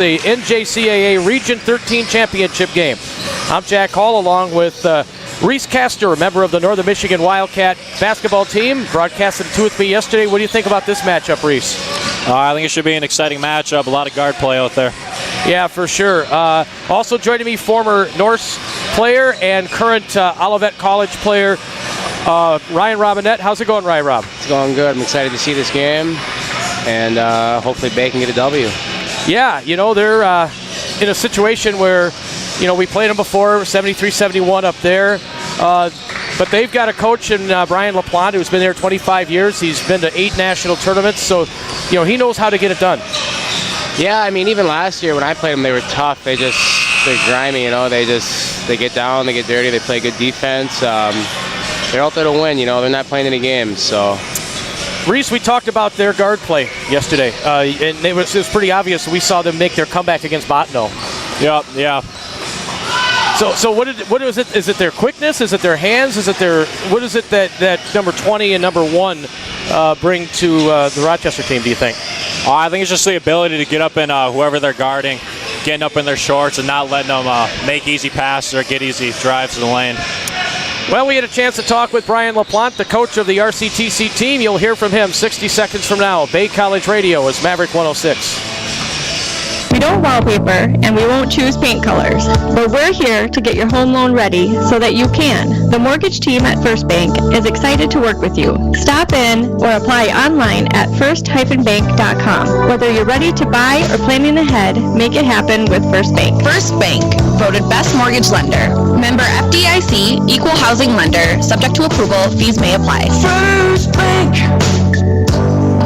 The NJCAA Region 13 Championship game. I'm Jack Hall along with Reese Castor, a member of the Northern Michigan Wildcat basketball team. Broadcasted two with me yesterday. What do you think about this matchup, Reese? I think it should be an exciting matchup. A lot of guard play out there. Yeah, for sure. Also joining me, former Norse player and current Olivet College player, Ryan Robinette. How's it going, Ryan Rob? It's going good. I'm excited to see this game, and hopefully Bay can get a W. Yeah, you know, they're in a situation where, you know, we played them before, 73-71 up there. But they've got a coach in Brian LaPlante who's been there 25 years. He's been to 8 national tournaments, so, you know, he knows how to get it done. Yeah, I mean, even last year when I played them, they were tough. They're grimy, you know. They get down, they get dirty, they play good defense. They're out there to win, you know. They're not playing any games, so. Reese, we talked about their guard play yesterday, and it was pretty obvious. We saw them make their comeback against Bottineau. Yeah. So what is it? Is it their quickness? Is it their hands? What is it that number 20 and number 1 bring to the Rochester team, do you think? I think it's just the ability to get up in whoever they're guarding, getting up in their shorts and not letting them make easy passes or get easy drives to the lane. Well, we had a chance to talk with Brian LaPlante, the coach of the RCTC team. You'll hear from him 60 seconds from now. Bay College Radio is Maverick 106. We don't wallpaper, and we won't choose paint colors, but we're here to get your home loan ready so that you can. The mortgage team at First Bank is excited to work with you. Stop in or apply online at first-bank.com. Whether you're ready to buy or planning ahead, make it happen with First Bank. First Bank, voted best mortgage lender. Member FDIC, equal housing lender. Subject to approval, fees may apply. First Bank,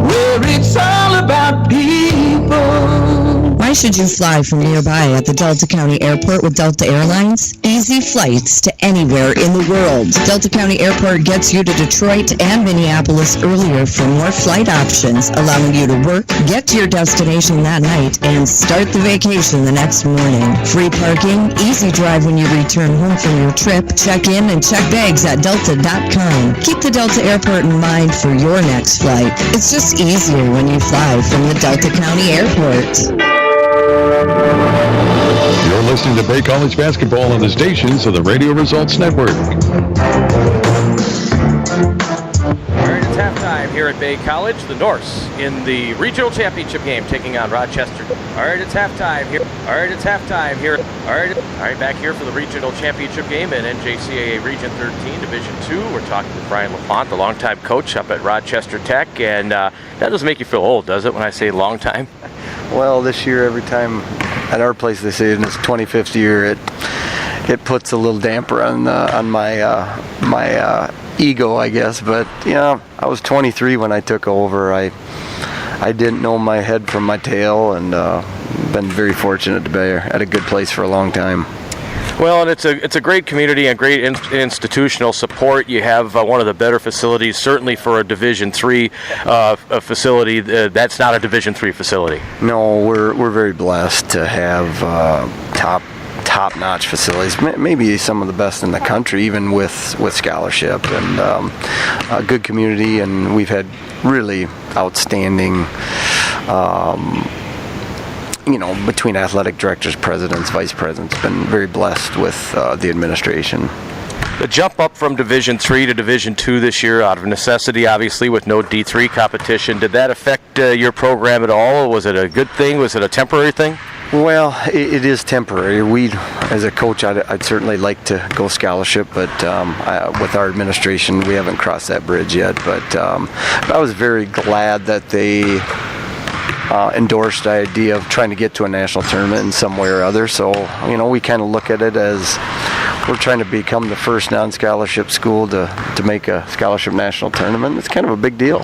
where it's all about people. Why should you fly from nearby at the Delta County Airport with Delta Airlines? Easy flights to anywhere in the world. Delta County Airport gets you to Detroit and Minneapolis earlier for more flight options, allowing you to work, get to your destination that night, and start the vacation the next morning. Free parking, easy drive when you return home from your trip. Check in and check bags at delta.com. Keep the Delta Airport in mind for your next flight. It's just easier when you fly from the Delta County Airport. You're listening to Bay College basketball on the stations of the Radio Results Network. All right, it's halftime here at Bay College. The Norse in the regional championship game taking on Rochester. All right, it's halftime here. All right, back here for the regional championship game in NJCAA Region 13, Division 2. We're talking with Brian LaPlante, the longtime coach up at Rochester Tech. And that doesn't make you feel old, does it, when I say long time? Well, this year, every time at our place they say in its 25th year, it puts a little damper on my ego, I guess. But you know, I was 23 when I took over. I didn't know my head from my tail, and been very fortunate to be at a good place for a long time. Well, and it's a great community and great institutional support. You have one of the better facilities, certainly for a Division III facility. That's not a Division III facility. No, we're very blessed to have top-notch facilities. Maybe some of the best in the country, even with scholarship, and a good community. And we've had really outstanding. Between athletic directors, presidents, vice presidents, been very blessed with the administration. The jump up from Division III to Division II this year out of necessity, obviously, with no D3 competition. Did that affect your program at all? Was it a good thing? Was it a temporary thing? Well, it is temporary. As a coach, I'd certainly like to go scholarship, but with our administration, we haven't crossed that bridge yet. But I was very glad that they endorsed the idea of trying to get to a national tournament in some way or other. So, we kind of look at it as we're trying to become the first non-scholarship school to make a scholarship national tournament. It's kind of a big deal.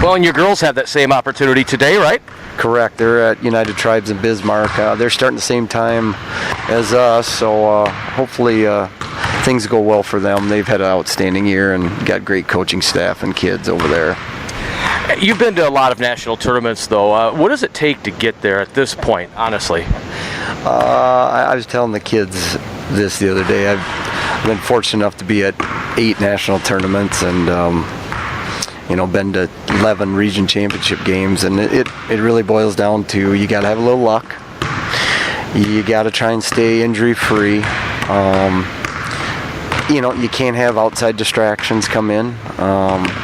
Well, and your girls have that same opportunity today, right? Correct. They're at United Tribes in Bismarck. They're starting the same time as us, so hopefully things go well for them. They've had an outstanding year and got great coaching staff and kids over there. You've been to a lot of national tournaments, though. What does it take to get there at this point, honestly? I was telling the kids this the other day. I've been fortunate enough to be at 8 national tournaments and been to 11 region championship games, and it really boils down to you got to have a little luck. You got to try and stay injury-free. You can't have outside distractions come in.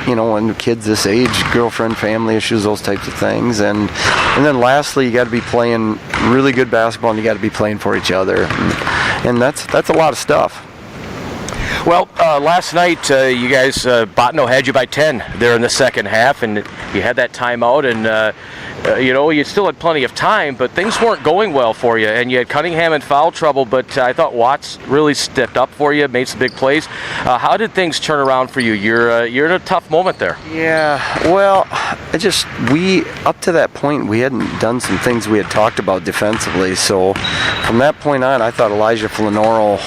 When kids this age, girlfriend, family issues, those types of things. And then lastly, you got to be playing really good basketball, and you got to be playing for each other. And that's a lot of stuff. Well, last night you guys, Botno had you by 10 there in the second half, and you had that timeout, and you still had plenty of time, but things weren't going well for you, and you had Cunningham in foul trouble, but I thought Watts really stepped up for you, made some big plays. How did things turn around for you? You're in a tough moment there. Yeah, well, we up to that point, we hadn't done some things we had talked about defensively, so from that point on, I thought Elijah Flanoro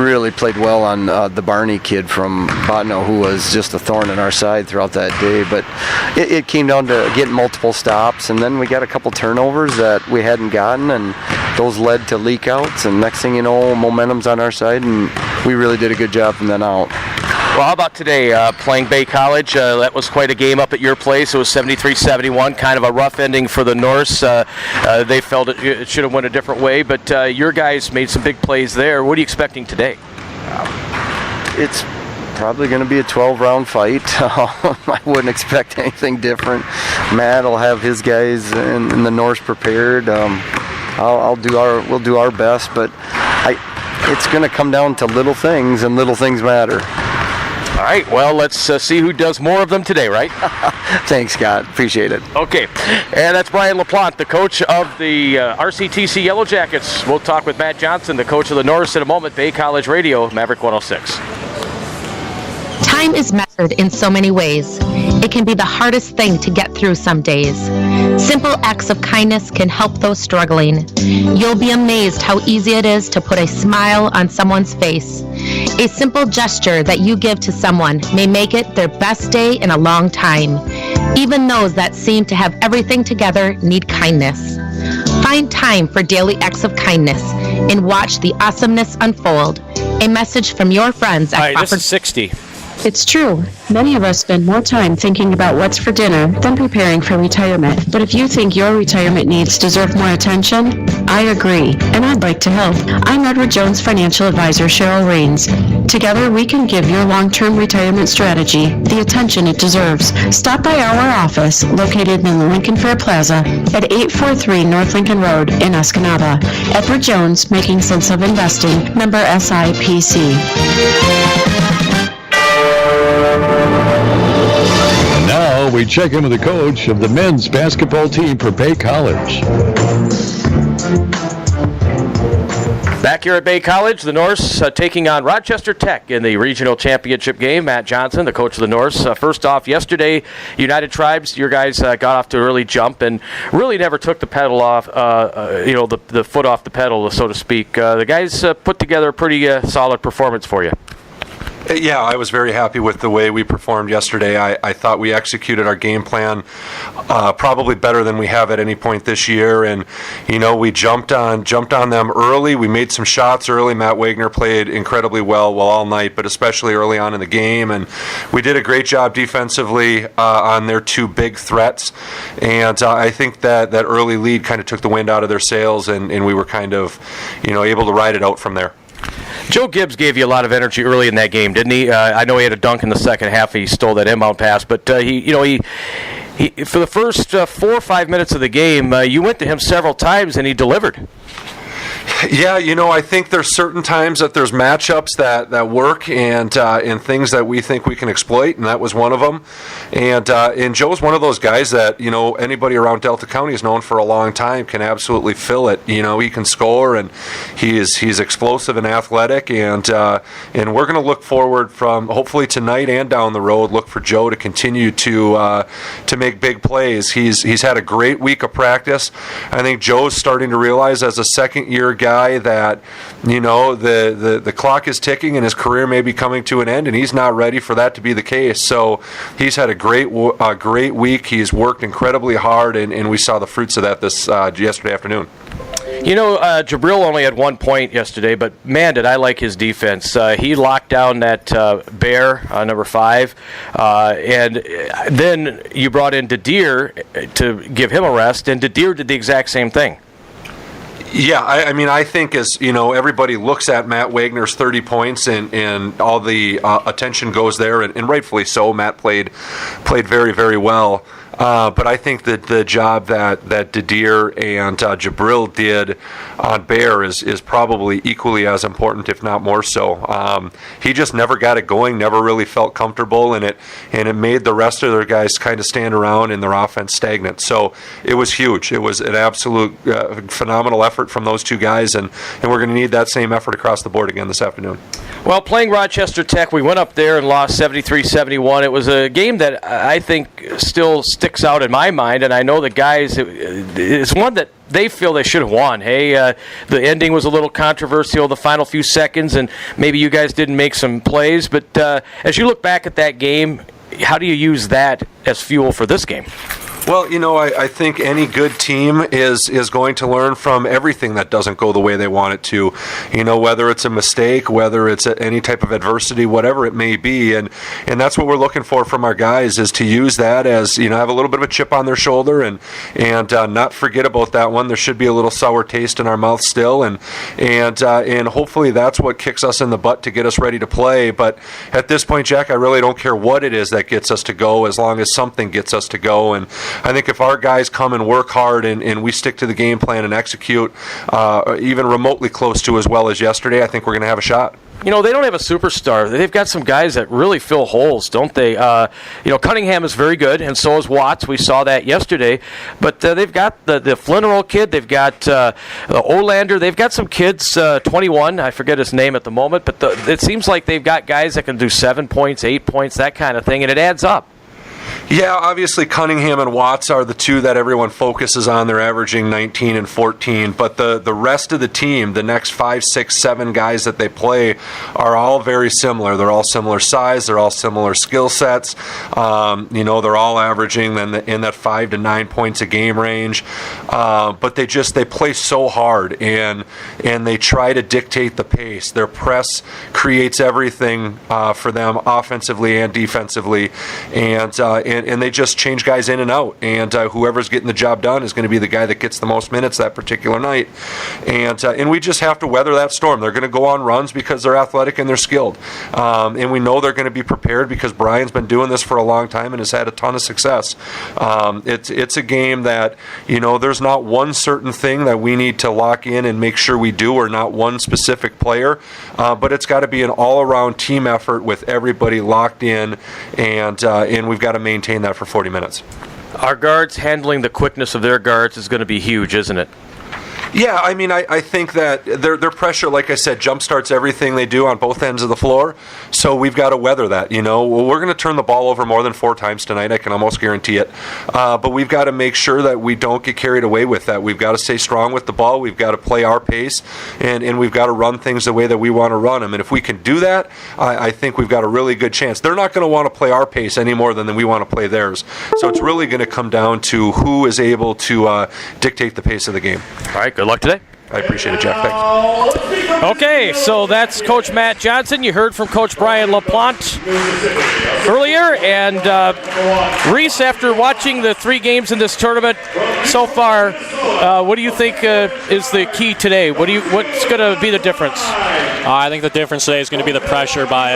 really played well on the Barney kid from Botno, who was just a thorn in our side throughout that day. But it came down to getting multiple stops, and then we got a couple turnovers that we hadn't gotten, and those led to leak outs, and next thing you know, momentum's on our side, and we really did a good job from then out. Well, how about today, playing Bay College? That was quite a game up at your place. It was 73-71, kind of a rough ending for the Norse. They felt it should have went a different way, but your guys made some big plays there. What are you expecting today? It's probably going to be a 12-round fight. I wouldn't expect anything different. Matt will have his guys in the Norse prepared. We'll do our best, but it's going to come down to little things, and little things matter. All right, well, let's see who does more of them today, right? Thanks, Scott. Appreciate it. Okay, and that's Brian LaPlante, the coach of the RCTC Yellow Jackets. We'll talk with Matt Johnson, the coach of the Norse, in a moment. Bay College Radio, Maverick 106. Time is measured in so many ways. It can be the hardest thing to get through some days. Simple acts of kindness can help those struggling. You'll be amazed how easy it is to put a smile on someone's face. A simple gesture that you give to someone may make it their best day in a long time. Even those that seem to have everything together need kindness. Find time for daily acts of kindness and watch the awesomeness unfold. A message from your friends at All right, this is 60. It's true. Many of us spend more time thinking about what's for dinner than preparing for retirement. But if you think your retirement needs deserve more attention, I agree, and I'd like to help. I'm Edward Jones financial advisor Cheryl Rains. Together, we can give your long-term retirement strategy the attention it deserves. Stop by our office, located in the Lincoln Fair Plaza at 843 North Lincoln Road in Escanaba. Edward Jones, Making Sense of Investing, member SIPC. Now we check in with the coach of the men's basketball team for Bay College. Back here at Bay College, the Norse taking on Rochester Tech in the regional championship game. Matt Johnson, the coach of the Norse. First off, yesterday, United Tribes, your guys got off to an early jump and really never took the pedal off, the foot off the pedal, so to speak. The guys put together a pretty solid performance for you. Yeah, I was very happy with the way we performed yesterday. I thought we executed our game plan probably better than we have at any point this year, and we jumped on them early. We made some shots early. Matt Wagner played incredibly well all night, but especially early on in the game, and we did a great job defensively on their two big threats. And I think that early lead kind of took the wind out of their sails, and we were kind of able to ride it out from there. Joe Gibbs gave you a lot of energy early in that game, didn't he? I know he had a dunk in the second half. He stole that inbound pass, but he for the first 4 or 5 minutes of the game, you went to him several times and he delivered. Yeah, I think there's certain times that there's matchups that work and things that we think we can exploit, and that was one of them. And Joe's one of those guys that anybody around Delta County has known for a long time can absolutely fill it. He can score, and he's explosive and athletic, and we're going to look forward from hopefully tonight and down the road. Look for Joe to continue to make big plays. He's had a great week of practice. I think Joe's starting to realize as a second-year guy that the clock is ticking and his career may be coming to an end, and he's not ready for that to be the case. So he's had a great week. He's worked incredibly hard, and we saw the fruits of that this yesterday afternoon. Jabril only had 1 point yesterday, but man, did I like his defense. He locked down that Bear, number 5, and then you brought in Didier to give him a rest, and Didier did the exact same thing. Yeah, I mean, I think as everybody looks at Matt Wagner's 30 points and all the attention goes there, and rightfully so. Matt played very, very well. But I think that the job that Didier and Jabril did on Bear is probably equally as important, if not more so. He just never got it going, never really felt comfortable, and it made the rest of their guys kind of stand around and their offense stagnant. So it was huge. It was an absolute phenomenal effort from those two guys, and we're going to need that same effort across the board again this afternoon. Well, playing Rochester Tech, we went up there and lost 73-71. It was a game that I think still sticks out in my mind, and I know the guys, it's one that they feel they should have won. Hey, the ending was a little controversial, the final few seconds, and maybe you guys didn't make some plays, but as you look back at that game, how do you use that as fuel for this game? Well, I think any good team is going to learn from everything that doesn't go the way they want it to. Whether it's a mistake, whether it's any type of adversity, whatever it may be, and that's what we're looking for from our guys, is to use that as have a little bit of a chip on their shoulder and not forget about that one. There should be a little sour taste in our mouth still, and hopefully that's what kicks us in the butt to get us ready to play. But at this point, Jack, I really don't care what it is that gets us to go, as long as something gets us to go. And I think if our guys come and work hard and we stick to the game plan and execute even remotely close to as well as yesterday, I think we're going to have a shot. They don't have a superstar. They've got some guys that really fill holes, don't they? Cunningham is very good, and so is Watts. We saw that yesterday. But they've got the Flinnerall kid. They've got the Olander. They've got some kids, 21. I forget his name at the moment. But it seems like they've got guys that can do 7 points, 8 points, that kind of thing, and it adds up. Yeah, obviously Cunningham and Watts are the two that everyone focuses on. They're averaging 19 and 14, but the rest of the team, the next 5, 6, 7 guys that they play, are all very similar. They're all similar size. They're all similar skill sets. They're all averaging in that 5 to 9 points a game range. But they play so hard and they try to dictate the pace. Their press creates everything for them offensively and defensively, and they just change guys in and out, and whoever's getting the job done is going to be the guy that gets the most minutes that particular night, and we just have to weather that storm. They're going to go on runs because they're athletic and they're skilled, and we know they're going to be prepared because Brian's been doing this for a long time and has had a ton of success. It's a game that there's not one certain thing that we need to lock in and make sure we do, or not one specific player, but it's got to be an all-around team effort with everybody locked in, and we've got to maintain that for 40 minutes. Our guards handling the quickness of their guards is going to be huge, isn't it? Yeah, I mean, I think that their pressure, like I said, jumpstarts everything they do on both ends of the floor. So we've got to weather that. We're going to turn the ball over more than 4 times tonight. I can almost guarantee it. But we've got to make sure that we don't get carried away with that. We've got to stay strong with the ball. We've got to play our pace, and we've got to run things the way that we want to run them. And if we can do that, I think we've got a really good chance. They're not going to want to play our pace any more than we want to play theirs. So it's really going to come down to who is able to dictate the pace of the game. All right, good luck today. I appreciate it, Jeff. Thanks. Okay, so that's Coach Matt Johnson. You heard from Coach Brian LaPlante earlier. And Reese, after watching the 3 games in this tournament so far, what do you think is the key today? What's going to be the difference? I think the difference today is going to be the pressure by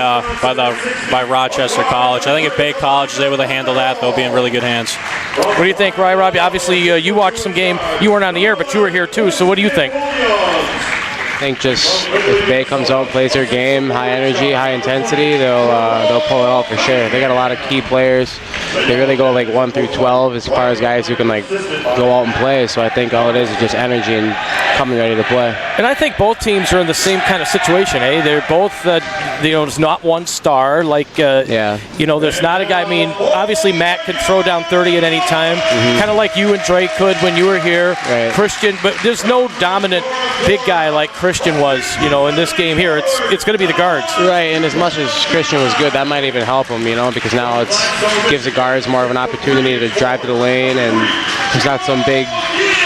Rochester College. I think if Bay College is able to handle that, they'll be in really good hands. What do you think, Robbie? Obviously, you watched some game. You weren't on the air, but you were here too. So what do you think? I think just if Bay comes out and plays their game, high energy, high intensity, they'll pull it out for sure. They got a lot of key players. They really go 1 through 12 as far as guys who can go out and play. So I think all it is just energy and coming ready to play. And I think both teams are in the same kind of situation. They're both there's not one star. There's not a guy. I mean, obviously Matt can throw down 30 at any time, kind of like you and Drake could when you were here. Right. Christian, but there's no dominant big guy like Christian was. In this game here, it's going to be the guards. Right, and as much as Christian was good, that might even help him. Because now it gives the guards more of an opportunity to drive to the lane, and there's not some big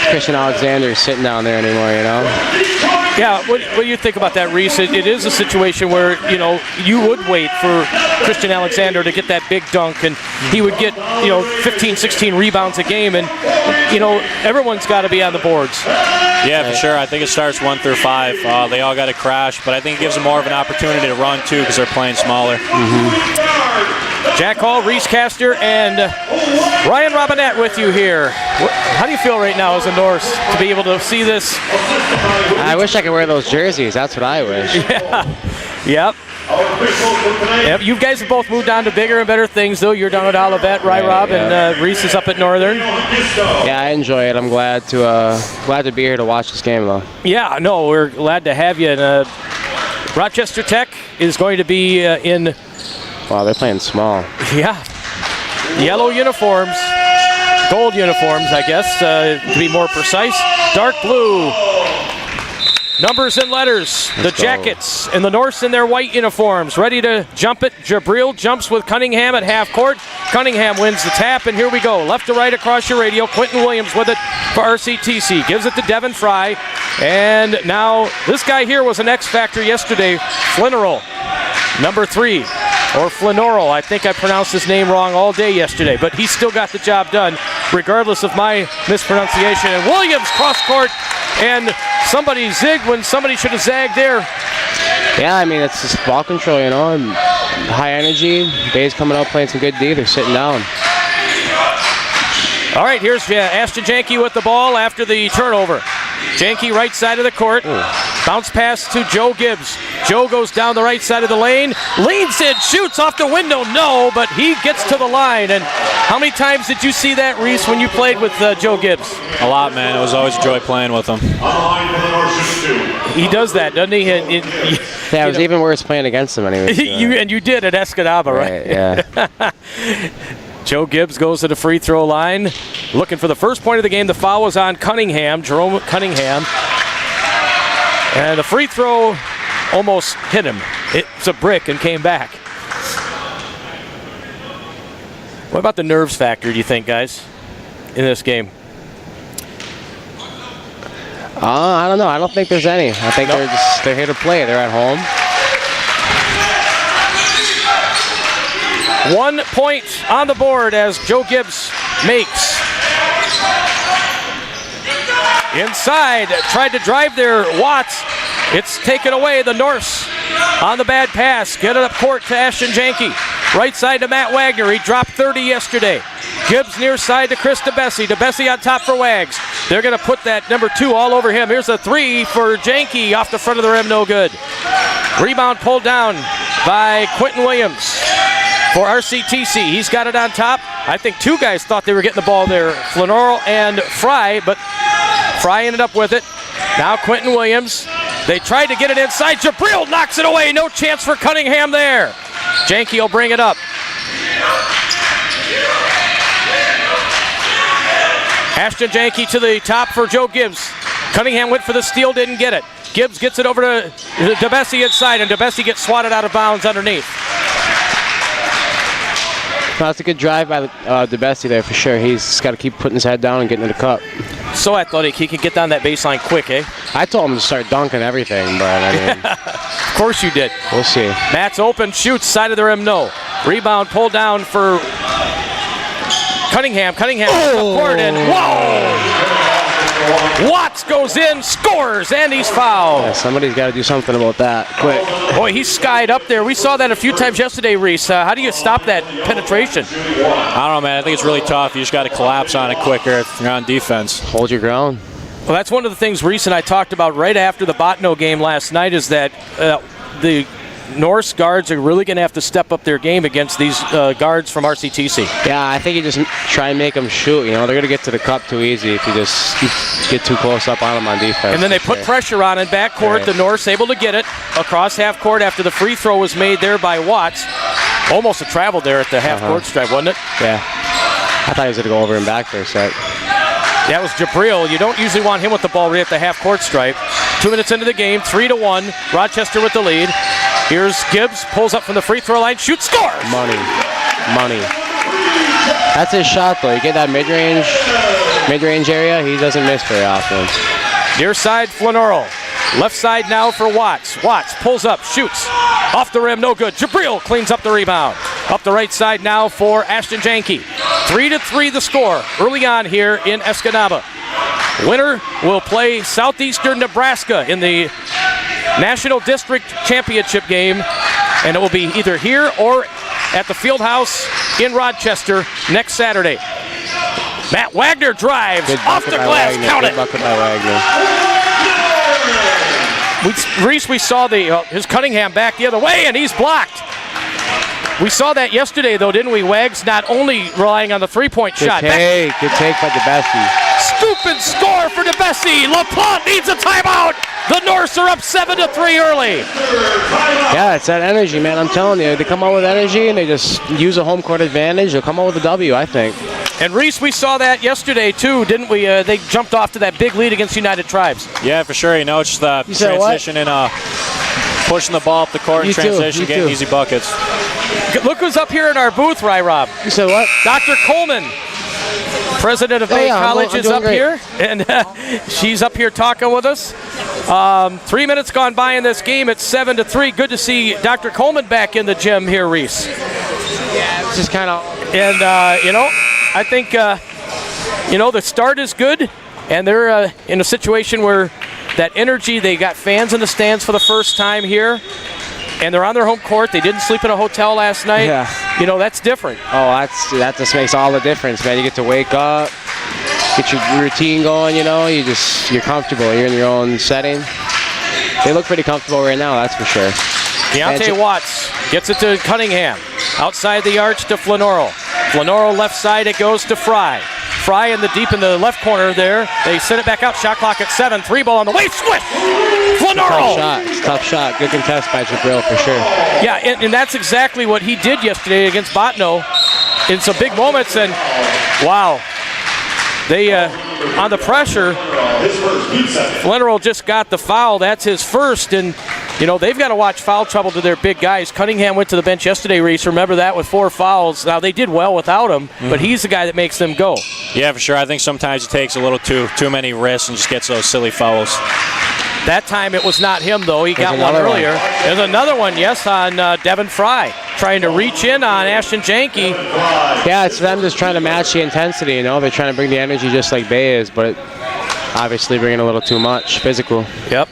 Christian Alexander sitting down there anymore, you know? Yeah, what do you think about that, Reese? It is a situation where, you would wait for Christian Alexander to get that big dunk, and he would get, 15, 16 rebounds a game, and, everyone's got to be on the boards. Yeah, for sure. I think it starts 1 through 5. They all got to crash, but I think it gives them more of an opportunity to run, too, because they're playing smaller. Jack Hall, Reese Castor, and Ryan Robinette with you here. How do you feel right now as a Norse to be able to see this? I wish I could wear those jerseys. That's what I wish. Yeah. Yep. You guys have both moved on to bigger and better things, though. You're down at Olivet, right, Rob? Yeah. And Reese is up at Northern. Yeah, I enjoy it. I'm glad to be here to watch this game, though. Yeah, no, we're glad to have you. And Rochester Tech is going to be in... Wow, they're playing small. Yeah. Yellow uniforms. Gold uniforms, I guess, to be more precise. Dark blue. Numbers and letters. The Jackets and the Norse in their white uniforms. Ready to jump it. Jabril jumps with Cunningham at half court. Cunningham wins the tap, and here we go. Left to right across your radio. Quentin Williams with it for RCTC. Gives it to Devin Fry. And now this guy here was an X factor yesterday. Flinnerl, number 3. Or Flinoral. I think I pronounced his name wrong all day yesterday, but he still got the job done, regardless of my mispronunciation. And Williams cross court, and somebody zigged when somebody should have zagged there. Yeah, I mean, it's just ball control, and high energy. Bay's coming out playing some good D. They're sitting down. All right, here's Ashton Janke with the ball after the turnover. Janke right side of the court. Bounce pass to Joe Gibbs. Joe goes down the right side of the lane. Leans in, shoots off the window. No, but he gets to the line. And how many times did you see that, Reese, when you played with Joe Gibbs? A lot, man. It was always a joy playing with him. He does that, doesn't he? Yeah, it was even worse playing against him anyway. And you did at Escanaba, right? Yeah. Joe Gibbs goes to the free throw line, looking for the first point of the game. The foul was on Cunningham, Jerome Cunningham. And the free throw almost hit him. It's a brick and came back. What about the nerves factor, do you think, guys, in this game? I don't know. I don't think there's any. I think they're here to play. They're at home. 1 point on the board as Joe Gibbs makes. Inside, tried to drive there, Watts. It's taken away, the Norse on the bad pass. Get it up court to Ashton Janke. Right side to Matt Wagner. He dropped 30 yesterday. Gibbs near side to Chris DeBessie. DeBessie on top for Wags. They're going to put that number 2 all over him. Here's a 3 for Janke off the front of the rim, no good. Rebound pulled down by Quentin Williams for RCTC. He's got it on top. I think 2 guys thought they were getting the ball there, Flinoral and Fry, but Fry ended up with it. Now Quentin Williams. They tried to get it inside. Jabril knocks it away. No chance for Cunningham there. Janke will bring it up. Ashton Janke to the top for Joe Gibbs. Cunningham went for the steal, didn't get it. Gibbs gets it over to DeBessie inside, and DeBessie gets swatted out of bounds underneath. Well, that's a good drive by DeBessie there for sure. He's got to keep putting his head down and getting to the cup. So athletic, he can get down that baseline quick, eh? I told him to start dunking everything, but I mean... Of course you did. We'll see. Matt's open, shoots, side of the rim, no. Rebound pulled down for Cunningham. Cunningham up court, and whoa! Watts goes in, scores, and he's fouled. Yeah, somebody's got to do something about that quick. Boy, he skied up there. We saw that a few times yesterday, Reese. How do you stop that penetration? I don't know, man. I think it's really tough. You just got to collapse on it quicker if you're on defense. Hold your ground. Well, that's one of the things Reese and I talked about right after the Botno game last night, is that the Norse guards are really going to have to step up their game against these guards from RCTC. Yeah, I think you just try and make them shoot. They're going to get to the cup too easy if you just get too close up on them on defense. And then they put pressure on in backcourt. Right. The Norse able to get it across half court after the free throw was made there by Watts. Almost a travel there at the half court stripe, wasn't it? Yeah. I thought he was going to go over and back for a sec. That was Jabril. You don't usually want him with the ball right at the half court stripe. 2 minutes into the game, 3-1. Rochester with the lead. Here's Gibbs, pulls up from the free throw line, shoots, scores! Money. That's his shot, though. You get that mid-range, mid-range area, he doesn't miss very often. Near side, Flanoro. Left side now for Watts. Watts pulls up, shoots. Off the rim, no good. Jabril cleans up the rebound. Up the right side now for Ashton Janke. 3-3 the score early on here in Escanaba. Winner will play Southeastern Nebraska in the National District Championship game, and it will be either here or at the Fieldhouse in Rochester next Saturday. Matt Wagner drives off the glass. Count it. Bucket by Wagner. Reese, we saw his Cunningham back the other way, and he's blocked. We saw that yesterday, though, didn't we, Wags? Not only relying on the three-point shot. Good take by DeBessie. Scoop and score for DeBessie. LaPlante needs a timeout. The Norse are up 7-3 early. Yeah, it's that energy, man. I'm telling you, they come out with energy and they just use a home court advantage. They'll come out with a W, I think. And Reese, we saw that yesterday too, didn't we? They jumped off to that big lead against United Tribes. Yeah, for sure. It's just the transition and pushing the ball up the court in transition, getting easy buckets. Look who's up here in our booth, Rob. You said what? Dr. Coleman, president of Bay College, is up here, and she's up here talking with us. 3 minutes gone by in this game. It's 7-3. Good to see Dr. Coleman back in the gym here, Reese. Yeah, it's just kind of... And, I think, the start is good, and they're in a situation where that energy, they got fans in the stands for the first time here, and they're on their home court. They didn't sleep in a hotel last night. Yeah. That's different. Oh, that just makes all the difference, man. You get to wake up, get your routine going, you're comfortable. You're in your own setting. They look pretty comfortable right now, that's for sure. Deontay Watts gets it to Cunningham. Outside the arch to Flanoro. Flanoro left side, it goes to Fry. Fry deep in the left corner there. They send it back out. Shot clock at 7. 3 ball on the way. Swish! Flanoro! It's a tough shot. Good contest by Jabril for sure. Yeah, and that's exactly what he did yesterday against Botno in some big moments. And wow, they on the pressure. Flanoro just got the foul. That's his first, and they've got to watch foul trouble to their big guys. Cunningham went to the bench yesterday, Reese. Remember that, with 4 fouls. Now, they did well without him, but he's the guy that makes them go. Yeah, for sure. I think sometimes he takes a little too many risks and just gets those silly fouls. That time it was not him, though. He got one earlier. There's another one, yes, on Devin Fry, trying to reach in on Ashton Janke. Yeah, it's them just trying to match the intensity, They're trying to bring the energy just like Bay is, but obviously bringing a little too much physical. Yep.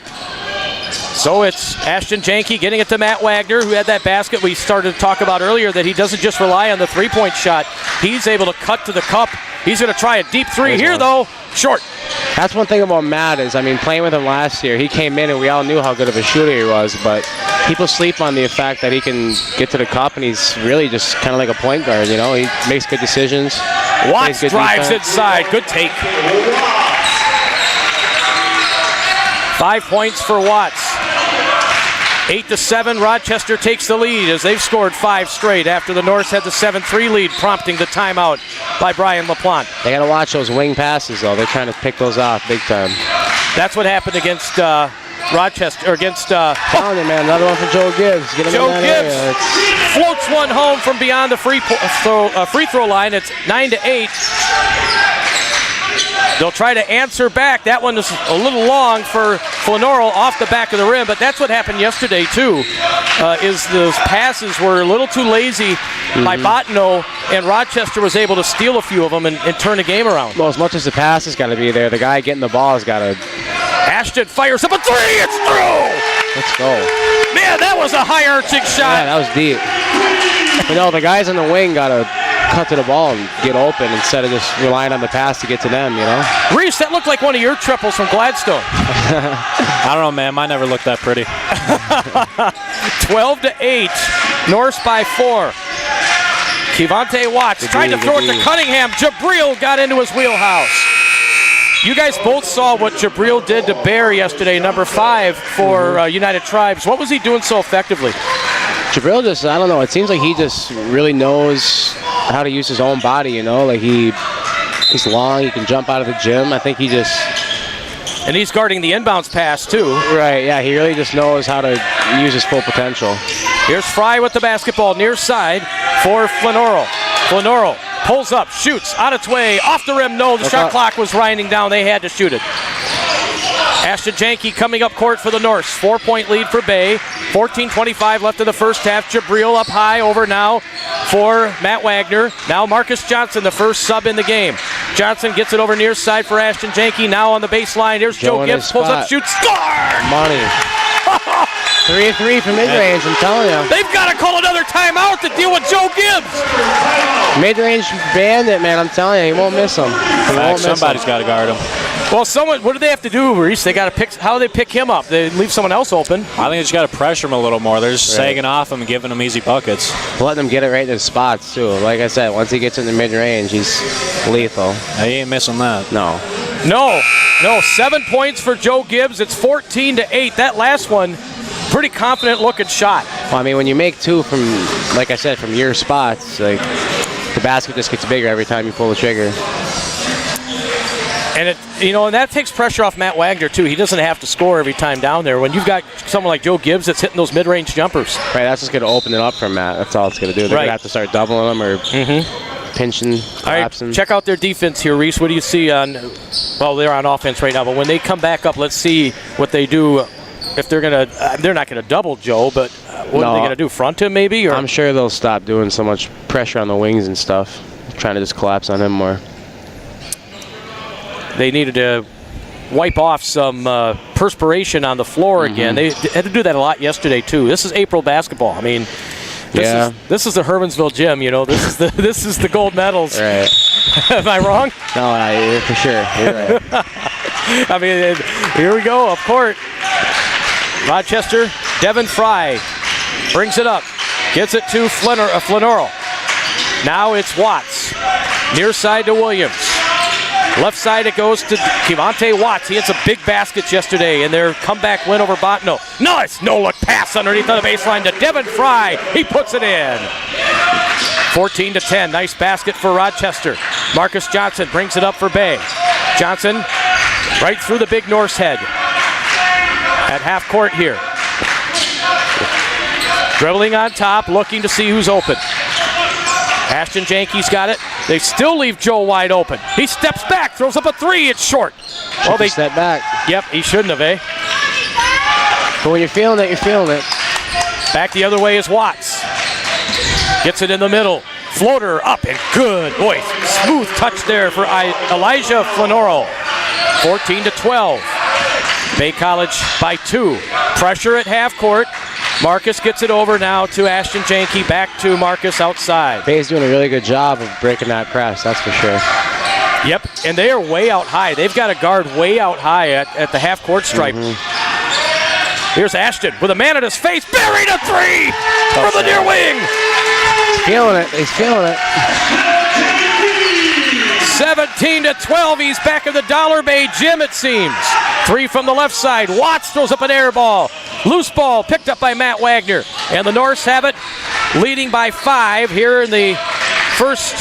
So it's Ashton Janke getting it to Matt Wagner, who had that basket we started to talk about earlier, that he doesn't just rely on the three-point shot. He's able to cut to the cup. He's going to try a deep three here, though. Short. That's one thing about Matt is, playing with him last year, he came in and we all knew how good of a shooter he was, but people sleep on the fact that he can get to the cup, and he's really just kind of like a point guard, He makes good decisions. Watts drives inside. Good take. 5 points for Watts. 8-7, Rochester takes the lead as they've scored 5 straight after the Norse had the 7-3 lead, prompting the timeout by Brian LaPlante. They got to watch those wing passes, though. They're trying to pick those off big time. That's what happened against Rochester, or against... Telling you, man, another one for Joe Gibbs. Get him Joe in that Gibbs area. floats one home from beyond the free throw line. It's 9-8. They'll try to answer back. That one is a little long for Flanoro off the back of the rim, but that's what happened yesterday, too, is those passes were a little too lazy by Botno, and Rochester was able to steal a few of them and turn the game around. Well, as much as the pass has got to be there, the guy getting the ball has got to... Ashton fires up a 3. It's through! Let's go. Man, that was a high-arching shot. Yeah, that was deep. But the guys in the wing got to cut to the ball and get open instead of just relying on the pass to get to them, Reese, that looked like one of your triples from Gladstone. I don't know, man. Mine never looked that pretty. 12-8. Norse by 4. Kevonte Watts tried to throw it to Cunningham. Jabril got into his wheelhouse. You guys both saw what Jabril did to Bear yesterday, number 5 for United Tribes. What was he doing so effectively? Jabril just, I don't know, it seems like he just really knows how to use his own body, he's long, he can jump out of the gym. I think he just... And he's guarding the inbounds pass, too. Right, yeah, he really just knows how to use his full potential. Here's Fry with the basketball near side for Flanoro. Flanoro Pulls up, shoots, on its way, off the rim. No, the shot clock was winding down. They had to shoot it. Ashton Janke coming up court for the Norse. 4-point lead for Bay. 14:25 left in the first half. Jabril up high over now for Matt Wagner. Now Marcus Johnson, the first sub in the game. Johnson gets it over near side for Ashton Janke. Now on the baseline. Here's Joe Gibbs. Pulls up, shoots, score! Money. 3-3 from mid-range, I'm telling you. They've got to call another timeout to deal with Joe Gibbs. Mid-range bandit, man, I'm telling you, he won't miss him. Somebody's got to guard him. Well, what do they have to do, Reese? They got to pick. How do they pick him up? They leave someone else open. I think they just got to pressure him a little more. They're just sagging off him and giving him easy buckets. Letting him get it right in his spots, too. Like I said, once he gets in the mid-range, he's lethal. He ain't missing that. No. 7 points for Joe Gibbs. It's 14-8. That last one, pretty confident-looking shot. Well, I mean, when you make two from, like I said, from your spots, like the basket just gets bigger every time you pull the trigger. And and that takes pressure off Matt Wagner too. He doesn't have to score every time down there. When you've got someone like Joe Gibbs that's hitting those mid-range jumpers. Right, that's just going to open it up for Matt. That's all it's going to do. They're going to have to start doubling them or pinching, collapsing. All right, check out their defense here, Reese. What do you see on? Well, they're on offense right now, but when they come back up, let's see what they do. If they're not gonna double Joe, but what are they gonna do? Front him maybe? Or? I'm sure they'll stop doing so much pressure on the wings and stuff, trying to just collapse on him more. They needed to wipe off some perspiration on the floor again. They had to do that a lot yesterday too. This is April basketball. I mean, this is the Hermansville gym. This is the gold medals. Right? Am I wrong? No, for sure. You're right. I mean, here we go up court. Rochester, Devin Fry brings it up, gets it to Flannery. Now it's Watts. Near side to Williams. Left side it goes to Kevonte Watts. He hits a big basket yesterday in their comeback win over Botno. Nice no-look pass underneath on the baseline to Devin Fry. He puts it in. 14-10. Nice basket for Rochester. Marcus Johnson brings it up for Bay. Johnson right through the big Norse head. At half court here. Dribbling on top, looking to see who's open. Ashton Janke's got it. They still leave Joe wide open. He steps back, throws up a three. It's short. Well, they step back. Yep, he shouldn't have, But when you're feeling it, you're feeling it. Back the other way is Watts. Gets it in the middle. Floater up and good. Boy, smooth touch there for Elijah Flannery. 14-12. Bay College by 2. Pressure at half court. Marcus gets it over now to Ashton Janke. Back to Marcus outside. Bay's doing a really good job of breaking that press, that's for sure. Yep, and they are way out high. They've got a guard way out high at the half court stripe. Here's Ashton with a man at his face. Buried a three from the near wing. He's feeling it. He's feeling it. 17-12. He's back in the Dollar Bay gym, it seems. Three from the left side. Watts throws up an air ball. Loose ball picked up by Matt Wagner. And the Norse have it, leading by 5 here in the first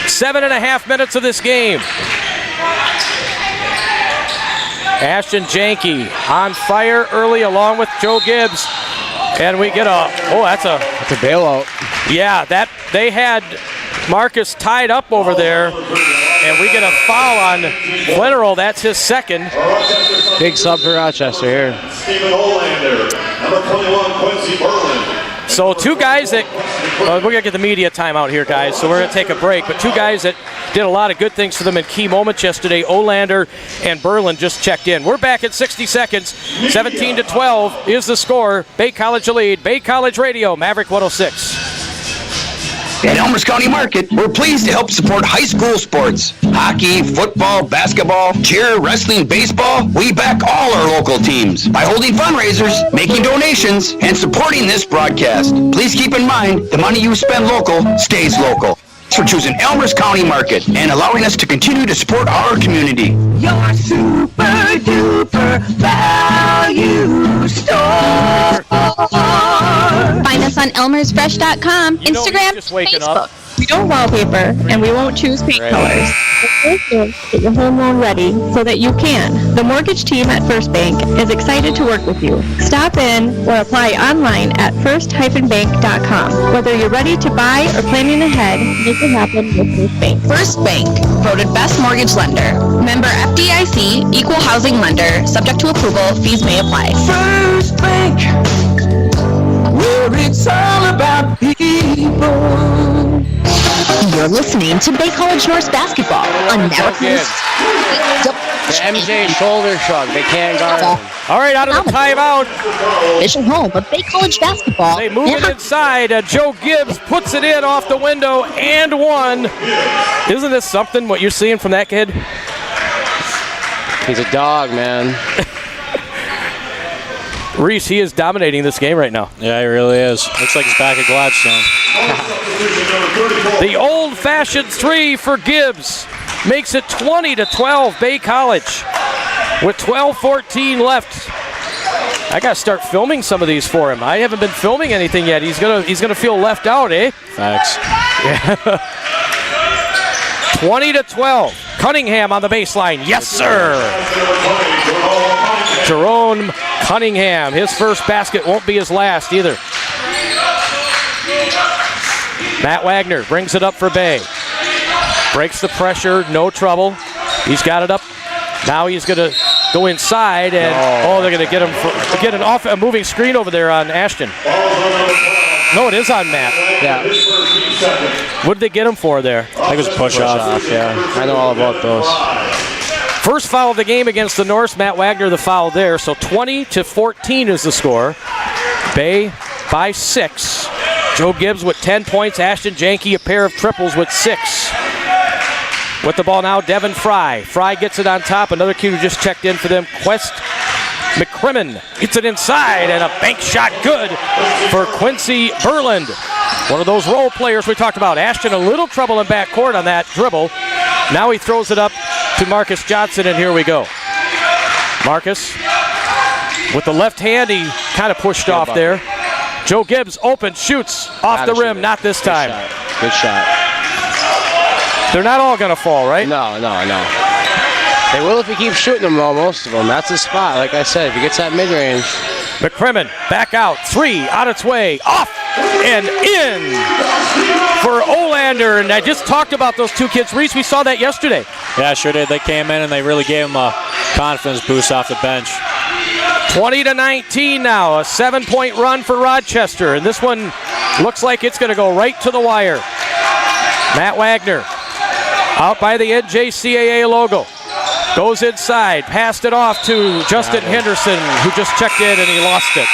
7.5 minutes of this game. Ashton Janke on fire early along with Joe Gibbs. And we get that's a bailout. Yeah, they had Marcus tied up over there, and we get a foul on Flannery. That's his second. Big sub for Rochester here. Stephen Olander, number 21, Quincy Berlin. So two guys that, we're going to get the media timeout here, guys, so we're going to take a break. But two guys that did a lot of good things for them in key moments yesterday, Olander and Berlin, just checked in. We're back in 60 seconds. 17-12 is the score. Bay College lead. Bay College Radio, Maverick 106. At Elmhurst County Market, we're pleased to help support high school sports. Hockey, football, basketball, cheer, wrestling, baseball. We back all our local teams by holding fundraisers, making donations, and supporting this broadcast. Please keep in mind, the money you spend local stays local. Thanks for choosing Elmhurst County Market and allowing us to continue to support our community. Your super duper value store. Find us on elmersfresh.com, Instagram, just waking Facebook. up. don't wallpaper, and we won't choose paint colors. But we're here to get your home loan ready so that you can. The mortgage team at First Bank is excited to work with you. Stop in or apply online at first-bank.com. Whether you're ready to buy or planning ahead, make it happen with First Bank. First Bank, voted best mortgage lender. Member FDIC, equal housing lender. Subject to approval, fees may apply. First Bank, where it's all about people. You're listening to Bay College North basketball on Network. The MJ shoulder shrug. They can't guard him. All right, out of the timeout. Official home of Bay College basketball. They move it inside. Joe Gibbs puts it in off the window and one. Isn't this something, what you're seeing from that kid? He's a dog, man. Reese, he is dominating this game right now. Yeah, he really is. Looks like he's back at Gladstone. The old-fashioned three for Gibbs makes it 20-12 Bay College with 12:14 left. I got to start filming some of these for him. I haven't been filming anything yet. He's gonna feel left out, eh? Thanks. Yeah. 20-12. Cunningham on the baseline. Yes, sir. Jerome Cunningham. His first basket won't be his last either. Matt Wagner brings it up for Bay. Breaks the pressure, no trouble. He's got it up. Now he's going to go inside, and they're going to get him get a moving screen over there on Ashton. No, it is on Matt. Yeah. What did they get him for there? I think it was a push-off. Yeah, I know all about those. First foul of the game against the Norse. Matt Wagner the foul there. So 20-14 is the score. Bay by 6. Joe Gibbs with 10 points. Ashton Janke a pair of triples with 6. With the ball now, Devin Fry. Fry gets it on top. Another kid who just checked in for them, Quest McCrimmon. Gets it inside, and a bank shot good for Quincy Berland. One of those role players we talked about. Ashton a little trouble in backcourt on that dribble. Now he throws it up to Marcus Johnson, and here we go. Marcus with the left hand, he kind of pushed off there. Joe Gibbs open, shoots off the rim, not this time. Good shot. They're not all going to fall, right? No. They will if he keeps shooting them, though, most of them. That's his spot, like I said, if he gets that mid-range. McCrimmon back out, 3 on its way, off and in for Olander. And I just talked about those two kids. Reese, we saw that yesterday. Yeah, sure did. They came in and they really gave him a confidence boost off the bench. 20-19 now, a 7-point run for Rochester. And this one looks like it's going to go right to the wire. Matt Wagner out by the NJCAA logo. Goes inside, passed it off to Justin Henderson, who just checked in and he lost it.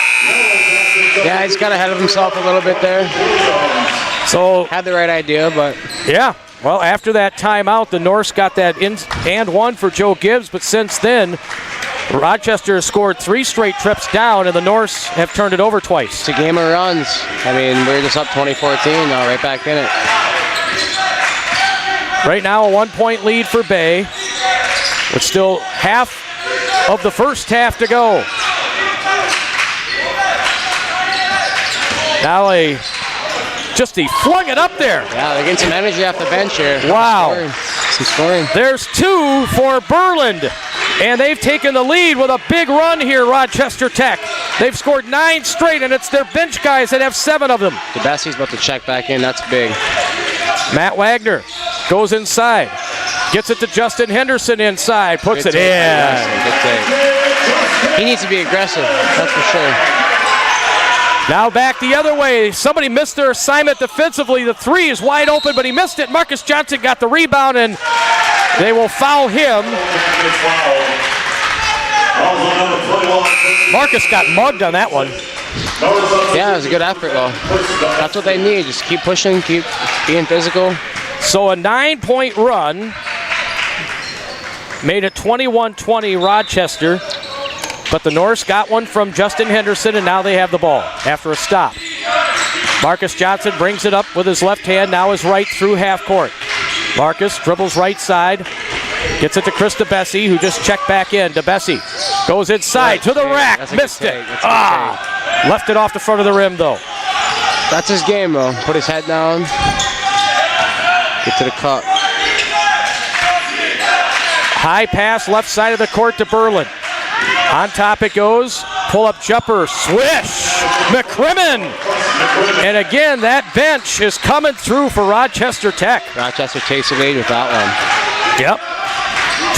Yeah, he's got ahead of himself a little bit there. So had the right idea, but yeah. Well, after that timeout, the Norse got that in and one for Joe Gibbs, but since then, Rochester has scored 3 straight trips down, and the Norse have turned it over twice. It's a game of runs. I mean, we're just up 20-14 now, right back in it. Right now, a 1-point lead for Bay, with still half of the first half to go. Now he flung it up there. Yeah, they're getting some energy off the bench here. Wow. Some scoring. There's 2 for Berland, and they've taken the lead with a big run here, Rochester Tech. They've scored 9 straight, and it's their bench guys that have 7 of them. DeBessie's about to check back in. That's big. Matt Wagner goes inside. Gets it to Justin Henderson inside. Puts it in. Good take. He needs to be aggressive, that's for sure. Now back the other way. Somebody missed their assignment defensively. The 3 is wide open, but he missed it. Marcus Johnson got the rebound, and they will foul him. Marcus got mugged on that one. Yeah, it was a good effort, though. That's what they need. Just keep pushing, keep being physical. So a 9-point run made it 21-20 Rochester. But the Norse got one from Justin Henderson, and now they have the ball after a stop. Marcus Johnson brings it up with his left hand, now his right through half court. Marcus dribbles right side, gets it to Chris DeBessie, who just checked back in. DeBessie goes inside to the rack, missed it. Left it off the front of the rim, though. That's his game, though. Put his head down. Get to the cup. High pass left side of the court to Berlin. On top it goes. Pull-up jumper. Swish. McCrimmon. And again, that bench is coming through for Rochester Tech. Rochester takes the lead with that one. Yep.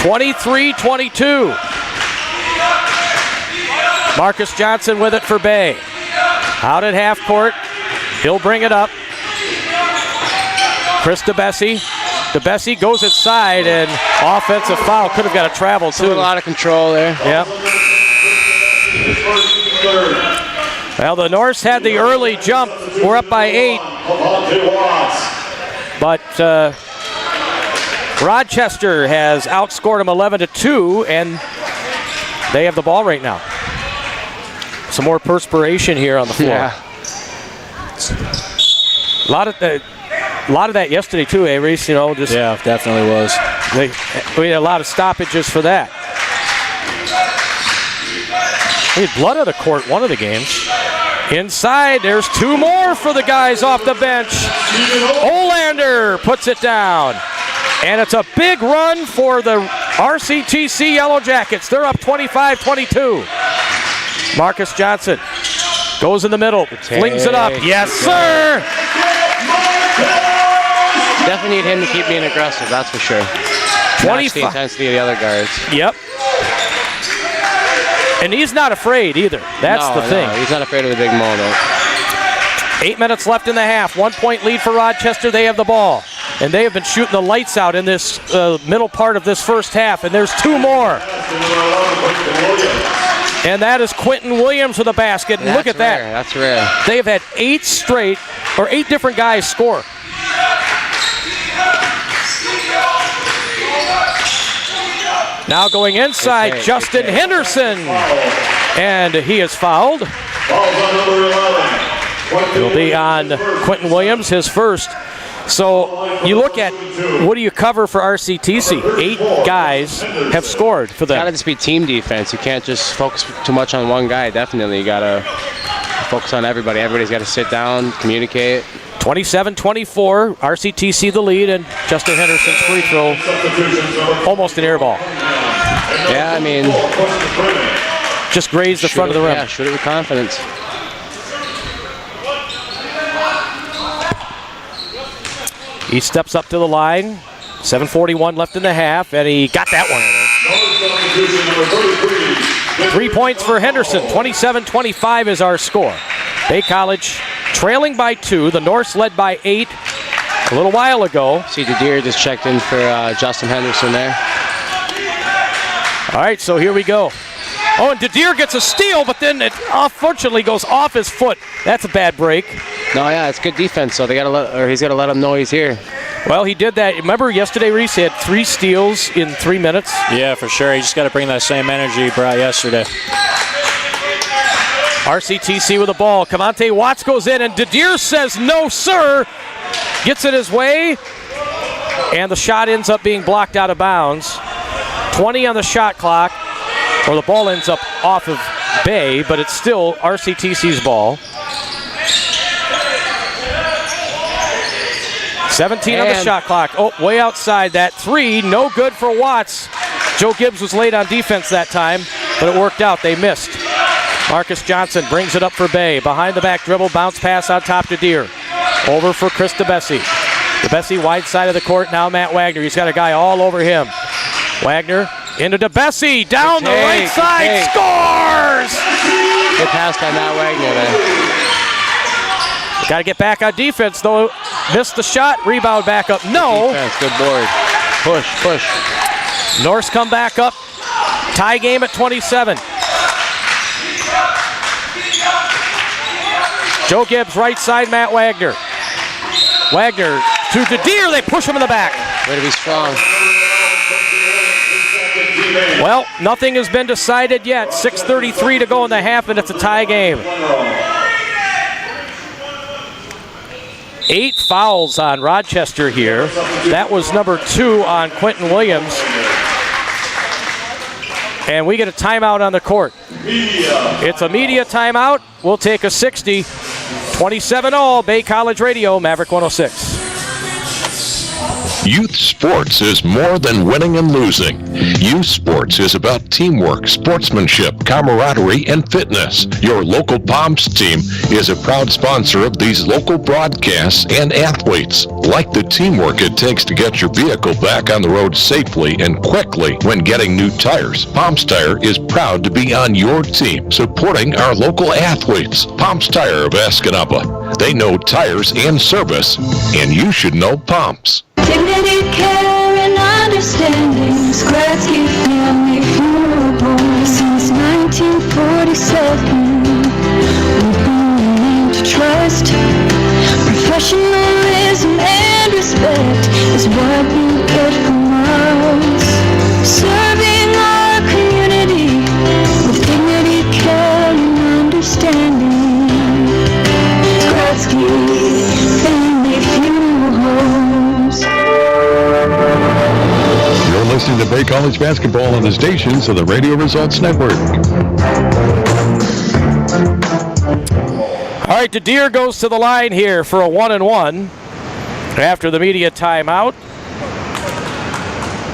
23-22. Marcus Johnson with it for Bay. Out at half court. He'll bring it up. Chris DeBessie. DeBessie goes inside, and offensive foul. Could have got a travel, too. A lot of control there. Yep. Well, the Norse had the early jump. We're up by 8. But Rochester has outscored them 11-2, and they have the ball right now. Some more perspiration here on the floor. Yeah. A lot of that yesterday too, Reese. You know, just yeah, definitely was. We had a lot of stoppages for that. We had blood on the court one of the games. Inside, there's 2 more for the guys off the bench. Olander puts it down. And it's a big run for the RCTC Yellow Jackets. They're up 25-22. Marcus Johnson goes in the middle, flings it up. Yes, sir! Definitely need him to keep being aggressive, that's for sure. 25. The intensity of the other guards. Yep. And he's not afraid either. That's the thing. No, he's not afraid of the big moment. 8 minutes left in the half. 1 point lead for Rochester. They have the ball. And they have been shooting the lights out in this middle part of this first half. And there's 2 more. And that is Quentin Williams with a basket. And look at that. That's rare. They have had 8 different guys score. Now going inside, Justin Henderson. And he is fouled. It'll be on Quentin Williams, his first. So you look at, what do you cover for RCTC? 8 guys have scored for them. It's got to just be team defense. You can't just focus too much on one guy. Definitely, you got to focus on everybody. Everybody's got to sit down, communicate. 27-24, RCTC the lead, and Justin Henderson's free throw, almost an air ball. Yeah, I mean, just grazed the front of the rim. Yeah, shoot it with confidence. He steps up to the line. 7:41 left in the half, and he got that one. 3 points for Henderson. 27-25 is our score. Bay College trailing by 2. The Norse led by 8 a little while ago. See, DeDeer just checked in for Justin Henderson there. All right, so here we go. Oh, and DeDeer gets a steal, but then it unfortunately goes off his foot. That's a bad break. No, yeah, it's good defense, so he's got to let him know he's here. Well, he did that. Remember yesterday, Reese had 3 steals in 3 minutes? Yeah, for sure. He just got to bring that same energy he brought yesterday. RCTC with the ball. Cavante Watts goes in, and DeDeer says, no, sir. Gets it his way, and the shot ends up being blocked out of bounds. 20 on the shot clock, or the ball ends up off of Bay, but it's still RCTC's ball. 17 on the shot clock. Oh, way outside. That 3, no good for Watts. Joe Gibbs was late on defense that time, but it worked out. They missed. Marcus Johnson brings it up for Bay. Behind the back dribble, bounce pass on top to Deere. Over for Chris DeBessie. DeBessie wide side of the court. Now Matt Wagner. He's got a guy all over him. Wagner into DeBessie. Down the right side. Scores! Good pass by Matt Wagner there. Got to get back on defense, though. Missed the shot. Rebound back up. No. Defense, good board. Push. Norse come back up. Tie game at 27. Joe Gibbs, right side, Matt Wagner. Wagner to DeDeer. They push him in the back. Way to be strong. Well, nothing has been decided yet. 6:33 to go in the half, and it's a tie game. 8 fouls on Rochester here. That was number 2 on Quentin Williams. And we get a timeout on the court. It's a media timeout. We'll take a 60. 27-all, Bay College Radio, Maverick 106. Youth sports is more than winning and losing. Youth sports is about teamwork, sportsmanship, camaraderie, and fitness. Your local Pomps team is a proud sponsor of these local broadcasts and athletes. Like the teamwork it takes to get your vehicle back on the road safely and quickly when getting new tires, Pomps Tire is proud to be on your team, supporting our local athletes. Pomps Tire of Escanaba. They know tires and service, and you should know Pomps. Dignity, care, and understanding. Skradsky Family Funeral Home. Since 1947, we've been learning to trust. Professionalism and respect is what you get from us. Serving our community with dignity, care, and understanding. Skradsky Family Funeral Homes. You're listening to Bay College basketball on the stations of the Radio Results Network. All right, DeDeer goes to the line here for a 1-and-1 after the media timeout.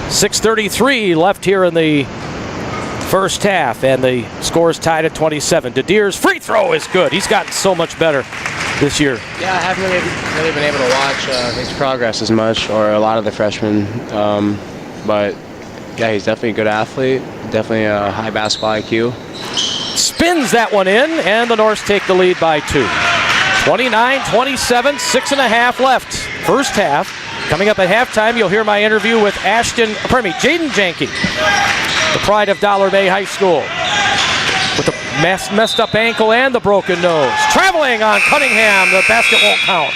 6:33 left here in the first half, and the score's tied at 27. DeDeer's free throw is good. He's gotten so much better this year. Yeah, I haven't really been able to watch his progress as much, or a lot of the freshmen. But yeah, he's definitely a good athlete. Definitely a high basketball IQ. Spins that one in, and the Norse take the lead by 2. 29-27, 6.5 left. First half. Coming up at halftime, you'll hear my interview with Jaden Janke, the pride of Dollar Bay High School, with the messed up ankle and the broken nose. Traveling on Cunningham, the basket won't count.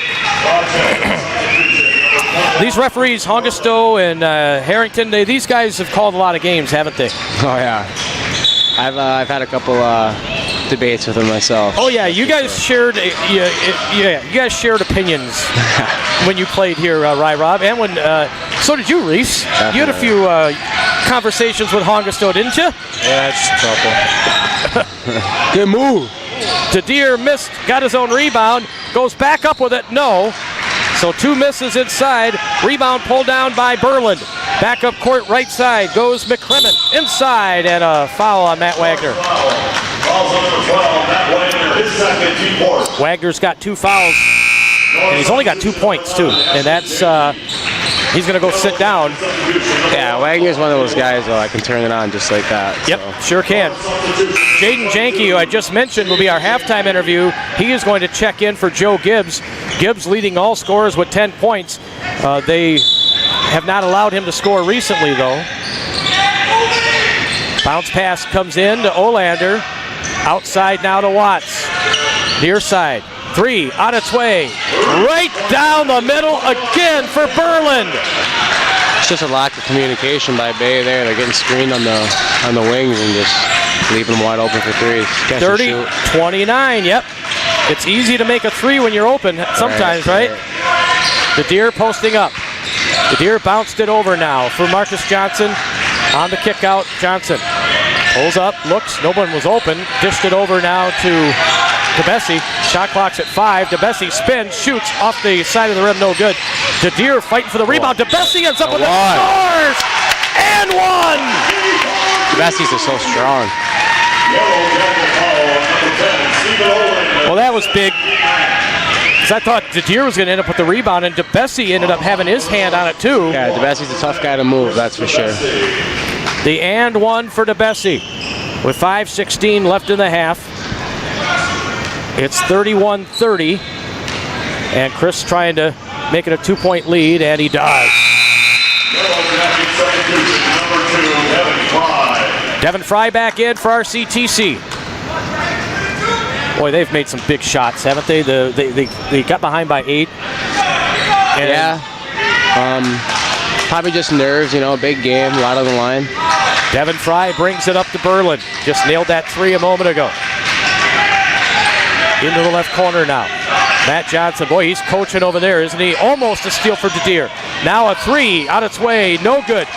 These referees, Hongisto and Harrington, these guys have called a lot of games, haven't they? Oh yeah, I've had a couple debates with them myself. Oh yeah, you guys shared you guys shared opinions when you played here, Rob, and when so did you, Reese. Definitely. You had a few conversations with Hongisto, didn't you? Yeah, it's a couple. Good move. DeDeer missed, got his own rebound, goes back up with it, no. So 2 misses inside. Rebound pulled down by Berland. Back up court right side goes McCrimmon. Inside, and a foul on Matt Wagner. Fouls on number 12, Matt Wagner, his second, team fourth. Wagner's got 2 fouls, and he's only got 2 points too. And that's he's going to go sit down. Yeah, Wagner's one of those guys, though, I can turn it on just like that. Yep, so. Sure can. Jaden Janke, who I just mentioned, will be our halftime interview. He is going to check in for Joe Gibbs. Gibbs leading all scorers with 10 points. They have not allowed him to score recently, though. Bounce pass comes in to Olander. Outside now to Watts. Near side. 3 on its way. Right down the middle again for Berland. It's just a lack of communication by Bay there. They're getting screened on the wings and just leaving them wide open for threes. 30-29, yep. It's easy to make a 3 when you're open sometimes, right? DeDeer posting up. DeDeer bounced it over now for Marcus Johnson on the kick out. Johnson pulls up, looks, no one was open. Dished it over now to DeBessie. Shot clock's at 5. DeBessie spins, shoots off the side of the rim, no good. DeDeer fighting for the rebound. DeBessie ends up with the scores! And 1! DeBessie's are so strong. Well, that was big. Because I thought DeDeer was going to end up with the rebound, and DeBessie ended up having his hand on it too. Yeah, DeBessie's a tough guy to move, that's for sure. The and 1 for DeBessie with 5:16 left in the half. It's 31-30, and Chris trying to make it a 2-point lead, and he does. Devin Fry back in for RCTC. Boy, they've made some big shots, haven't they? They got behind by 8. And yeah. Probably just nerves, big game, a lot on the line. Devin Fry brings it up to Berland. Just nailed that 3 a moment ago. Into the left corner now. Matt Johnson, boy, he's coaching over there, isn't he? Almost a steal for DeDeer. Now a 3 on its way, no good.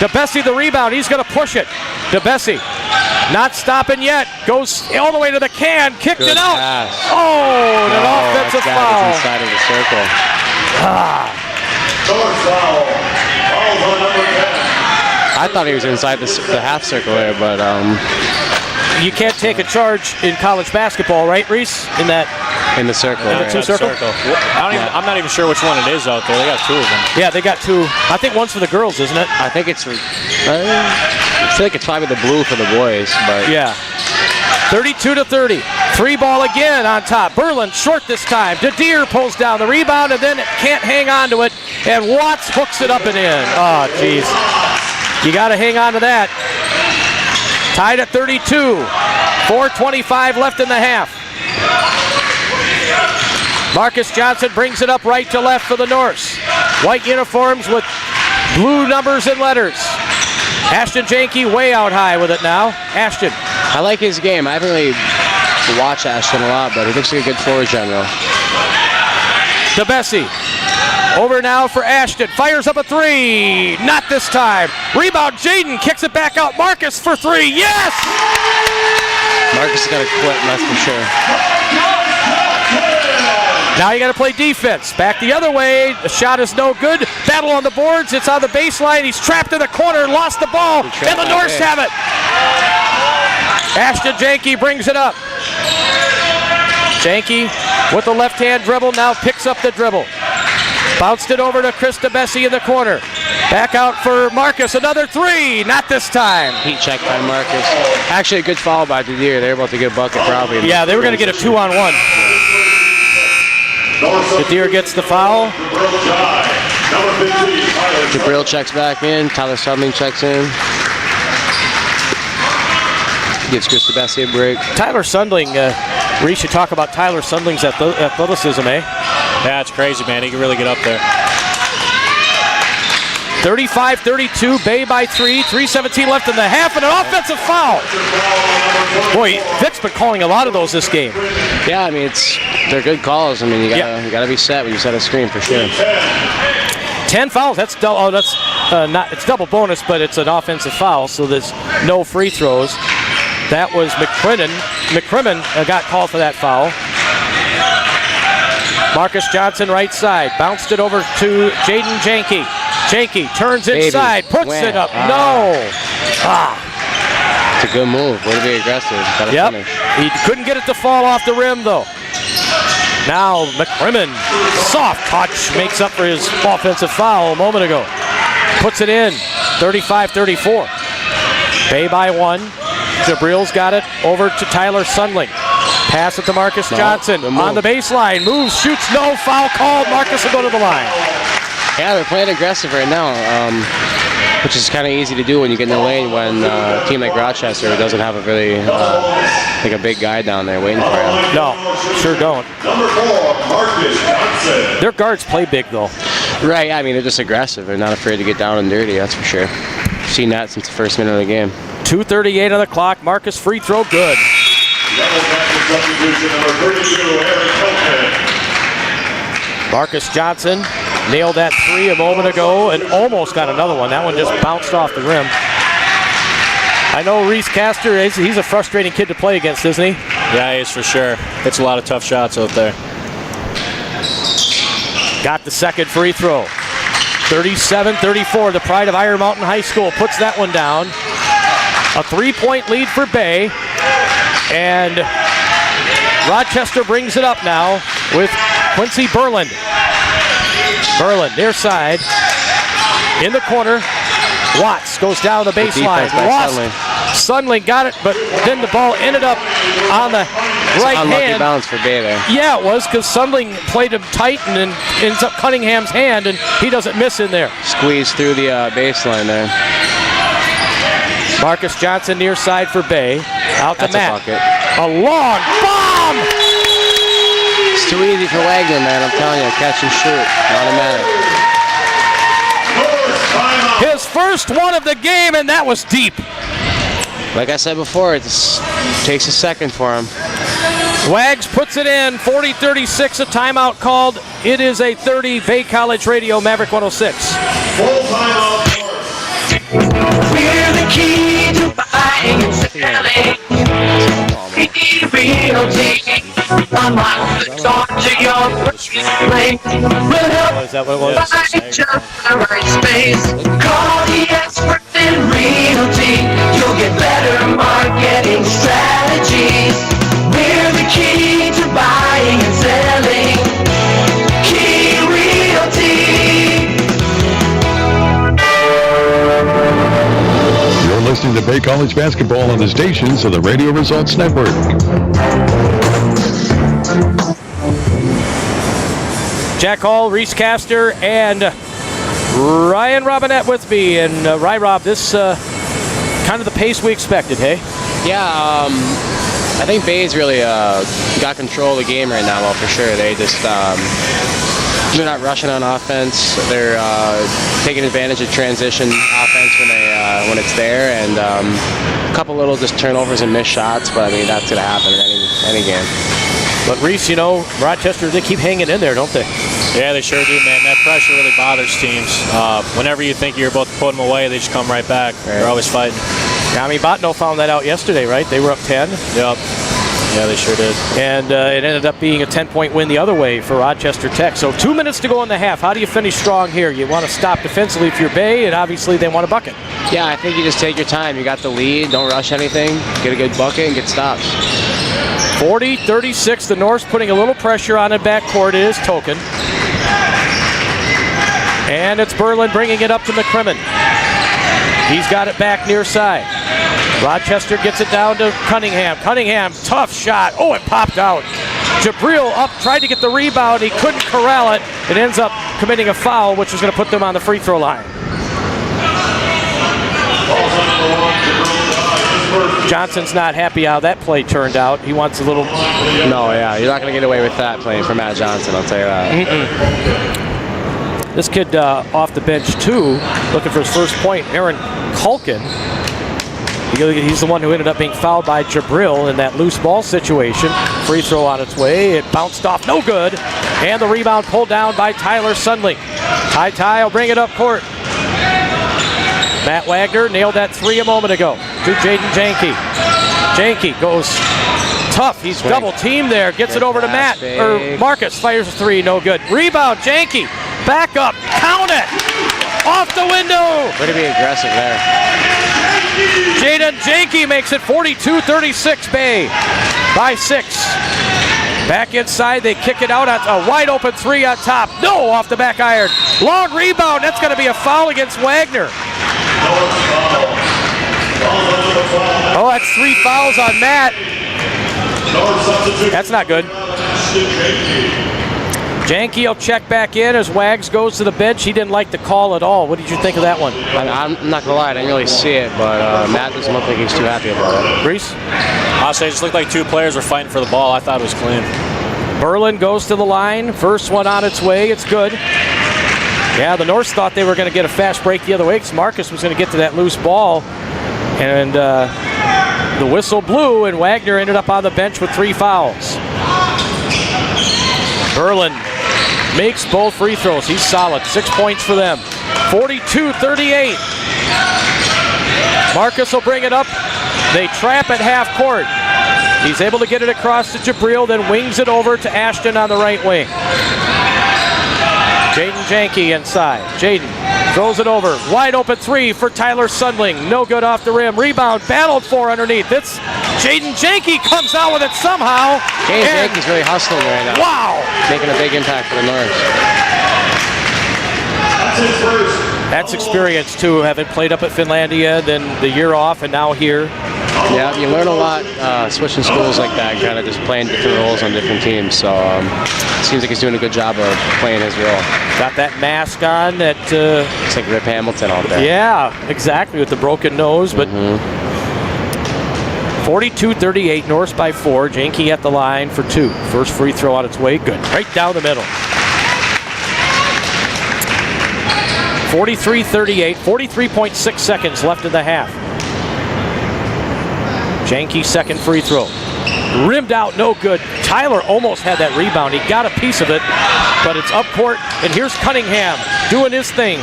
DeBessie the rebound, he's going to push it. DeBessie not stopping yet. Goes all the way to the can, kicked it out. Pass. Oh, an offensive foul. Inside of the circle. North foul. Foul's on number 10. I thought he was inside the half circle there, but You can't take a charge in college basketball, right, Reese? In the circle. In the two circle? I'm not even sure which one it is out there. They got two of them. Yeah, they got two. I think one's for the girls, isn't it? I think it's. I feel like it's probably the blue for the boys, but yeah. 32-30. 3-ball again on top. Berlin short this time. DeDeer pulls down the rebound and then can't hang on to it. And Watts hooks it up and in. Oh, jeez. You got to hang on to that. Tied at 32. 4:25 left in the half. Marcus Johnson brings it up right to left for the Norse. White uniforms with blue numbers and letters. Ashton Janke way out high with it now. Ashton. I like his game. I haven't really watched Ashton a lot, but he looks like a good floor general. DeBessie. Over now for Ashton. Fires up a three. Not this time. Rebound. Jaden kicks it back out. Marcus for three. Yes! Marcus is going to quit, that's for sure. Now you got to play defense. Back the other way. The shot is no good. Battle on the boards. It's on the baseline. He's trapped in the corner. Lost the ball. And the Norse have it. Ashton Janke brings it up. Janke with the left-hand dribble. Now picks up the dribble. Bounced it over to Chris DeBessie in the corner. Back out for Marcus. Another three. Not this time. Heat check by Marcus. Actually, a good foul by DeDeer. They're about to get a bucket probably. Yeah, they were going to get a 2-on-1. DeDeer gets the foul. Jabril checks back in. Tyler Sudling checks in. Gives Chris DeBessie a break. Tyler Sundling, Reese, should talk about Tyler Sundling's athleticism, eh? Yeah, it's crazy, man. He can really get up there. 35-32, Bay by 3, 3:17 left in the half, and an offensive foul. Boy, Vic's been calling a lot of those this game. Yeah, I mean, they're good calls. I mean, you gotta be set when you set a screen for sure. 10 fouls. That's it's double bonus, but it's an offensive foul, so there's no free throws. That was McCrimmon got called for that foul. Marcus Johnson right side. Bounced it over to Jaden Janke. Janke turns inside, puts it up. No. It's a good move. Way to be aggressive. Yep. He couldn't get it to fall off the rim, though. Now McCrimmon, soft touch, makes up for his offensive foul a moment ago. Puts it in, 35-34. Bay by 1. Jabril's got it over to Tyler Sundling. Pass it to Marcus Johnson on the baseline. Moves, shoots, no. Foul called. Marcus will go to the line. Yeah, they're playing aggressive right now, which is kind of easy to do when you get in the lane when a team like Rochester doesn't have a really like a big guy down there waiting for him. No, sure don't. Number 4, Marcus Johnson. Their guards play big, though. Right, I mean, they're just aggressive. They're not afraid to get down and dirty, that's for sure. Seen that since the first minute of the game. 2:38 on the clock. Marcus free throw, good. Marcus Johnson nailed that three a moment ago and almost got another one. That one just bounced off the rim. I know Reese Castor, he's a frustrating kid to play against, isn't he? Yeah, he is for sure. It's a lot of tough shots out there. Got the second free throw. 37-34, the pride of Iron Mountain High School puts that one down. A 3-point lead for Bay. And Rochester brings it up now with Quincy Berlin. Berlin, near side. In the corner. Watts goes down the baseline. Sundling got it, but then the ball ended up on the right hand. Unlucky bounce for Bay there. Yeah, it was, because Sundling played him tight and then ends up Cunningham's hand, and he doesn't miss in there. Squeezed through the baseline there. Marcus Johnson near side for Bay. Out to Matt. A long bomb! It's too easy for Wagner, man. I'm telling you, catch and shoot. Automatic. His first one of the game, and that was deep. Like I said before, it just takes a second for him. Wags puts it in, 40-36, a timeout called. It is a 30, Bay College Radio, Maverick 106. Full timeout. We're the key to buying and selling. Realty. on my onto your brain. We'll help Is that what it was? find just the right space. Call the expert in realty. You'll get better marketing strategies. We're the key to buying and selling. Key Realty. You're listening to Bay College basketball on the stations of the Radio Results Network. Jack Hall, Reese Castor, and Ryan Robinette with me. And Rob, this kind of the pace we expected, hey? Yeah, I think Bay's really got control of the game right now, well, for sure. They just, they're not rushing on offense. They're taking advantage of transition offense when it's there, and a couple little just turnovers and missed shots, but I mean, that's going to happen in any game. But Reese, you know, Rochester, they keep hanging in there, don't they? Yeah, they sure do, man. That pressure really bothers teams. Whenever you think you're about to put them away, they just come right back. Right. They're always fighting. Yeah, I mean, Botno found that out yesterday, right? They were up 10. Yep. Yeah, they sure did. And it ended up being a 10-point win the other way for Rochester Tech. So 2 minutes to go in the half. How do you finish strong here? You want to stop defensively if you're Bay, and obviously they want a bucket. Yeah, I think you just take your time. You got the lead. Don't rush anything. Get a good bucket and get stops. 40-36. The Norse putting a little pressure on the backcourt. It is Token. And it's Berlin bringing it up to McCrimmon. He's got it back near side. Rochester gets it down to Cunningham. Cunningham, tough shot. Oh, it popped out. Jabril up, tried to get the rebound. He couldn't corral it. It ends up committing a foul, which is going to put them on the free throw line. Johnson's not happy how that play turned out. He wants a little... No, yeah, you're not going to get away with that playing for Matt Johnson, I'll tell you that. This kid off the bench, too, looking for his first point, Aaron Culkin. He's the one who ended up being fouled by Jabril in that loose ball situation. Free throw on its way. It bounced off, no good. And the rebound pulled down by Tyler Sundling. Ty will bring it up court. Matt Wagner nailed that three a moment ago to Jaden Janke. Janke goes tough. He's double teamed there. Gets it over to Matt. Or Marcus fires a three, no good. Rebound, Janke. Back up. Count it. Off the window. Way to be aggressive there. Jaden Janke makes it 42-36 Bay by 6. Back inside, they kick it out at a wide open three on top. No, off the back iron. Long rebound. That's going to be a foul against Wagner. Oh, that's 3 fouls on Matt. That's not good. Janke will check back in as Wags goes to the bench. He didn't like the call at all. What did you think of that one? I'm not going to lie, I didn't really see it, but Matt doesn't look like he's too happy about it. Reese? I'll say it just looked like 2 players were fighting for the ball. I thought it was clean. Berlin goes to the line. First one on its way. It's good. Yeah, the Norse thought they were going to get a fast break the other way because Marcus was going to get to that loose ball. And the whistle blew, and Wagner ended up on the bench with 3 fouls. Berlin makes both free throws. He's solid. 6 points for them. 42-38. Marcus will bring it up. They trap at half court. He's able to get it across to Jabril, then wings it over to Ashton on the right wing. Jaden Janke inside. Jaden throws it over. Wide open three for Tyler Sundling. No good off the rim. Rebound battled for underneath. It's Jaden Janke comes out with it somehow. Jaden Janke's really hustling right now. Wow. Making a big impact for the North. That's experience too, having played up at Finlandia, then the year off, and now here. Yeah, you learn a lot switching schools like that, kind of just playing different roles on different teams. So it seems like he's doing a good job of playing his role. Got that mask on that... It's like Rip Hamilton out there. Yeah, exactly, with the broken nose. But 42-38, Norse by 4. Janke at the line for 2. First free throw on its way. Good. Right down the middle. 43-38, 43.6 seconds left in the half. Janke's second free throw. Rimmed out, no good. Tyler almost had that rebound. He got a piece of it, but it's up court. And here's Cunningham doing his thing.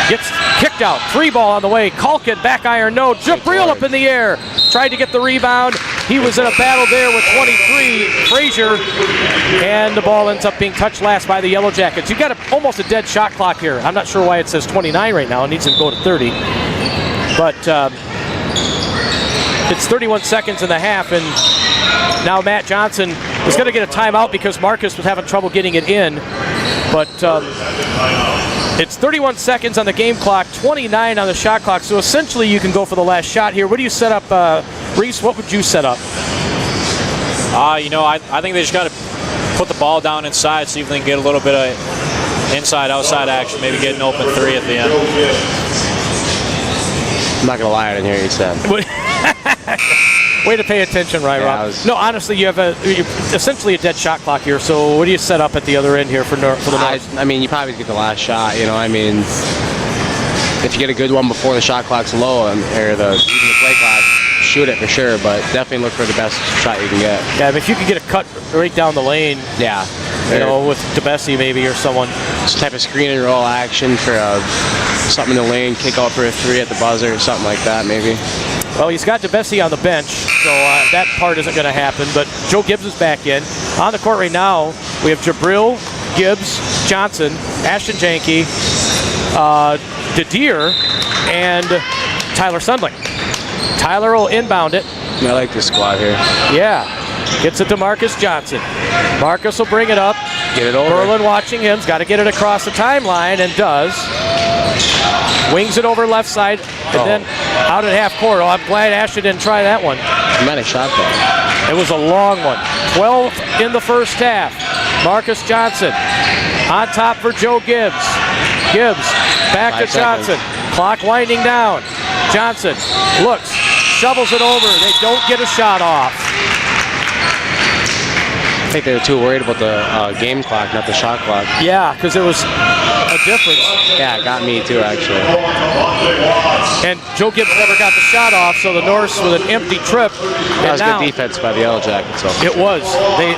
Gets kicked out. 3 ball on the way. Culkin, back iron, no. Jabril up in the air. Tried to get the rebound. He was in a battle there with 23, Frazier, and the ball ends up being touched last by the Yellow Jackets. You've got almost a dead shot clock here. I'm not sure why it says 29 right now. It needs to go to 30. But it's 31 seconds in the half, and now Matt Johnson is going to get a timeout because Marcus was having trouble getting it in. But it's 31 seconds on the game clock, 29 on the shot clock. So essentially you can go for the last shot here. What do you set up, Reese? What would you set up? I think they just got to put the ball down inside, see if they can get a little bit of inside-outside action, maybe get an open three at the end. I'm not going to lie, I didn't hear you said. Way to pay attention, right, Rob? No, honestly, you have essentially a dead shot clock here. So what do you set up at the other end here for the North? I mean, you probably get the last shot. If you get a good one before the shot clock's low, or even the play clock, shoot it for sure. But definitely look for the best shot you can get. Yeah, if you could get a cut right down the lane. Yeah. With DeBessie maybe or someone. Some type of screen and roll action for something in the lane, kick out for a three at the buzzer, or something like that maybe. Well, he's got DeBessie on the bench, so that part isn't going to happen. But Joe Gibbs is back in. On the court right now, we have Jabril, Gibbs, Johnson, Ashton Janke, DeDeer, and Tyler Sundling. Tyler will inbound it. I like this squad here. Yeah. Gets it to Marcus Johnson. Marcus will bring it up. Get it over. Berlin watching him. He's got to get it across the timeline, and does. Wings it over left side, and then out at half court. I'm glad Ashton didn't try that one. He might have shot that. It was a long one. 12 in the first half. Marcus Johnson on top for Joe Gibbs. Gibbs back to Johnson. Clock winding down. Johnson looks, shovels it over. They don't get a shot off. I think they were too worried about the game clock, not the shot clock. Yeah, because it was a difference. Yeah, it got me too, actually. And Joe Gibbs never got the shot off, so the Norse with an empty trip. That was good defense by the Yellow Jackets. So. It was.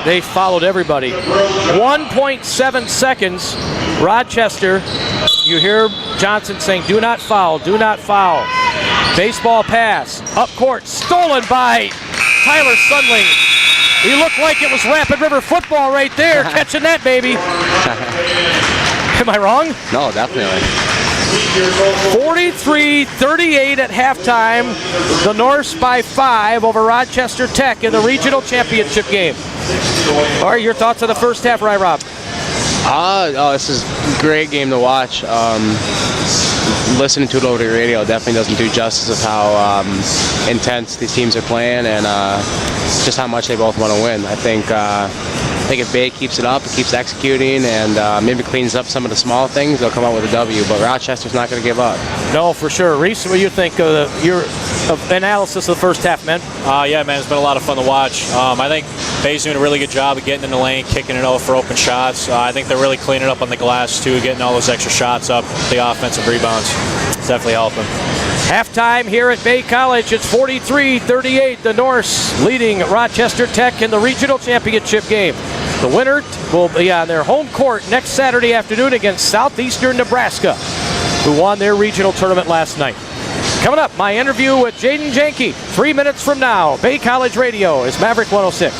They followed everybody. 1.7 seconds. Rochester, you hear Johnson saying, do not foul, do not foul. Baseball pass, up court, stolen by Tyler Sundling. He looked like it was Rapid River football right there, catching that baby. Am I wrong? No, definitely. 43-38 at halftime. The Norse by 5 over Rochester Tech in the regional championship game. All right, your thoughts on the first half, right, Rob? This is a great game to watch. Listening to it over the radio definitely doesn't do justice of how intense these teams are playing and just how much they both want to win. I think if Bay keeps it up, keeps executing, and maybe cleans up some of the small things, they'll come out with a W. But Rochester's not going to give up. No, for sure. Reese, what do you think of your analysis of the first half, man? Yeah, man, it's been a lot of fun to watch. I think Bay's doing a really good job of getting in the lane, kicking it out for open shots. I think they're really cleaning up on the glass, too, getting all those extra shots up, the offensive rebounds. It's definitely helping. Halftime here at Bay College, it's 43-38. The Norse leading Rochester Tech in the regional championship game. The winner will be on their home court next Saturday afternoon against Southeastern Nebraska, who won their regional tournament last night. Coming up, my interview with Jaden Janke, 3 minutes from now. Bay College Radio is Maverick 106.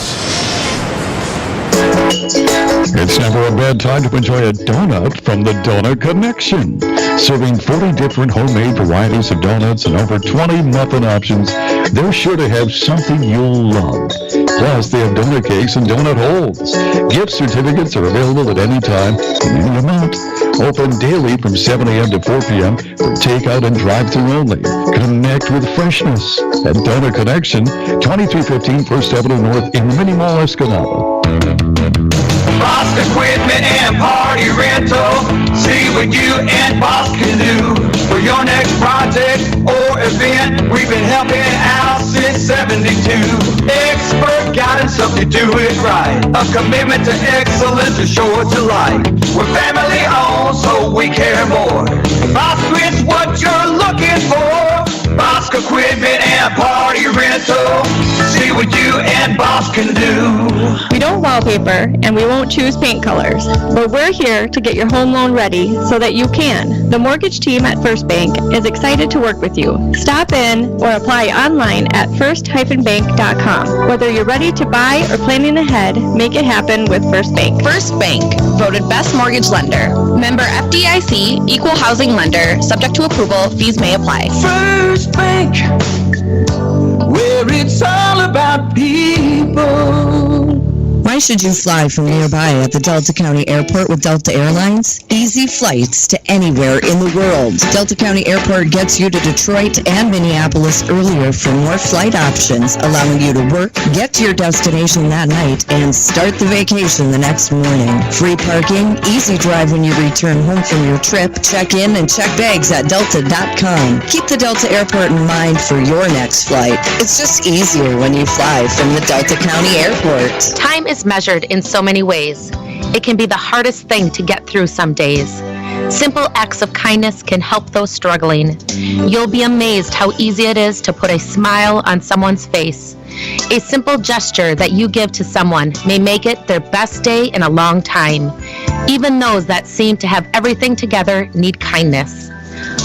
It's never a bad time to enjoy a donut from the Donut Connection. Serving 40 different homemade varieties of donuts and over 20 muffin options, they're sure to have something you'll love. Plus, they have donut cakes and donut holes. Gift certificates are available at any time in any amount. Open daily from 7 a.m. to 4 p.m. for takeout and drive-thru only. Connect with freshness at Donut Connection, 2315 First Avenue North in the Mini Mall, Escanaba. Bosk Equipment and Party Rental. See what you and Bosk can do for your next project or event. We've been helping out since 72. Expert guidance, help you do it right. A commitment to excellence is sure to like. We're family owned, so we care more. Bosk is what you're looking for. Bosk Equipment and Party Rental. See what you and Bosk can do. We don't wallpaper, and we won't choose paint colors, but we're here to get your home loan ready so that you can. The mortgage team at First Bank is excited to work with you. Stop in or apply online at first-bank.com. Whether you're ready to buy or planning ahead, make it happen with First Bank. First Bank, voted best mortgage lender. Member FDIC, equal housing lender, subject to approval, fees may apply. First Bank, where it's all about people. Why should you fly from nearby at the Delta County Airport with Delta Airlines? Easy flights to anywhere in the world. Delta County Airport gets you to Detroit and Minneapolis earlier for more flight options, allowing you to work, get to your destination that night, and start the vacation the next morning. Free parking, easy drive when you return home from your trip. Check in and check bags at delta.com. Keep the Delta Airport in mind for your next flight. It's just easier when you fly from the Delta County Airport. Time is measured in so many ways. It can be the hardest thing to get through some days. Simple acts of kindness can help those struggling. You'll be amazed how easy it is to put a smile on someone's face. A simple gesture that you give to someone may make it their best day in a long time. Even those that seem to have everything together need kindness.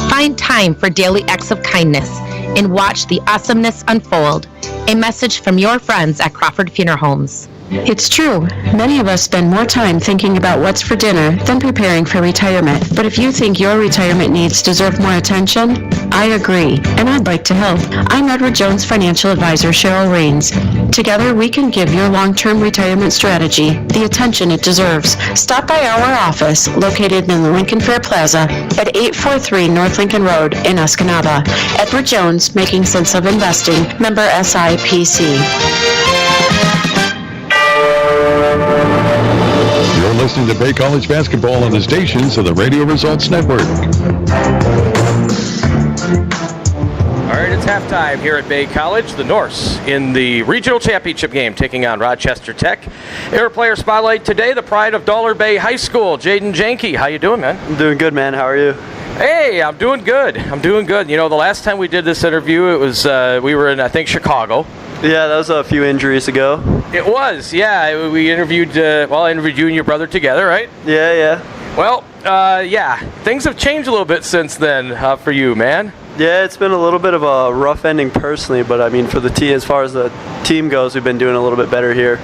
Find time for daily acts of kindness and watch the awesomeness unfold. A message from your friends at Crawford Funeral Homes. It's true. Many of us spend more time thinking about what's for dinner than preparing for retirement. But if you think your retirement needs deserve more attention, I agree, and I'd like to help. I'm Edward Jones financial advisor Cheryl Raines. Together, we can give your long-term retirement strategy the attention it deserves. Stop by our office, located in the Lincoln Fair Plaza at 843 North Lincoln Road in Escanaba. Edward Jones, making sense of investing, member SIPC. You're listening to Bay College basketball on the stations of the Radio Results Network. All right, it's halftime here at Bay College. The Norse in the regional championship game taking on Rochester Tech. Air Player Spotlight today, the pride of Dollar Bay High School, Jaden Janke. How you doing, man? I'm doing good, man. How are you? Hey, I'm doing good. You know, the last time we did this interview, it was we were in, I think, Chicago. Yeah, that was a few injuries ago. It was, yeah. We interviewed, I interviewed you and your brother together, right? Yeah. Well, things have changed a little bit since then for you, man. Yeah, it's been a little bit of a rough ending personally, but I mean, for the team, as far as the team goes, we've been doing a little bit better here.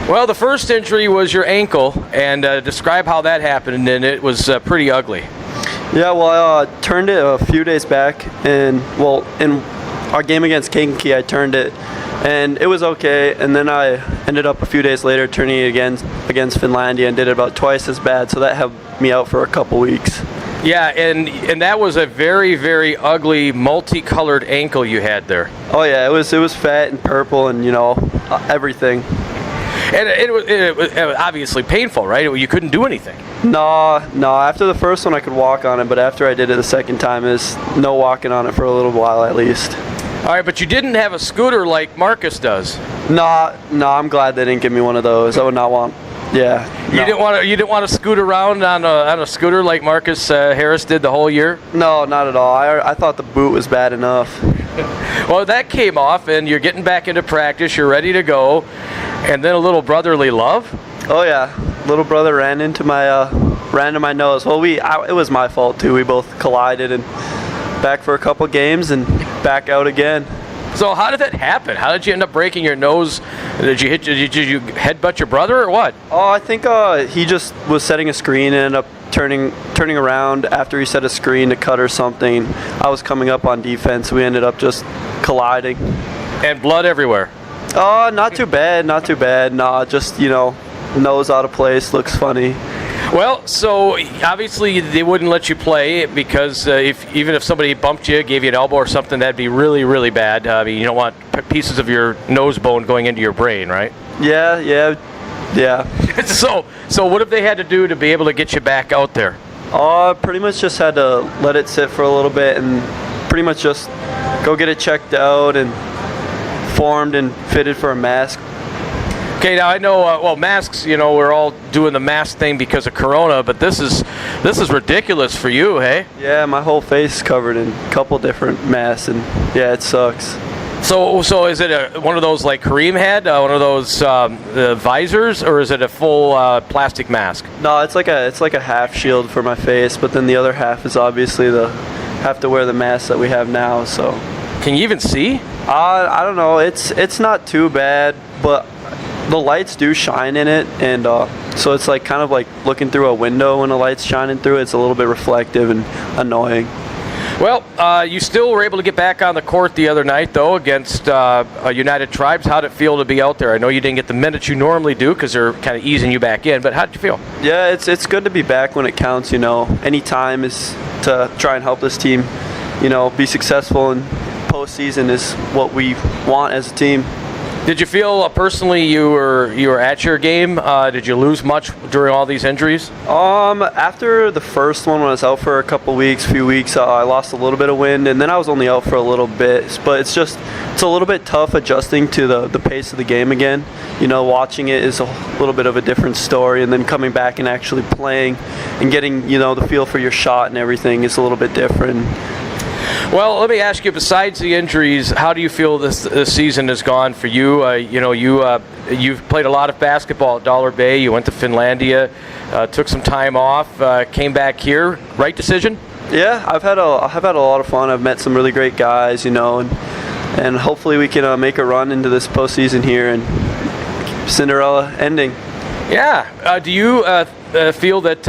Well, the first injury was your ankle, and describe how that happened, and it was pretty ugly. Yeah, well, I turned it a few days back, and in our game against Kankakee, I turned it, and it was okay, and then I ended up a few days later turning it again against Finlandia and did it about twice as bad, so that helped me out for a couple weeks. Yeah, and that was a very, very ugly, multicolored ankle you had there. Oh yeah, it was fat and purple and, everything. And it was obviously painful, right? You couldn't do anything. No. After the first one, I could walk on it, but after I did it the second time, there's no walking on it for a little while at least. All right, but you didn't have a scooter like Marcus does. No, I'm glad they didn't give me one of those. I would not want. Yeah. No. You didn't want to scoot around on a scooter like Marcus Harris did the whole year? No, not at all. I thought the boot was bad enough. Well, that came off, and you're getting back into practice. You're ready to go, and then a little brotherly love. Oh yeah, little brother ran into my nose. Well, it was my fault too. We both collided and back for a couple games and back out again. So how did that happen? How did you end up breaking your nose? Did you headbutt your brother or what? Oh, I think he just was setting a screen and ended up turning around after he set a screen to cut or something. I was coming up on defense. We ended up just colliding. And blood everywhere. Oh, not too bad. Nah, just, nose out of place, looks funny. Well, so obviously they wouldn't let you play because even if somebody bumped you, gave you an elbow or something, that'd be really, really bad. I mean, you don't want pieces of your nose bone going into your brain, right? Yeah. So what have they had to do to be able to get you back out there? Pretty much just had to let it sit for a little bit and pretty much just go get it checked out and formed and fitted for a mask. Okay, now I know, masks, we're all doing the mask thing because of Corona, but this is ridiculous for you, hey? Yeah, my whole face is covered in a couple different masks, and yeah, it sucks. So is it one of those like Kareem had, one of those visors, or is it a full plastic mask? No, it's like a half shield for my face, but then the other half is obviously have to wear the mask that we have now. So. Can you even see? I don't know. It's not too bad, but the lights do shine in it, and so it's like kind of like looking through a window when the light's shining through it. It's a little bit reflective and annoying. Well, you still were able to get back on the court the other night, though, against United Tribes. How'd it feel to be out there? I know you didn't get the minutes you normally do because they're kind of easing you back in, but how'd you feel? Yeah, it's good to be back when it counts, Any time is to try and help this team, be successful, and postseason is what we want as a team. Did you feel personally you were at your game? Did you lose much during all these injuries? After the first one, when I was out for a few weeks, I lost a little bit of wind, and then I was only out for a little bit. But it's a little bit tough adjusting to the pace of the game again. Watching it is a little bit of a different story, and then coming back and actually playing and getting the feel for your shot and everything is a little bit different. Well, let me ask you, besides the injuries, how do you feel this season has gone for you? You've played a lot of basketball at Dollar Bay. You went to Finlandia, took some time off, came back here. Right decision? Yeah, I've had a lot of fun. I've met some really great guys, and hopefully we can make a run into this postseason here and Cinderella ending. Yeah. Do you feel that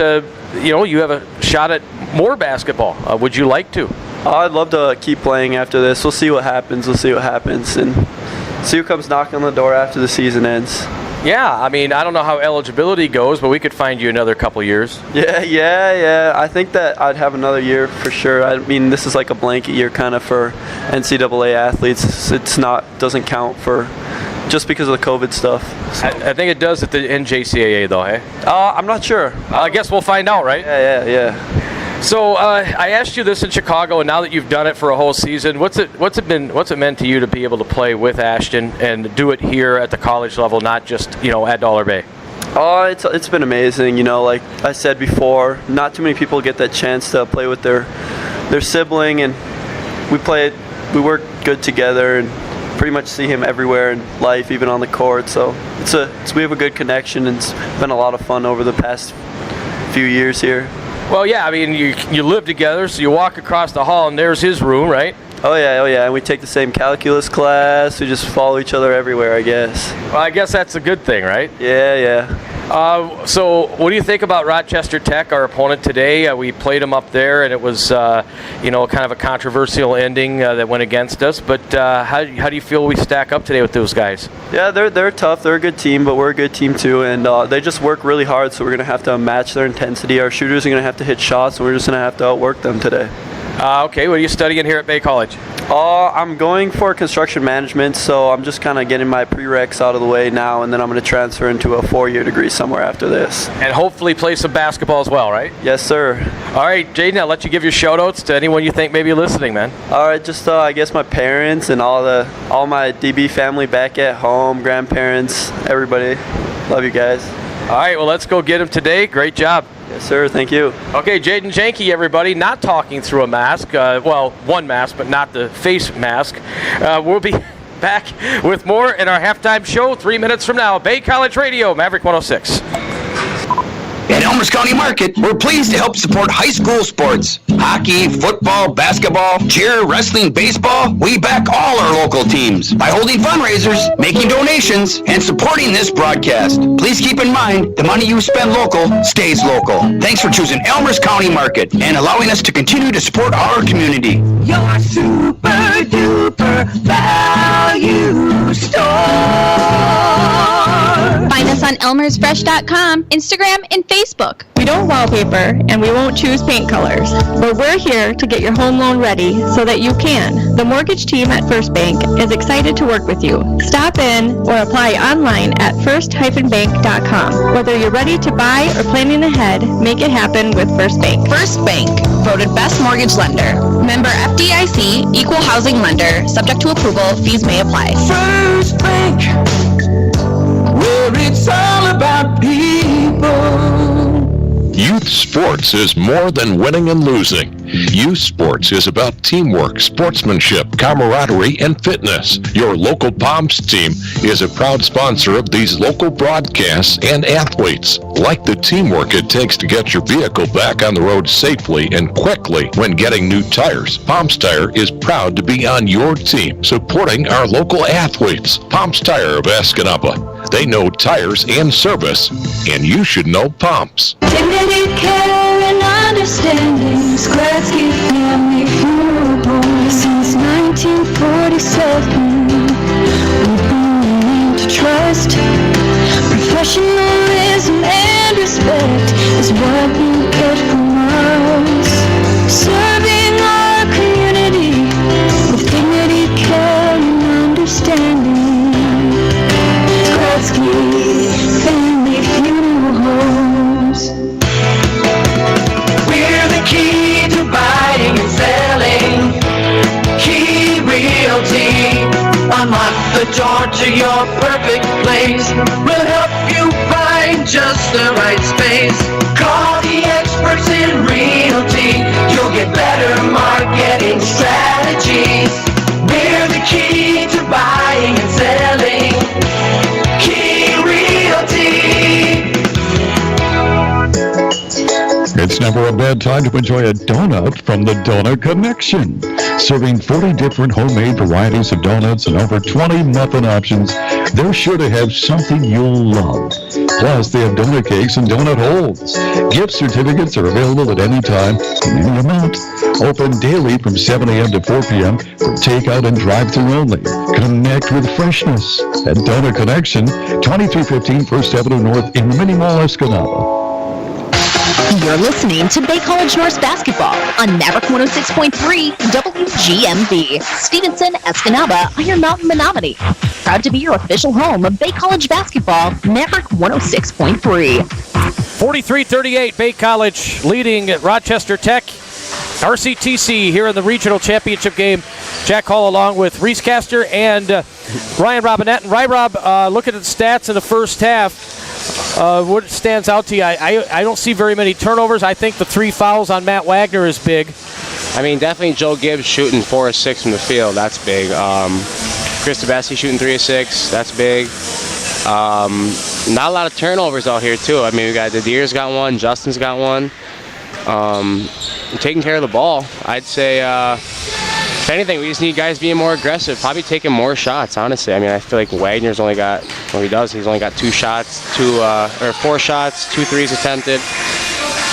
you have a shot at more basketball? Would you like to? I'd love to keep playing after this. We'll see what happens. And see who comes knocking on the door after the season ends. Yeah, I mean, I don't know how eligibility goes, but we could find you another couple years. Yeah. I think that I'd have another year for sure. I mean, this is like a blanket year kind of for NCAA athletes. Doesn't count for just because of the COVID stuff. So. I think it does at the NJCAA though, hey? I'm not sure. I guess we'll find out, right? Yeah. So I asked you this in Chicago, and now that you've done it for a whole season, what's it meant to you to be able to play with Ashton and do it here at the college level, not just at Dollar Bay? Oh, it's been amazing. Like I said before, not too many people get that chance to play with their sibling, and we work good together, and pretty much see him everywhere in life, even on the court. So we have a good connection, and it's been a lot of fun over the past few years here. Well, yeah, I mean, you live together, so you walk across the hall, and there's his room, right? Oh, yeah, and we take the same calculus class. We just follow each other everywhere, I guess. Well, I guess that's a good thing, right? Yeah. So what do you think about Rochester Tech, our opponent today? We played them up there, and it was, kind of a controversial ending that went against us. But how do you feel we stack up today with those guys? Yeah, they're tough. They're a good team, but we're a good team too. And they just work really hard, so we're going to have to match their intensity. Our shooters are going to have to hit shots, and we're just going to have to outwork them today. Okay, what are you studying here at Bay College? I'm going for construction management, so I'm just kind of getting my prereqs out of the way now, and then I'm going to transfer into a 4-year degree somewhere after this. And hopefully play some basketball as well, right? Yes, sir. All right, Jaden, I'll let you give your shout-outs to anyone you think may be listening, man. All right, just I guess my parents and all my DB family back at home, grandparents, everybody. Love you guys. All right, well, let's go get him today. Great job. Yes, sir. Thank you. Okay, Jaden Janke, everybody, not talking through a mask. One mask, but not the face mask. We'll be back with more in our halftime show 3 minutes from now. Bay College Radio, Maverick 106. At Elmhurst County Market, we're pleased to help support high school sports. Hockey, football, basketball, cheer, wrestling, baseball. We back all our local teams by holding fundraisers, making donations, and supporting this broadcast. Please keep in mind, the money you spend local stays local. Thanks for choosing Elmhurst County Market and allowing us to continue to support our community. Your super duper value store. Find us on ElmersFresh.com, Instagram, and Facebook. We don't wallpaper, and we won't choose paint colors, but we're here to get your home loan ready so that you can. The mortgage team at First Bank is excited to work with you. Stop in or apply online at first-bank.com. Whether you're ready to buy or planning ahead, make it happen with First Bank. First Bank, voted best mortgage lender. Member FDIC, equal housing lender. Subject to approval, fees may apply. First Bank, where it's all about people. Youth sports Sports is more than winning and losing. Youth Sports is about teamwork, sportsmanship, camaraderie, and fitness. Your local Palms team is a proud sponsor of these local broadcasts and athletes. Like the teamwork it takes to get your vehicle back on the road safely and quickly when getting new tires, Palms Tire is proud to be on your team, supporting our local athletes. Palms Tire of Escanaba. They know tires and service, and you should know Palms. Dignity, care, and understanding. Skradsky Family Funeral Home. Since 1947, we've been willing to trust. Professionalism and respect is what you get from us. Serving our community with dignity, care, and understanding. Skradsky Family Funeral Homes. We're the key to buying and selling. Key Realty. Unlock the door to your perfect place. We'll help you find just the right space. Call the experts in realty. You'll get better marketing strategies. We're the key to buying and selling. Key Realty. It's never a bad time to enjoy a donut from the Donut Connection. Serving 40 different homemade varieties of donuts and over 20 muffin options, they're sure to have something you'll love. Plus, they have donut cakes and donut holes. Gift certificates are available at any time, in any amount. Open daily from 7 a.m. to 4 p.m. for takeout and drive-thru only. Connect with freshness at Donut Connection, 2315 First Avenue North in the Mini Mall, Escanaba. You're listening to Bay College Norse Basketball on Maverick 106.3 WGMV. Stevenson, Escanaba, Iron Mountain, Menominee. Proud to be your official home of Bay College Basketball, Maverick 106.3. 43-38, Bay College leading at Rochester Tech. RCTC here in the regional championship game. Jack Hall along with Reese Castor and Ryan Robinette. And Rob, look at the stats in the first half. What stands out to you? I don't see very many turnovers. I think the 3 fouls on Matt Wagner is big. I mean, definitely Joe Gibbs shooting 4 of 6 from the field. That's big. Chris DeBessi shooting 3 of 6. That's big. Not a lot of turnovers out here, too. I mean, we got Didier's got one. Justin's got one. Taking care of the ball. I'd say, if anything, we just need guys being more aggressive, probably taking more shots, honestly. I mean, I feel like Wagner's only got, he's only got 4 shots, 2 threes attempted.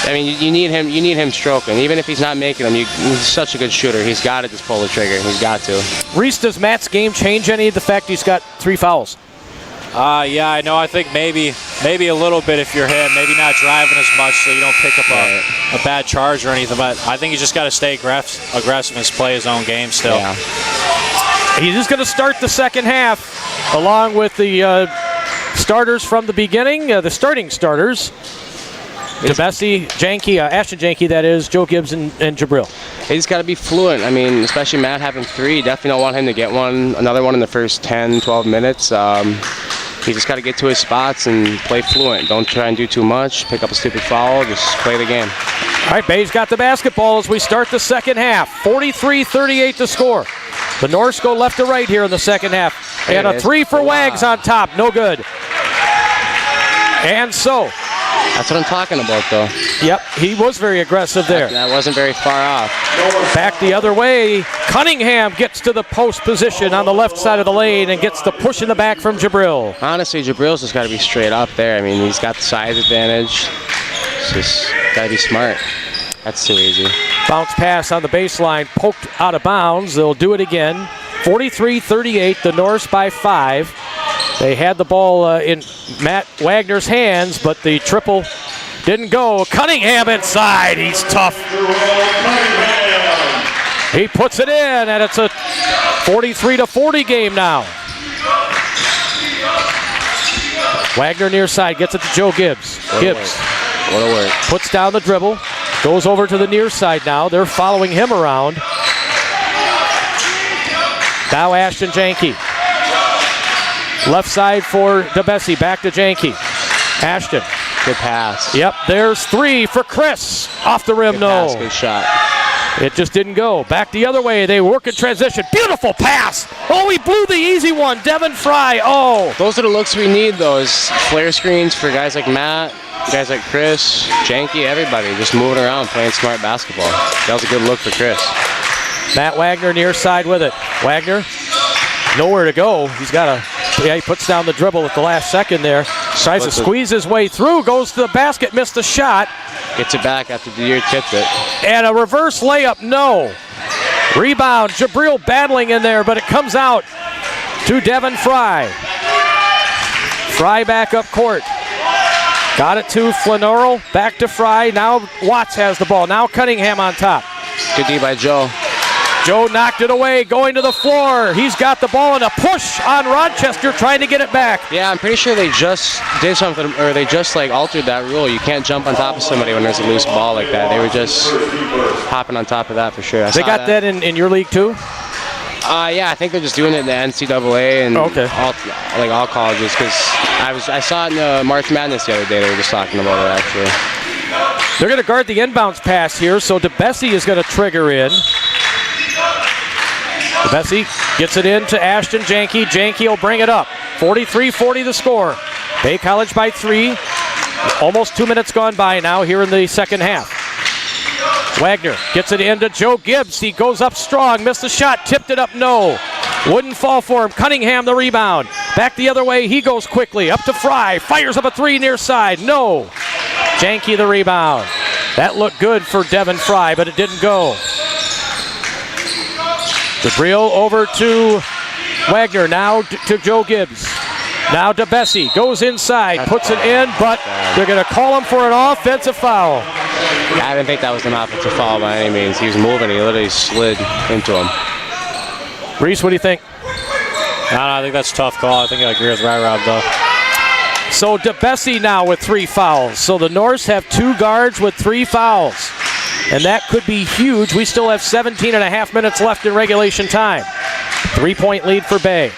I mean, you need him stroking. Even if he's not making them, he's such a good shooter. He's got to just pull the trigger. He's got to. Reese, does Matt's game change any of the fact he's got 3 fouls? Yeah, I know. I think maybe a little bit if you're him. Maybe not driving as much so you don't pick up a bad charge or anything. But I think he's just got to stay aggressive and play his own game still. Yeah. He's just going to start the second half along with the starters from the beginning, the starting starters. DeBessi, Janke, Ashton Janke, that is, Joe Gibbs and Jabril. He's got to be fluent. I mean, especially Matt having 3. Definitely don't want him to get another one in the first 10, 12 minutes. He just got to get to his spots and play fluent. Don't try and do too much, pick up a stupid foul, just play the game. All right, Bay's got the basketball as we start the second half. 43-38 to score. The Norse go left to right here in the second half. And a 3 for Wags on top, no good. And so. That's what I'm talking about, though. Yep, he was very aggressive there. That wasn't very far off. Back the other way. Cunningham gets to the post position on the left side of the lane and gets the push in the back from Jabril. Honestly, Jabril's just got to be straight up there. I mean, he's got the size advantage. It's just got to be smart. That's too easy. Bounce pass on the baseline, poked out of bounds. They'll do it again. 43-38, the Norse by 5. They had the ball in Matt Wagner's hands, but the triple didn't go. Cunningham inside. He's tough. He puts it in, and it's a 43-40 game now. Wagner near side, gets it to Joe Gibbs. Gibbs What a work. Puts down the dribble, goes over to the near side now. They're following him around. Now Ashton Janke. Left side for DeBessi, back to Janke. Ashton Good pass. Yep, there's 3 for Chris. Off the rim, Good no. pass, good shot. It just didn't go. Back the other way. They work in transition. Beautiful pass. Oh, he blew the easy one. Devin Fry. Oh. Those are the looks we need, though, is flare screens for guys like Matt, guys like Chris, Janky, everybody just moving around, playing smart basketball. That was a good look for Chris. Matt Wagner near side with it. Wagner, nowhere to go. He puts down the dribble at the last second there. Tries to squeeze his way through, goes to the basket, missed the shot. Gets it back after Deere tipped it. And a reverse layup, no. Rebound, Jabril battling in there, but it comes out to Devin Fry. Fry back up court. Got it to Flannery, back to Fry. Now Watts has the ball. Now Cunningham on top. Good D by Joe. Joe knocked it away, going to the floor. He's got the ball and a push on Rochester, trying to get it back. Yeah, I'm pretty sure they just did something, or they just altered that rule. You can't jump on top of somebody when there's a loose ball like that. They were just hopping on top of that for sure. They got that in your league too? Yeah, I think they're just doing it in the NCAA and all colleges, because I saw it in March Madness the other day. They were just talking about it actually. They're going to guard the inbounds pass here, so DeBessie is going to trigger in. DeBessie gets it in to Ashton Janke. Janke will bring it up. 43-40 the score. Bay College by 3. Almost 2 minutes gone by now here in the second half. Wagner gets it in to Joe Gibbs. He goes up strong, missed the shot, tipped it up, no. Wouldn't fall for him. Cunningham the rebound. Back the other way, he goes quickly. Up to Fry, fires up a 3 near side, no. Janke the rebound. That looked good for Devin Fry, but it didn't go. Jabril over to Wagner, now to Joe Gibbs. Now DeBessie goes inside, puts it in, but they're going to call him for an offensive foul. I didn't think that was an offensive foul by any means. He was moving, he literally slid into him. Reese, what do you think? I think that's a tough call. I think I agree with Rob though. So DeBessie now with 3 fouls. So the Norse have 2 guards with 3 fouls. And that could be huge. We still have 17 and a half minutes left in regulation time. 3-point lead for Bay.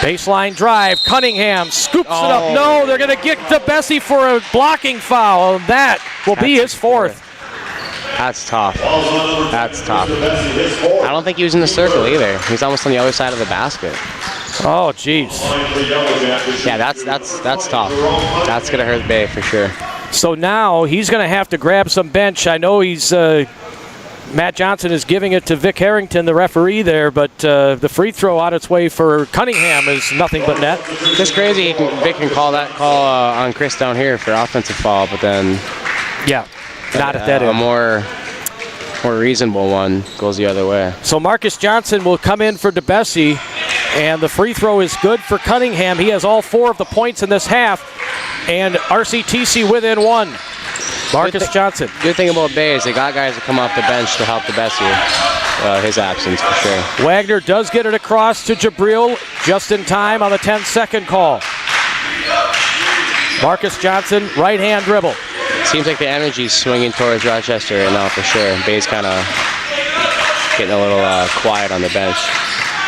Baseline drive. Cunningham scoops it up. No, they're going to get DeBessie for a blocking foul. That will be his 4th. That's tough. That's tough. I don't think he was in the circle either. He's almost on the other side of the basket. Oh, jeez. Yeah, that's tough. That's going to hurt Bay for sure. So now he's going to have to grab some bench. I know he's Matt Johnson is giving it to Vic Harrington, the referee there, but the free throw on its way for Cunningham is nothing but net. Just crazy. Vic can call that call on Chris down here for offensive foul, but then not at that end. A more reasonable one goes the other way. So Marcus Johnson will come in for DeBessie, and the free throw is good for Cunningham. He has all 4 of the points in this half, and RCTC within 1. Marcus Johnson. Good thing about Bay is they got guys to come off the bench to help DeBessie, his absence for sure. Wagner does get it across to Jabril just in time on the 10-second call. Marcus Johnson, right-hand dribble. Seems like the energy's swinging towards Rochester right now for sure. Bay's kind of getting a little quiet on the bench.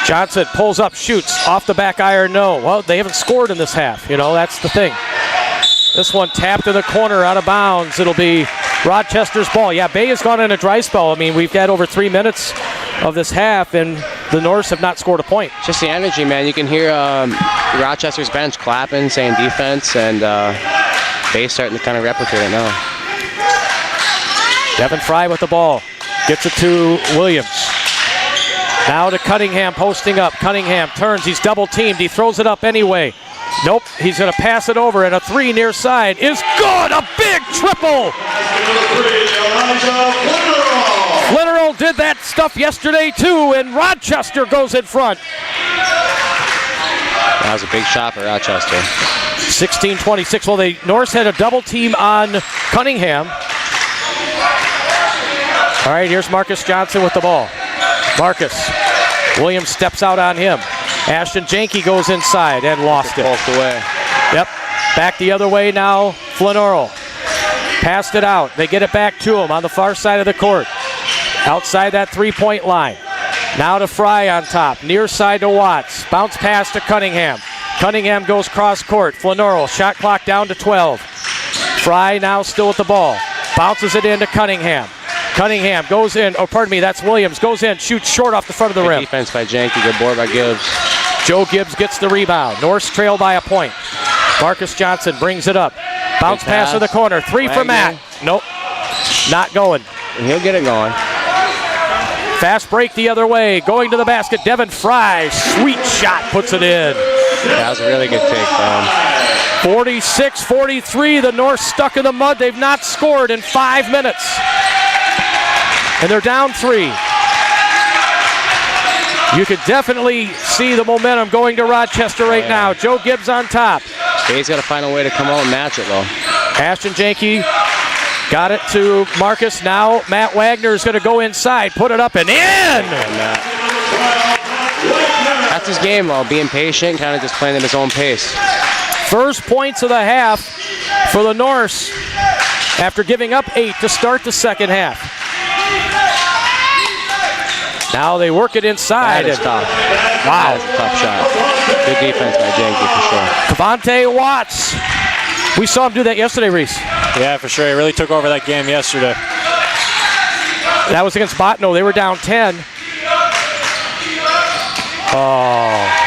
Johnson pulls up, shoots, off the back iron, no. Well, they haven't scored in this half, that's the thing. This one tapped in the corner, out of bounds. It'll be Rochester's ball. Yeah, Bay has gone in a dry spell. I mean, we've had over 3 minutes of this half, and the Norse have not scored a point. Just the energy, man. You can hear Rochester's bench clapping, saying defense, and Bay's starting to kind of replicate it now. Devin Fry with the ball. Gets it to Williams. Now to Cunningham, posting up. Cunningham turns, he's double teamed. He throws it up anyway. Nope, he's going to pass it over, and a 3 near side is good. A big triple. Flannery did that stuff yesterday too, and Rochester goes in front. That was a big shot for Rochester. 16-26. Well, the Norse had a double team on Cunningham. All right, here's Marcus Johnson with the ball. Marcus. Williams steps out on him. Ashton Janke goes inside and lost it. Both away. Yep. Back the other way now. Flannery. Passed it out. They get it back to him on the far side of the court. Outside that 3-point line. Now to Fry on top. Near side to Watts. Bounce pass to Cunningham. Cunningham goes cross court. Flanoro, shot clock down to 12. Fry now still with the ball. Bounces it into Cunningham. Cunningham goes in, that's Williams, goes in, shoots short off the front of the rim. Defense by Janke, good board by Gibbs. Joe Gibbs gets the rebound. Norse trail by a point. Marcus Johnson brings it up. Bounce pass to the corner. Three for Matt. Nope. Not going. And he'll get it going. Fast break the other way. Going to the basket. Devin Fry. Sweet shot. Puts it in. That was a really good take, man. 46-43. The Norse stuck in the mud. They've not scored in 5 minutes. And they're down 3. You could definitely see the momentum going to Rochester right now. Joe Gibbs on top. He's got to find a way to come out and match it, though. Ashton Janke got it to Marcus. Now Matt Wagner is going to go inside, put it up and in. That's his game, though, being patient, kind of just playing at his own pace. First points of the half for the Norse after giving up 8 to start the second half. Now they work it inside. That is tough. Wow. That is a tough shot. Good defense by Janke for sure. Cavante Watts. We saw him do that yesterday, Reese. Yeah, for sure. He really took over that game yesterday. That was against Botno. They were down 10. Oh.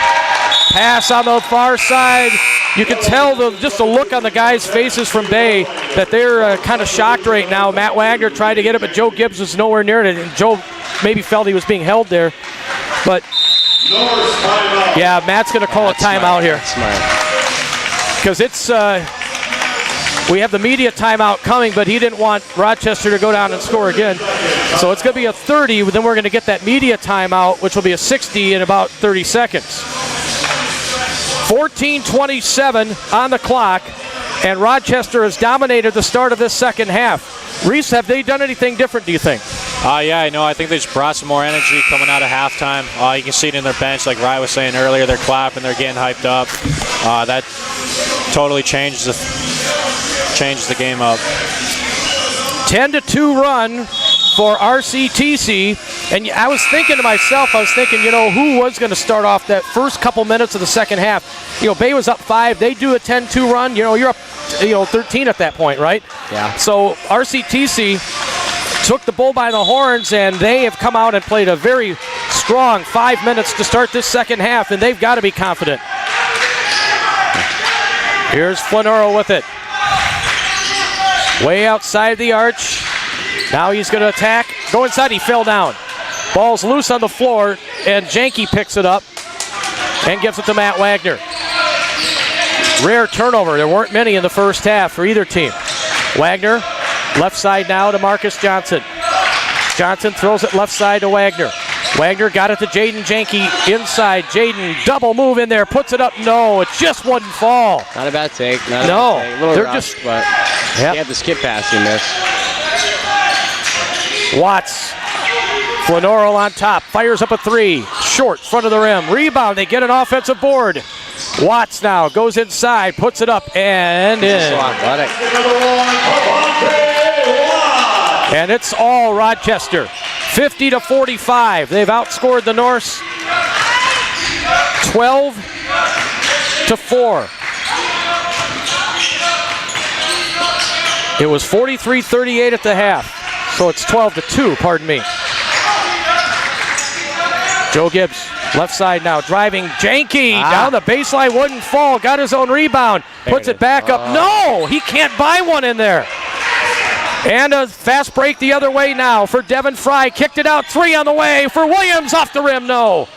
Pass on the far side. You can tell just the look on the guys' faces from Bay that they're kind of shocked right now. Matt Wagner tried to get it, but Joe Gibbs was nowhere near it. And Joe maybe felt he was being held there. But, yeah, Matt's going to call a timeout here. Because it's, we have the media timeout coming, but he didn't want Rochester to go down and score again. So it's going to be a 30, then we're going to get that media timeout, which will be a 60 in about 30 seconds. 14:27 on the clock, and Rochester has dominated the start of this second half. Reese, have they done anything different, do you think? Yeah, I think they just brought some more energy coming out of halftime. You can see it in their bench, like Ryan was saying earlier. They're clapping, they're getting hyped up. That totally changes the game up. 10-2 run for RCTC. And I was thinking to myself, who was going to start off that first couple minutes of the second half? Bay was up 5. They do a 10-2 run. You're up 13 at that point, right? Yeah. So RCTC took the bull by the horns, and they have come out and played a very strong 5 minutes to start this second half, and they've got to be confident. Here's Flanoro with it. Way outside the arch. Now he's going to attack. Go inside. He fell down. Ball's loose on the floor, and Janke picks it up and gives it to Matt Wagner. Rare turnover. There weren't many in the first half for either team. Wagner, left side now to Marcus Johnson. Johnson throws it left side to Wagner. Wagner got it to Jaden Janke inside. Jaden, double move in there, puts it up. No, it just wouldn't fall. Not a bad take. No, a little they're rough, just. But yep. He had the skip pass he missed. Watts. Flanoro on top, fires up a 3, short, front of the rim, rebound, they get an offensive board. Watts now goes inside, puts it up and in. So athletic. And it's all Rochester, 50-45. They've outscored the Norse 12-4. It was 43-38 at the half, so it's 12-2, pardon me. Joe Gibbs, left side now, driving. Janke down the baseline, wouldn't fall, got his own rebound, puts it back up. No, he can't buy one in there. And a fast break the other way now for Devin Fry. Kicked it out, 3 on the way for Williams, off the rim, no.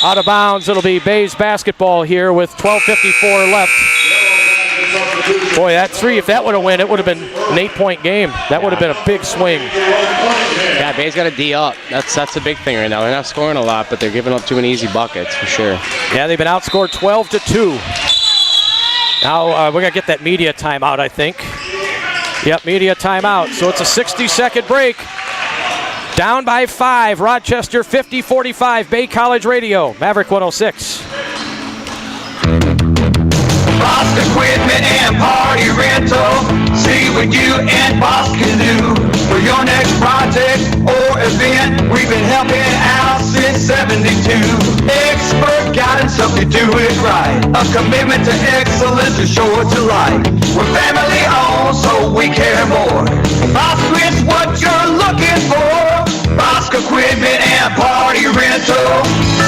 Out of bounds, it'll be Bay's basketball here with 12:54 left. Boy, that 3, if that would have went, it would have been an 8-point game. That would have been a big swing. Yeah, Bay's got to D up. That's the big thing right now. They're not scoring a lot, but they're giving up too many easy buckets for sure. Yeah, they've been outscored 12-2. Now we're going to get that media timeout, I think. Yep, media timeout. So it's a 60-second break. Down by 5, Rochester 50-45, Bay College Radio, Maverick 106. Boss Equipment and Party Rental. See what you and Boss can do. for your next project or event. We've been helping out since 72. Expert guidance, help you do it right. A commitment to excellence is sure to like. We're family owned, so we care more. Bosco's what you're looking for. Bosco Equipment and Party Rental.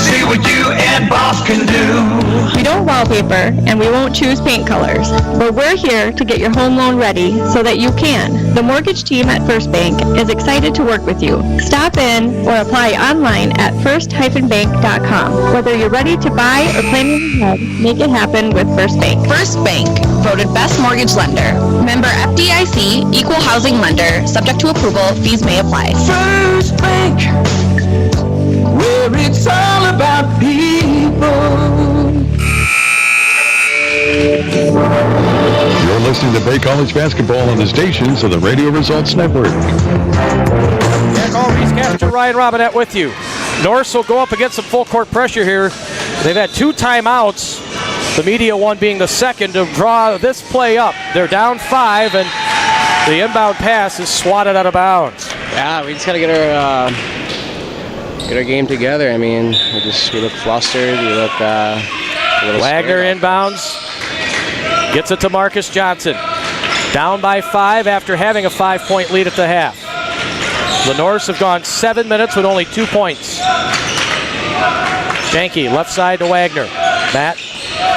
See what you and Boss can do. We don't wallpaper and we won't choose paint colors, but we're here to get your home loan ready so that you can. The mortgage team at First Bank is excited to work with you. Stop in or apply online at first-bank.com. Whether you're ready to buy or planning ahead, make it happen with First Bank. First Bank, voted best mortgage lender. Member FDIC, equal housing lender. Subject to approval, fees may apply. First Bank, where it's all about people. You're listening to Bay College basketball on the stations of the Radio Results Network. Reese Ryan Robinette with you. Norse will go up against some full court pressure here. They've had 2 timeouts, the media one being the second, to draw this play up. They're down 5, and the inbound pass is swatted out of bounds. Yeah, we just got to get our game together. I mean, we look flustered. We look a little Wagner inbounds. Gets it to Marcus Johnson. Down by 5 after having a 5-point lead at the half. The Norse have gone 7 minutes with only 2 points. Janke, left side to Wagner. Matt,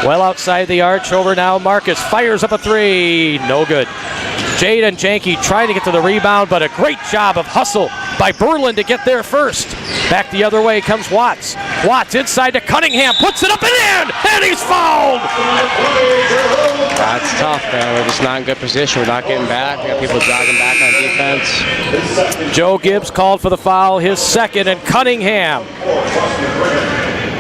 well outside the arch, over now Marcus. Fires up a 3, no good. Jaden Janke trying to get to the rebound, but a great job of hustle by Berlin to get there first. Back the other way comes Watts. Watts inside to Cunningham, puts it up and in, and he's fouled! That's tough, man. We're just not in good position. We're not getting back. We got people jogging back on defense. Joe Gibbs called for the foul, his second, and Cunningham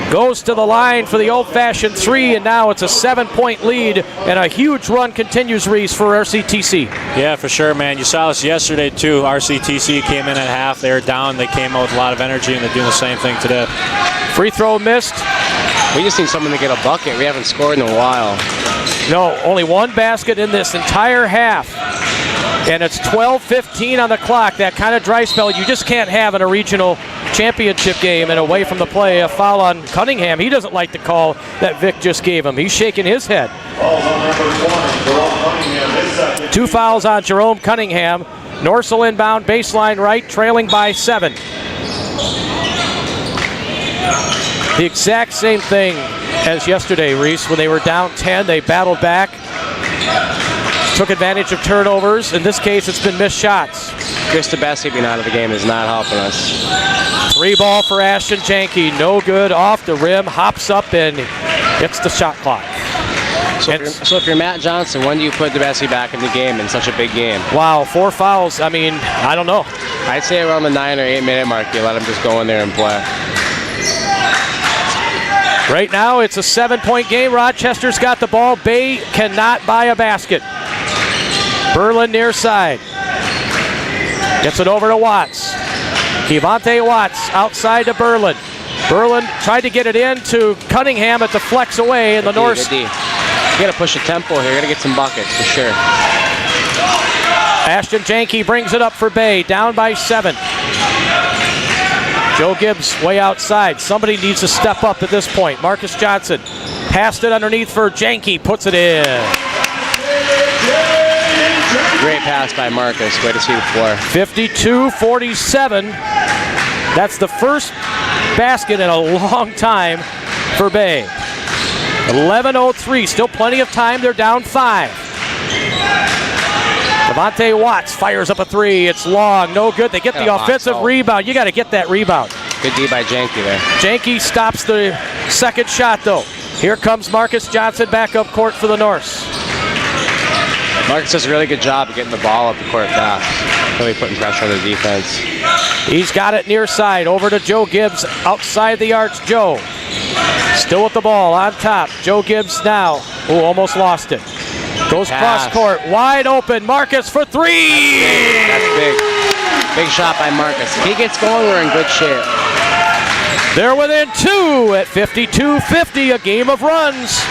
goes to the line for the old-fashioned 3, and now it's a 7-point lead, and a huge run continues, Reese, for RCTC. Yeah, for sure, man. You saw this yesterday, too. RCTC came in at half. They were down. They came out with a lot of energy, and they're doing the same thing today. Free throw missed. We just need someone to get a bucket. We haven't scored in a while. No, only 1 basket in this entire half. And it's 12:15 on the clock. That kind of dry spell you just can't have in a regional championship game. And away from the play, a foul on Cunningham. He doesn't like the call that Vic just gave him. He's shaking his head. 2 fouls on Jerome Cunningham. Norsel inbound, baseline right, trailing by 7. The exact same thing as yesterday, Reese. When they were down 10, they battled back. Took advantage of turnovers. In this case, it's been missed shots. Chris DeBessi being out of the game is not helping us. 3 ball for Ashton Janke. No good. Off the rim. Hops up and hits the shot clock. So if you're Matt Johnson, when do you put DeBessi back in the game in such a big game? Wow, 4 fouls. I mean, I don't know. I'd say around the 9 or 8 minute mark, you let him just go in there and play. Right now, it's a 7-point game. Rochester's got the ball. Bay cannot buy a basket. Berlin near side. Gets it over to Watts. Kevonte Watts outside to Berlin. Berlin tried to get it in to Cunningham at the flex away, and the Norse. You got to push the tempo here. You got to get some buckets for sure. Ashton Janke brings it up for Bay. Down by 7. Joe Gibbs way outside. Somebody needs to step up at this point. Marcus Johnson passed it underneath for Janke. Puts it in. Great pass by Marcus. Way to see the floor. 52-47. That's the first basket in a long time for Bay. 11:03. Still plenty of time. They're down 5. Devontae Watts fires up a 3. It's long. No good. They get the offensive rebound. You got to get that rebound. Good D by Janke there. Janke stops the second shot, though. Here comes Marcus Johnson back up court for the Norse. Marcus does a really good job of getting the ball up the court fast. Really putting pressure on the defense. He's got it near side. Over to Joe Gibbs outside the arch. Joe still with the ball on top. Joe Gibbs now. Oh, almost lost it. Goes cross court. Wide open. Marcus for 3. That's big. Big shot by Marcus. If he gets going, we're in good shape. They're within 2 at 52-50. A game of runs.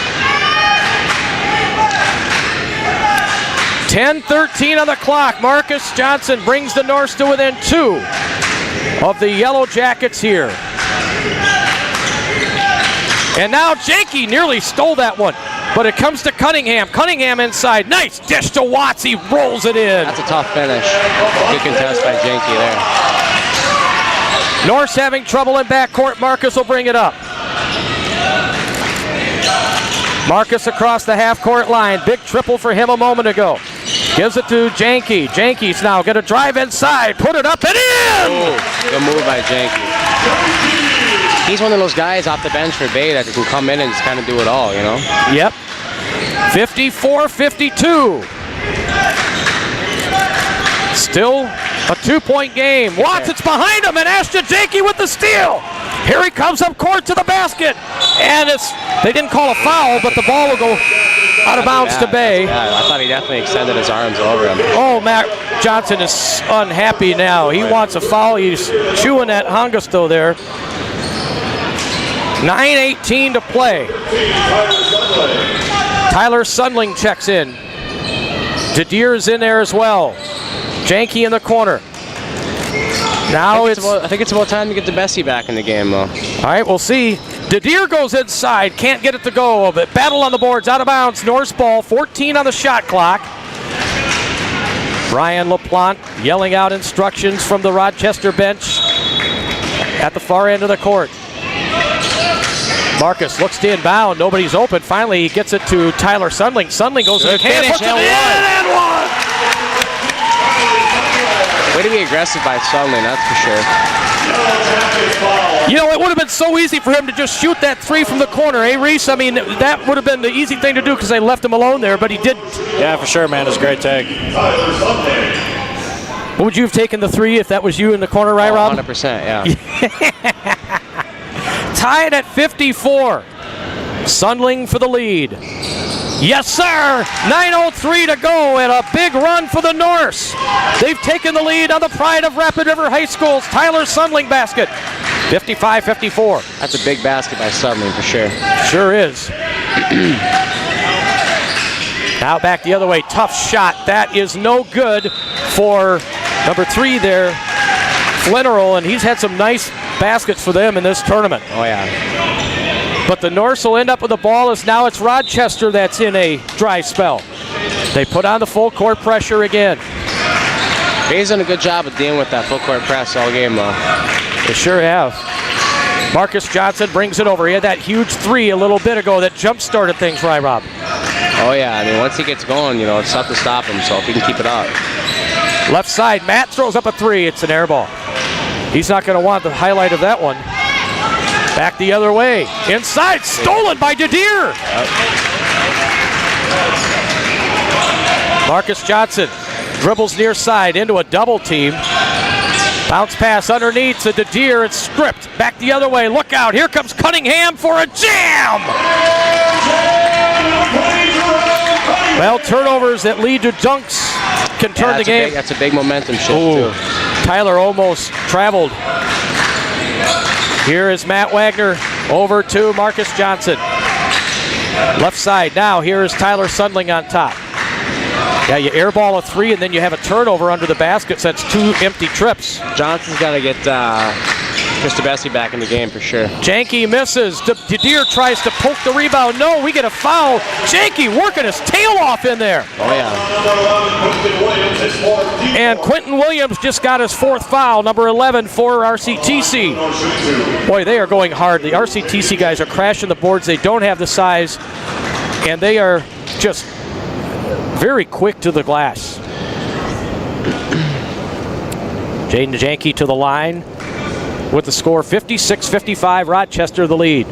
10-13 on the clock. Marcus Johnson brings the Norse to within 2 of the Yellow Jackets here. And now Janke nearly stole that one, but it comes to Cunningham. Cunningham inside. Nice dish to Watts. He rolls it in. That's a tough finish. Good contest by Janke there. Norse having trouble in backcourt. Marcus will bring it up. Marcus across the half-court line. Big triple for him a moment ago. Gives it to Janke. Janke's now going to drive inside. Put it up and in! Ooh, good move by Janke. He's one of those guys off the bench for Bay that can come in and just kind of do it all, you know? Yep. 54-52. Still a 2-point game. Watts, it's behind him, and Ashton Janke with the steal. Here he comes up court to the basket. And they didn't call a foul, but the ball will go out of bounds to Bay. I thought he definitely extended his arms over him. Oh, Matt Johnson is unhappy now. He wants a foul. He's chewing at Hongusto there. 9:18 to play. Tyler Sundling checks in. Dedier's in there as well. Janke in the corner. Now I think it's about time to get DeBessie back in the game, though. All right, we'll see. Dedier goes inside, can't get it to go. But battle on the boards, out of bounds. Norse ball, 14 on the shot clock. Brian LaPlante yelling out instructions from the Rochester bench at the far end of the court. Marcus looks to inbound. Nobody's open. Finally, he gets it to Tyler Sundling. Sundling goes to the can, puts it in, and one. Way to be aggressive by Sundling, that's for sure. You know, it would have been so easy for him to just shoot that 3 from the corner, eh, Reese? I mean, that would have been the easy thing to do because they left him alone there, but he didn't. Yeah, for sure, man. It was a great take. What would you have taken the 3 if that was you in the corner, right, Rob? 100%, yeah. Tied at 54. Sundling for the lead. Yes, sir! 9:03 to go and a big run for the Norse. They've taken the lead on the pride of Rapid River High School's Tyler Sundling basket. 55-54. That's a big basket by Sundling for sure. Sure is. Now back the other way. Tough shot. That is no good for number 3 there, Flinnerl, and he's had some nice baskets for them in this tournament. Oh, yeah. But the Norse will end up with the ball as now it's Rochester that's in a dry spell. They put on the full court pressure again. Bay's done a good job of dealing with that full court press all game, though. They sure have. Marcus Johnson brings it over. He had that huge 3 a little bit ago that jump-started things, right, Rob? Oh, yeah. I mean, once he gets going, you know, it's tough to stop him, so if he can keep it up. Left side, Matt throws up a 3. It's an air ball. He's not going to want the highlight of that one. Back the other way. Inside, stolen by Dedier. Marcus Johnson dribbles near side into a double team. Bounce pass underneath to Dedier. It's stripped. Back the other way. Look out. Here comes Cunningham for a jam. Well, turnovers that lead to dunks can turn the game. That's a big momentum shift, too. Tyler almost traveled. Here is Matt Wagner over to Marcus Johnson. Left side now. Here is Tyler Sundling on top. Yeah, you airball a 3 and then you have a turnover under the basket. So that's 2 empty trips. Johnson's got to get Chris DeBessie back in the game for sure. Janke misses. Dedier tries to poke the rebound. No, we get a foul. Janke working his tail off in there. Oh, yeah. And Quentin Williams just got his 4th foul, number 11 for RCTC. Boy, they are going hard. The RCTC guys are crashing the boards. They don't have the size, and they are just very quick to the glass. Jaden Janke to the line with the score 56-55. Rochester the lead.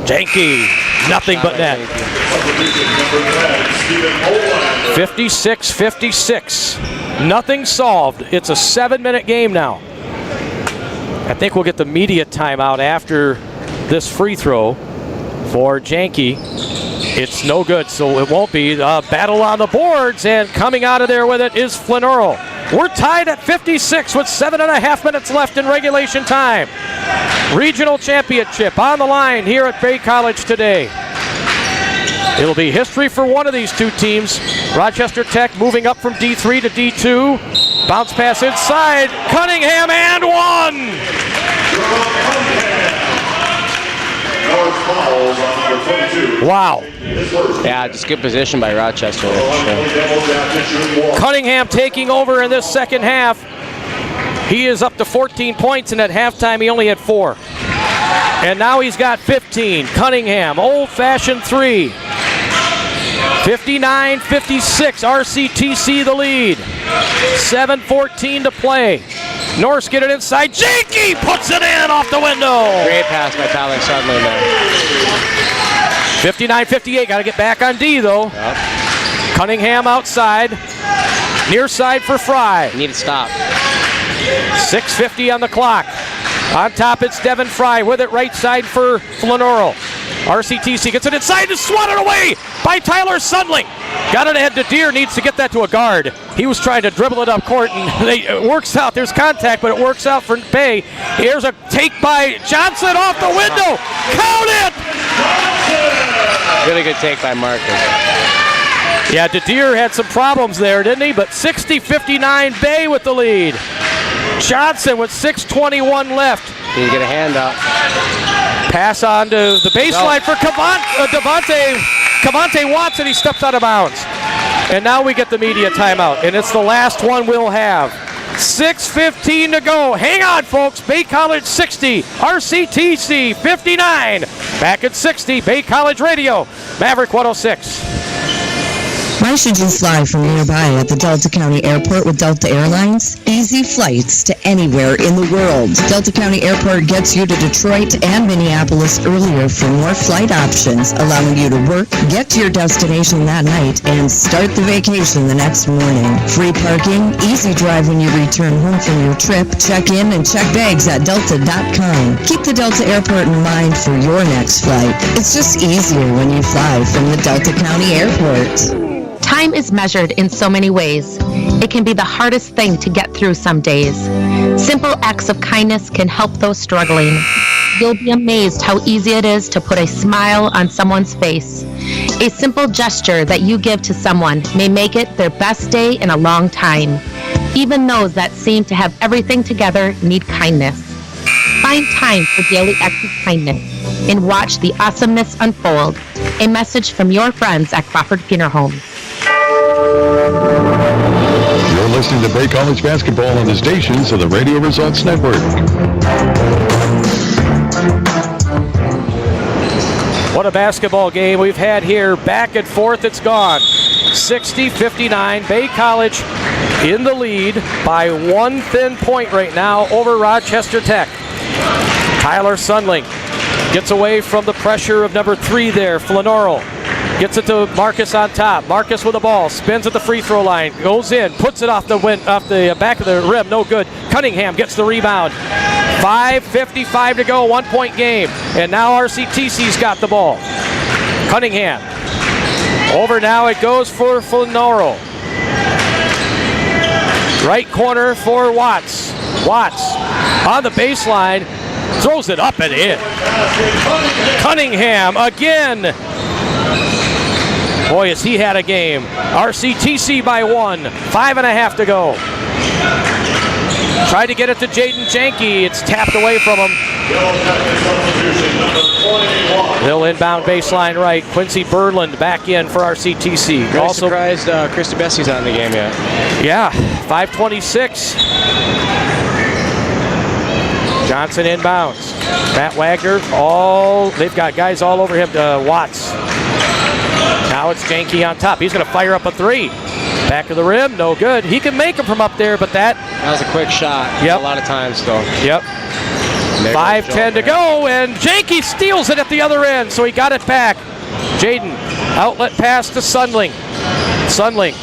Janke, nothing but net. 56-56. Nothing solved. It's a 7-minute game now. I think we'll get the media timeout after this free throw for Janke. It's no good, so it won't be. Battle on the boards, and coming out of there with it is Flinnerl. We're tied at 56 with 7.5 minutes left in regulation time. Regional championship on the line here at Bay College today. It'll be history for one of these two teams. Rochester Tech moving up from D3 to D2. Bounce pass inside. Cunningham and one. Wow. Yeah, just good position by Rochester. Cunningham taking over in this second half. He is up to 14 points, and at halftime he only had 4. And now he's got 15. Cunningham, old-fashioned 3. 59-56, RCTC the lead. 7:14 to play. Norse get it inside. Jakey puts it in off the window. Great pass by Tyler Sudley there. 59-58, got to get back on D though. Yep. Cunningham outside. Near side for Fry. Need to stop. 6:50 on the clock. On top it's Devin Fry with it right side for Flanoro. RCTC gets it inside and swatted away by Tyler Sudling. Got it ahead to Deere, needs to get that to a guard. He was trying to dribble it up court and it works out. There's contact, but it works out for Bay. Here's a take by Johnson off the window. Count it! Really good take by Marcus. Yeah, DeDeer had some problems there, didn't he? But 60-59 Bay with the lead. Johnson with 6:21 left. He's get a hand up. Pass on to the baseline for Cavante Watson. He steps out of bounds. And now we get the media timeout. And it's the last one we'll have. 6:15 to go. Hang on, folks. Bay College 60. RCTC 59. Back at 60. Bay College Radio. Maverick 106. Why should you fly from nearby at the Delta County Airport with Delta Airlines? Easy flights to anywhere in the world. Delta County Airport gets you to Detroit and Minneapolis earlier for more flight options, allowing you to work, get to your destination that night, and start the vacation the next morning. Free parking, easy drive when you return home from your trip. Check in and check bags at delta.com. Keep the Delta Airport in mind for your next flight. It's just easier when you fly from the Delta County Airport. Time is measured in so many ways. It can be the hardest thing to get through some days. Simple acts of kindness can help those struggling. You'll be amazed how easy it is to put a smile on someone's face. A simple gesture that you give to someone may make it their best day in a long time. Even those that seem to have everything together need kindness. Find time for daily acts of kindness and watch the awesomeness unfold. A message from your friends at Crawford Funeral Homes. You're listening to Bay College basketball on the stations of the Radio Results Network. What a basketball game we've had here. Back and forth, it's gone. 60-59. Bay College in the lead by one thin point right now over Rochester Tech. Tyler Sundling gets away from the pressure of number 3 there, Flanoro. Gets it to Marcus on top. Marcus with the ball. Spins at the free throw line. Goes in. Puts it off the back of the rim. No good. Cunningham gets the rebound. 5:55 to go. 1 point game. And now RCTC's got the ball. Cunningham. Over now. It goes for Flanoro. Right corner for Watts. Watts on the baseline. Throws it up and in. Cunningham again. Boy, has he had a game. RCTC by 1. 5.5 to go. Tried to get it to Jaden Janke. It's tapped away from him. They'll inbound baseline right. Quincy Berland back in for RCTC. Really also surprised Chris DeBessie's not in the game yet. Yeah, 5:26. Johnson inbounds. Matt Wagner, they've got guys all over him. Watts. Now it's Janke on top. He's going to fire up a 3. Back of the rim, no good. He can make them from up there, but that was a quick shot. Yep. A lot of times, though. Yep. 5:10 to go, and Janke steals it at the other end, so he got it back. Jaden, outlet pass to Sundling. Sundling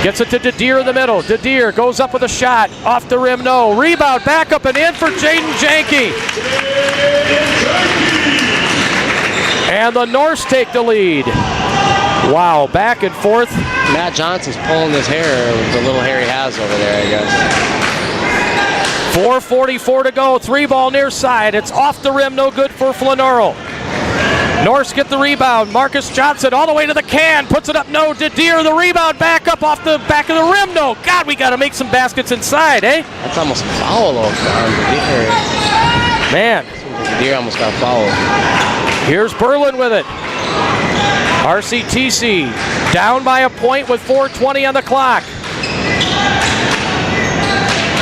gets it to DeDeer in the middle. DeDeer goes up with a shot. Off the rim, no. Rebound, back up and in for Jaden Janke. And the Norse take the lead. Wow, back and forth. Matt Johnson's pulling his hair with the little hair he has over there, I guess. 4:44 to go. 3 ball near side. It's off the rim, no good for Flanoro. Norse get the rebound. Marcus Johnson all the way to the can. Puts it up. No. Didier the rebound. Back up off the back of the rim. No. God, we got to make some baskets inside, eh? That's almost a foul, though. Man. Didier almost got fouled. Here's Berlin with it. RCTC down by a point with 4:20 on the clock.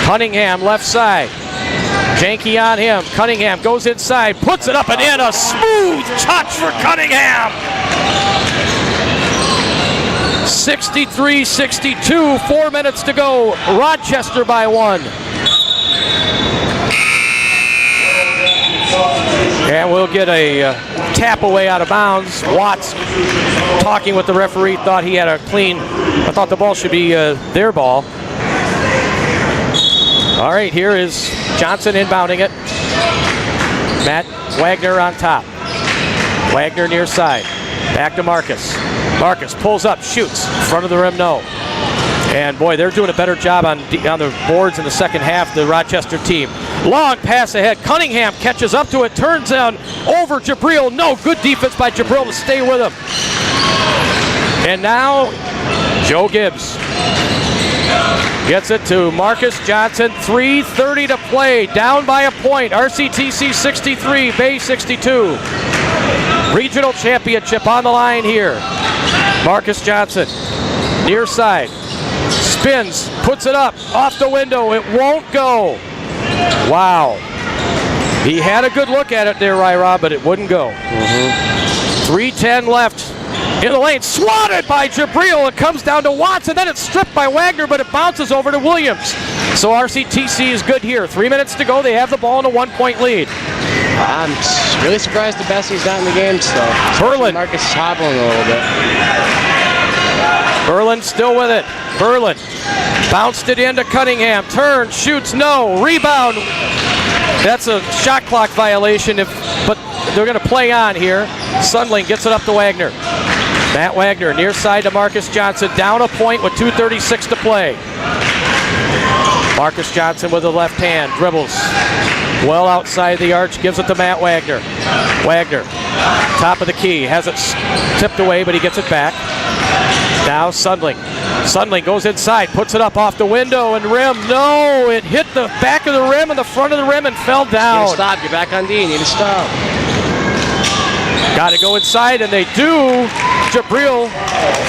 Cunningham left side. Janke on him. Cunningham goes inside, puts it up and in. A smooth touch for Cunningham. 63-62, 4 minutes to go. Rochester by 1. And we'll get a tap away out of bounds. Watts talking with the referee, thought he had a clean. I thought the ball should be their ball. All right, here is Johnson inbounding it. Matt Wagner on top. Wagner near side. Back to Marcus. Marcus pulls up, shoots. Front of the rim, no. And boy, they're doing a better job on the boards in the second half, the Rochester team. Long pass ahead. Cunningham catches up to it, turns down over Jabril. No, good defense by Jabril to stay with him. And now, Joe Gibbs gets it to Marcus Johnson. 3:30 to play. Down by a point. RCTC 63, Bay 62. Regional championship on the line here. Marcus Johnson, near side. Spins, puts it up, off the window. It won't go. Wow. He had a good look at it there, Ryra, but it wouldn't go. 3:10 left. In the lane, swatted by Jabril. It comes down to Watts, and then it's stripped by Wagner, but it bounces over to Williams. So RCTC is good here. 3 minutes to go. They have the ball in a 1-point lead. I'm really surprised Debessie's not in the game still. Berlin. Marcus is hobbling a little bit. Berlin still with it. Berlin bounced it into Cunningham. Turns, shoots, no. Rebound. That's a shot clock violation, but they're going to play on here. Sundling gets it up to Wagner. Matt Wagner near side to Marcus Johnson. Down a point with 2:36 to play. Marcus Johnson with the left hand. Dribbles. Well outside the arch. Gives it to Matt Wagner. Wagner. Top of the key. Has it tipped away, but he gets it back. Now Sundling. Sundling goes inside. Puts it up off the window and rim. No! It hit the back of the rim and the front of the rim and fell down. You need to stop. You're back on D. You need to stop. Got to go inside, and they do. Jabril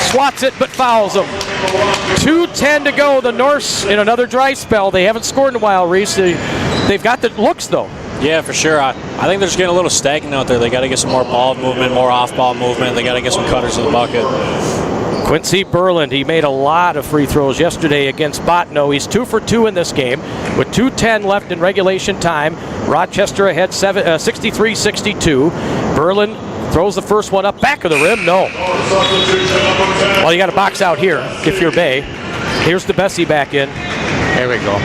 swats it, but fouls him. 2:10 to go. The Norse in another dry spell. They haven't scored in a while, Reese. They've got the looks, though. Yeah, for sure. I think they're just getting a little stagnant out there. They got to get some more ball movement, more off-ball movement. They got to get some cutters in the bucket. Quincy Berland, he made a lot of free throws yesterday against Botno. He's 2 for 2 in this game with 2:10 left in regulation time. Rochester ahead 63-62. Berland throws the first one up, back of the rim, no. Well, you got to box out here if you're Bay. Here's Debessie back in. There we go.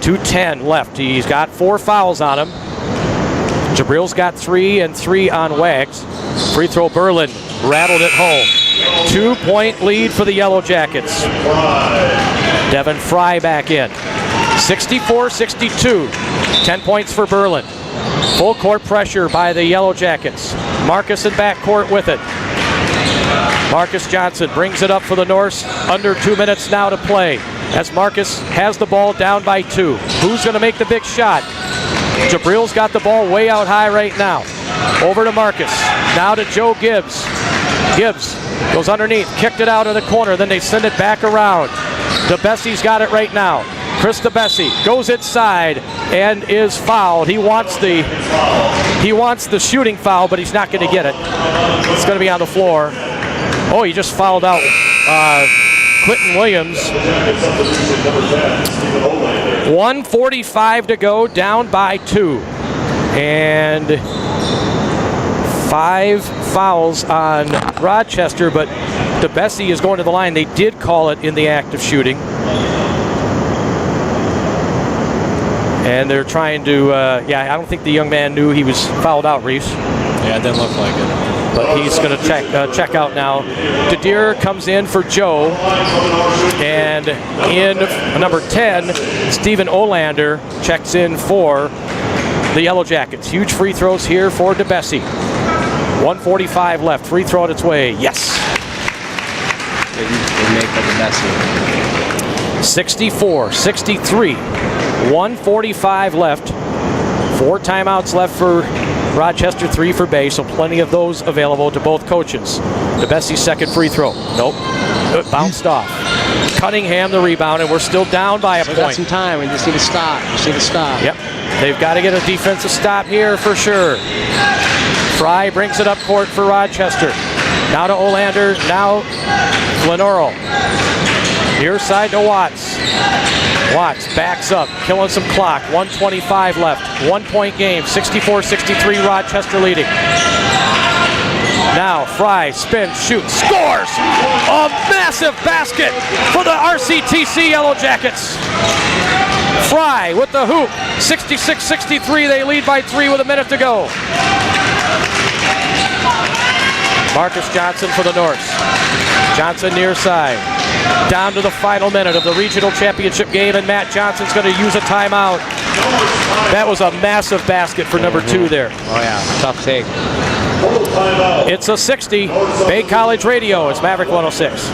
2:10 left. He's got 4 fouls on him. Jabril's got 3 and 3 on Wags. Free throw Berlin rattled it home. 2-point lead for the Yellow Jackets. Devin Fry back in. 64-62. 10 points for Berlin. Full court pressure by the Yellow Jackets. Marcus in backcourt with it. Marcus Johnson brings it up for the Norse. Under 2 minutes now to play. As Marcus has the ball down by 2. Who's going to make the big shot? Jabril's got the ball way out high right now. Over to Marcus. Now to Joe Gibbs. Gibbs goes underneath, kicked it out of the corner, then they send it back around. Debessie's got it right now. Chris Debessie goes inside and is fouled. He wants the shooting foul, but he's not going to get it. It's going to be on the floor. Oh, he just fouled out Quentin Williams. 1:45 to go, down by 2. And 5 fouls on Rochester, but Debessie is going to the line. They did call it in the act of shooting. And they're trying to, I don't think the young man knew he was fouled out, Reese. Yeah, it didn't look like it. But he's going to check out now. Didier comes in for Joe. And in number 10, Stephen Olander checks in for the Yellow Jackets. Huge free throws here for Debessie. 1:45 left. Free throw on its way. Yes. They make like the best. 64-63. 1:45 left. 4 timeouts left for Rochester, 3 for Bay, so plenty of those available to both coaches. DeBessie's second free throw. Nope. It bounced off. Cunningham the rebound, and we're still down by a point. Got some time. We just need to stop. Yep. They've got to get a defensive stop here for sure. Fry brings it up court for Rochester. Now to Olander. Now Lenoro. Near side to Watts. Watts backs up, killing some clock. 1:25 left. 1 point game. 64-63, Rochester leading. Now Fry spins, shoots, scores! A massive basket for the RCTC Yellow Jackets. Fry with the hoop. 66-63. They lead by 3 with a minute to go. Marcus Johnson for the Norse. Johnson near side. Down to the final minute of the regional championship game, and Matt Johnson's going to use a timeout. That was a massive basket for number 2 there. Oh yeah, tough take. It's a 60. Bay College Radio. It's Maverick 106.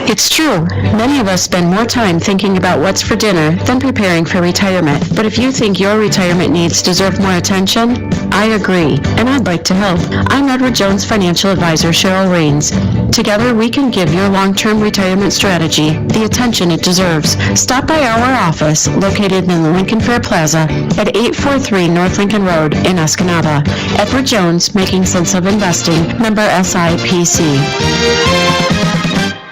It's true. Many of us spend more time thinking about what's for dinner than preparing for retirement. But if you think your retirement needs deserve more attention, I agree, and I'd like to help. I'm Edward Jones financial advisor Cheryl Raines. Together, we can give your long-term retirement strategy the attention it deserves. Stop by our office, located in the Lincoln Fair Plaza at 843 North Lincoln Road in Escanaba. Edward Jones, Making Sense of Investing, member SIPC.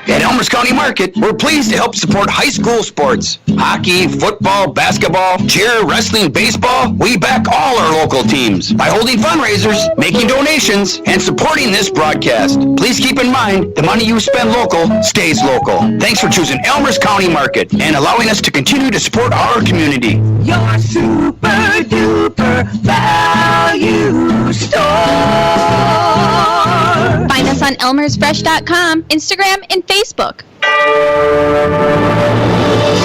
At Elmhurst County Market, we're pleased to help support high school sports. Hockey, football, basketball, cheer, wrestling, baseball. We back all our local teams by holding fundraisers, making donations, and supporting this broadcast. Please keep in mind, the money you spend local stays local. Thanks for choosing Elmhurst County Market and allowing us to continue to support our community. Your super duper value store. Find us on elmersfresh.com, Instagram, and Facebook.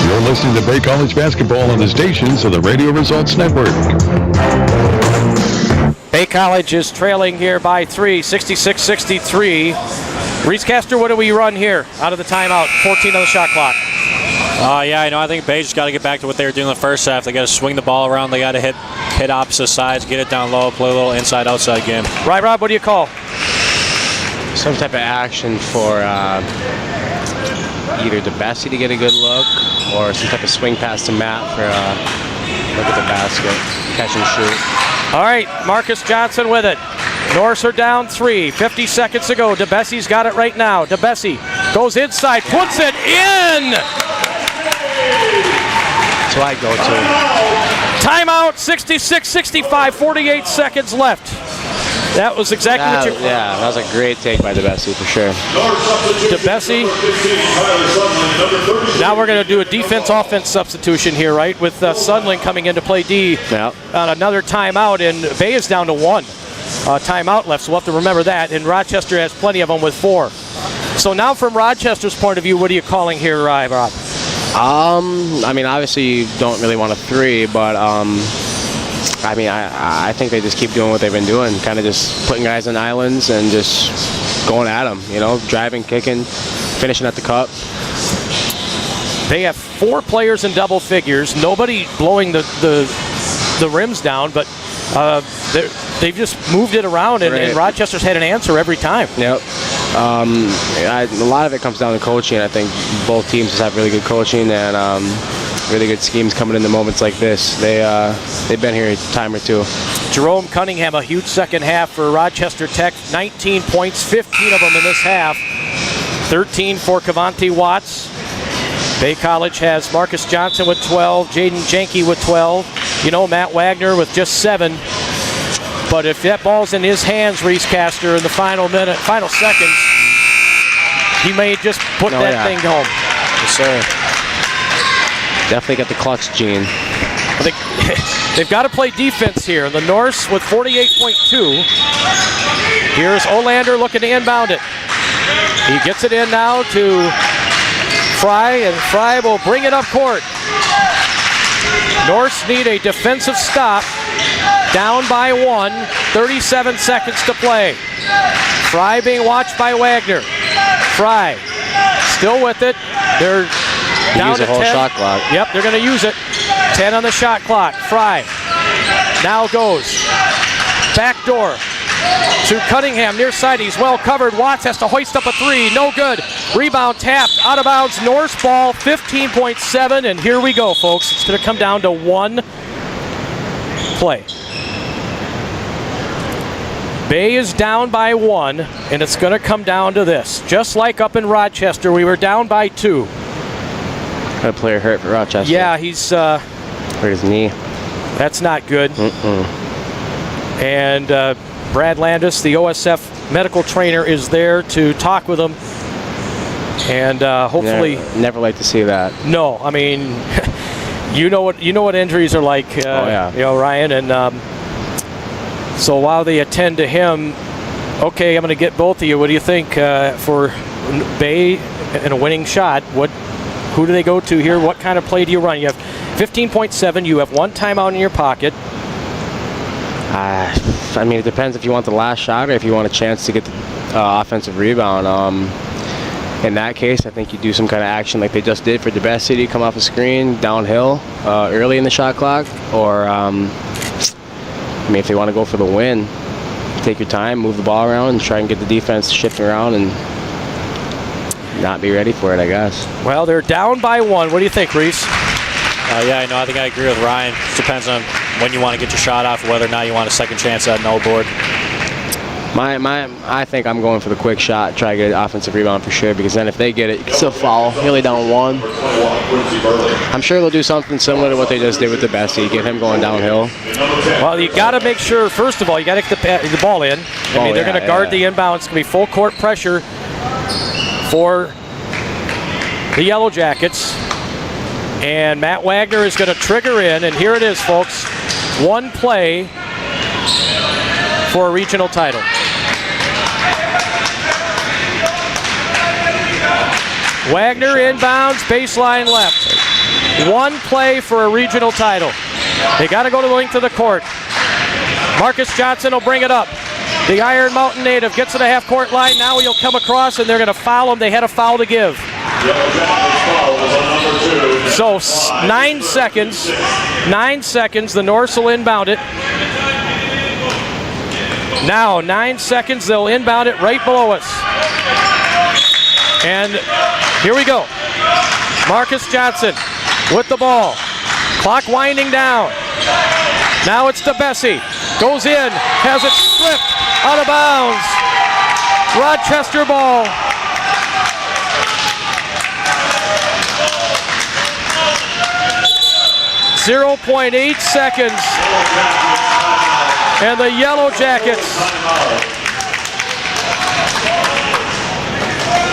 You're listening to Bay College basketball on the stations of the Radio Results Network. Bay College is trailing here by 3, 66-63. Reese Castor, what do we run here out of the timeout? 14 on the shot clock. I think Bay's just got to get back to what they were doing in the first half. They got to swing the ball around. They got to hit opposite sides, get it down low, play a little inside-outside game. Right, Rob, what do you call? Some type of action for either DeBessie to get a good look or some type of swing pass to Matt for a look at the basket, catch and shoot. All right, Marcus Johnson with it. Norse are down 3, 50 seconds to go. DeBessie's got it right now. DeBessie goes inside, puts it in! That's what I go to. Timeout, 66-65, 48 seconds left. That was exactly what you... Yeah, that was a great take by DeBessie for sure. DeBessie. Now we're going to do a defense-offense substitution here, right? With Sundling coming in to play D on another timeout, and Bay is down to 1 timeout left, so we'll have to remember that. And Rochester has plenty of them with 4. So now from Rochester's point of view, what are you calling here, Rob? I mean, obviously you don't really want a 3, but I think they just keep doing what they've been doing, kind of just putting guys on islands and just going at them, driving, kicking, finishing at the cup. They have 4 players in double figures, nobody blowing the rims down, but they've just moved it around, and Rochester's had an answer every time. Yep. A lot of it comes down to coaching. I think both teams just have really good coaching and really good schemes coming into moments like this. They've been here a time or 2. Jerome Cunningham, a huge second half for Rochester Tech. 19 points, 15 of them in this half. 13 for Cavanti Watts. Bay College has Marcus Johnson with 12, Jaden Janke with 12. Matt Wagner with just 7. But if that ball's in his hands, Reese Castor, in the final seconds, he may just put that thing home. Yes, sir. Definitely got the clutch gene. I think they've got to play defense here. The Norse with 48.2. Here's Olander looking to inbound it. He gets it in now to Fry, and Fry will bring it up court. Norse need a defensive stop down by 1, 37 seconds to play. Fry being watched by Wagner. Fry still with it. They're down to 10. Whole shot clock. Yep, they're going to use it. 10 on the shot clock. Fry now goes back door to Cunningham near side. He's well covered. Watts has to hoist up a 3. No good. Rebound tapped out of bounds. Norse ball 15.7. And here we go, folks. It's going to come down to one play. Bay is down by 1, and it's going to come down to this. Just like up in Rochester, we were down by 2. Got a player hurt for Rochester. Yeah, he's hurt his knee. That's not good. And Brad Landis, the OSF medical trainer, is there to talk with him. And hopefully, never like to see that. No, I mean, you know what injuries are like. Oh yeah. You know, Ryan, and so while they attend to him, okay, I'm going to get both of you. What do you think for Bay and a winning shot? Who do they go to here? What kind of play do you run? You have 15.7. You have 1 timeout in your pocket. I mean, it depends if you want the last shot or if you want a chance to get the offensive rebound. In that case, I think you do some kind of action like they just did for DeBessity, come off a screen, downhill early in the shot clock. Or, I mean, if they want to go for the win, take your time, move the ball around, and try and get the defense shifting around and not be ready for it, I guess. Well, they're down by 1. What do you think, Reese? Yeah, I think I agree with Ryan. It depends on when you want to get your shot off, whether or not you want a second chance at no board. I think I'm going for the quick shot, try to get an offensive rebound for sure, because then if they get it, it's a foul, nearly down 1. I'm sure they'll do something similar to what they just did with the Bessie, get him going downhill. Well, you got to make sure, first of all, you got to get the ball in. I mean, they're going to guard the inbound. It's going to be full court pressure for the Yellow Jackets. And Matt Wagner is going to trigger in, and here it is, folks. 1 play for a regional title. Wagner inbounds, baseline left. 1 play for a regional title. They got to go to the length of the court. Marcus Johnson will bring it up. The Iron Mountain native gets to the half-court line. Now he'll come across, and they're going to foul him. They had a foul to give. So 9 seconds. 9 seconds. The Norse will inbound it. Now 9 seconds. They'll inbound it right below us. And here we go. Marcus Johnson with the ball. Clock winding down. Now it's to Bessie. Goes in. Has it stripped out of bounds. Rochester ball. .8 seconds. And the Yellow Jackets.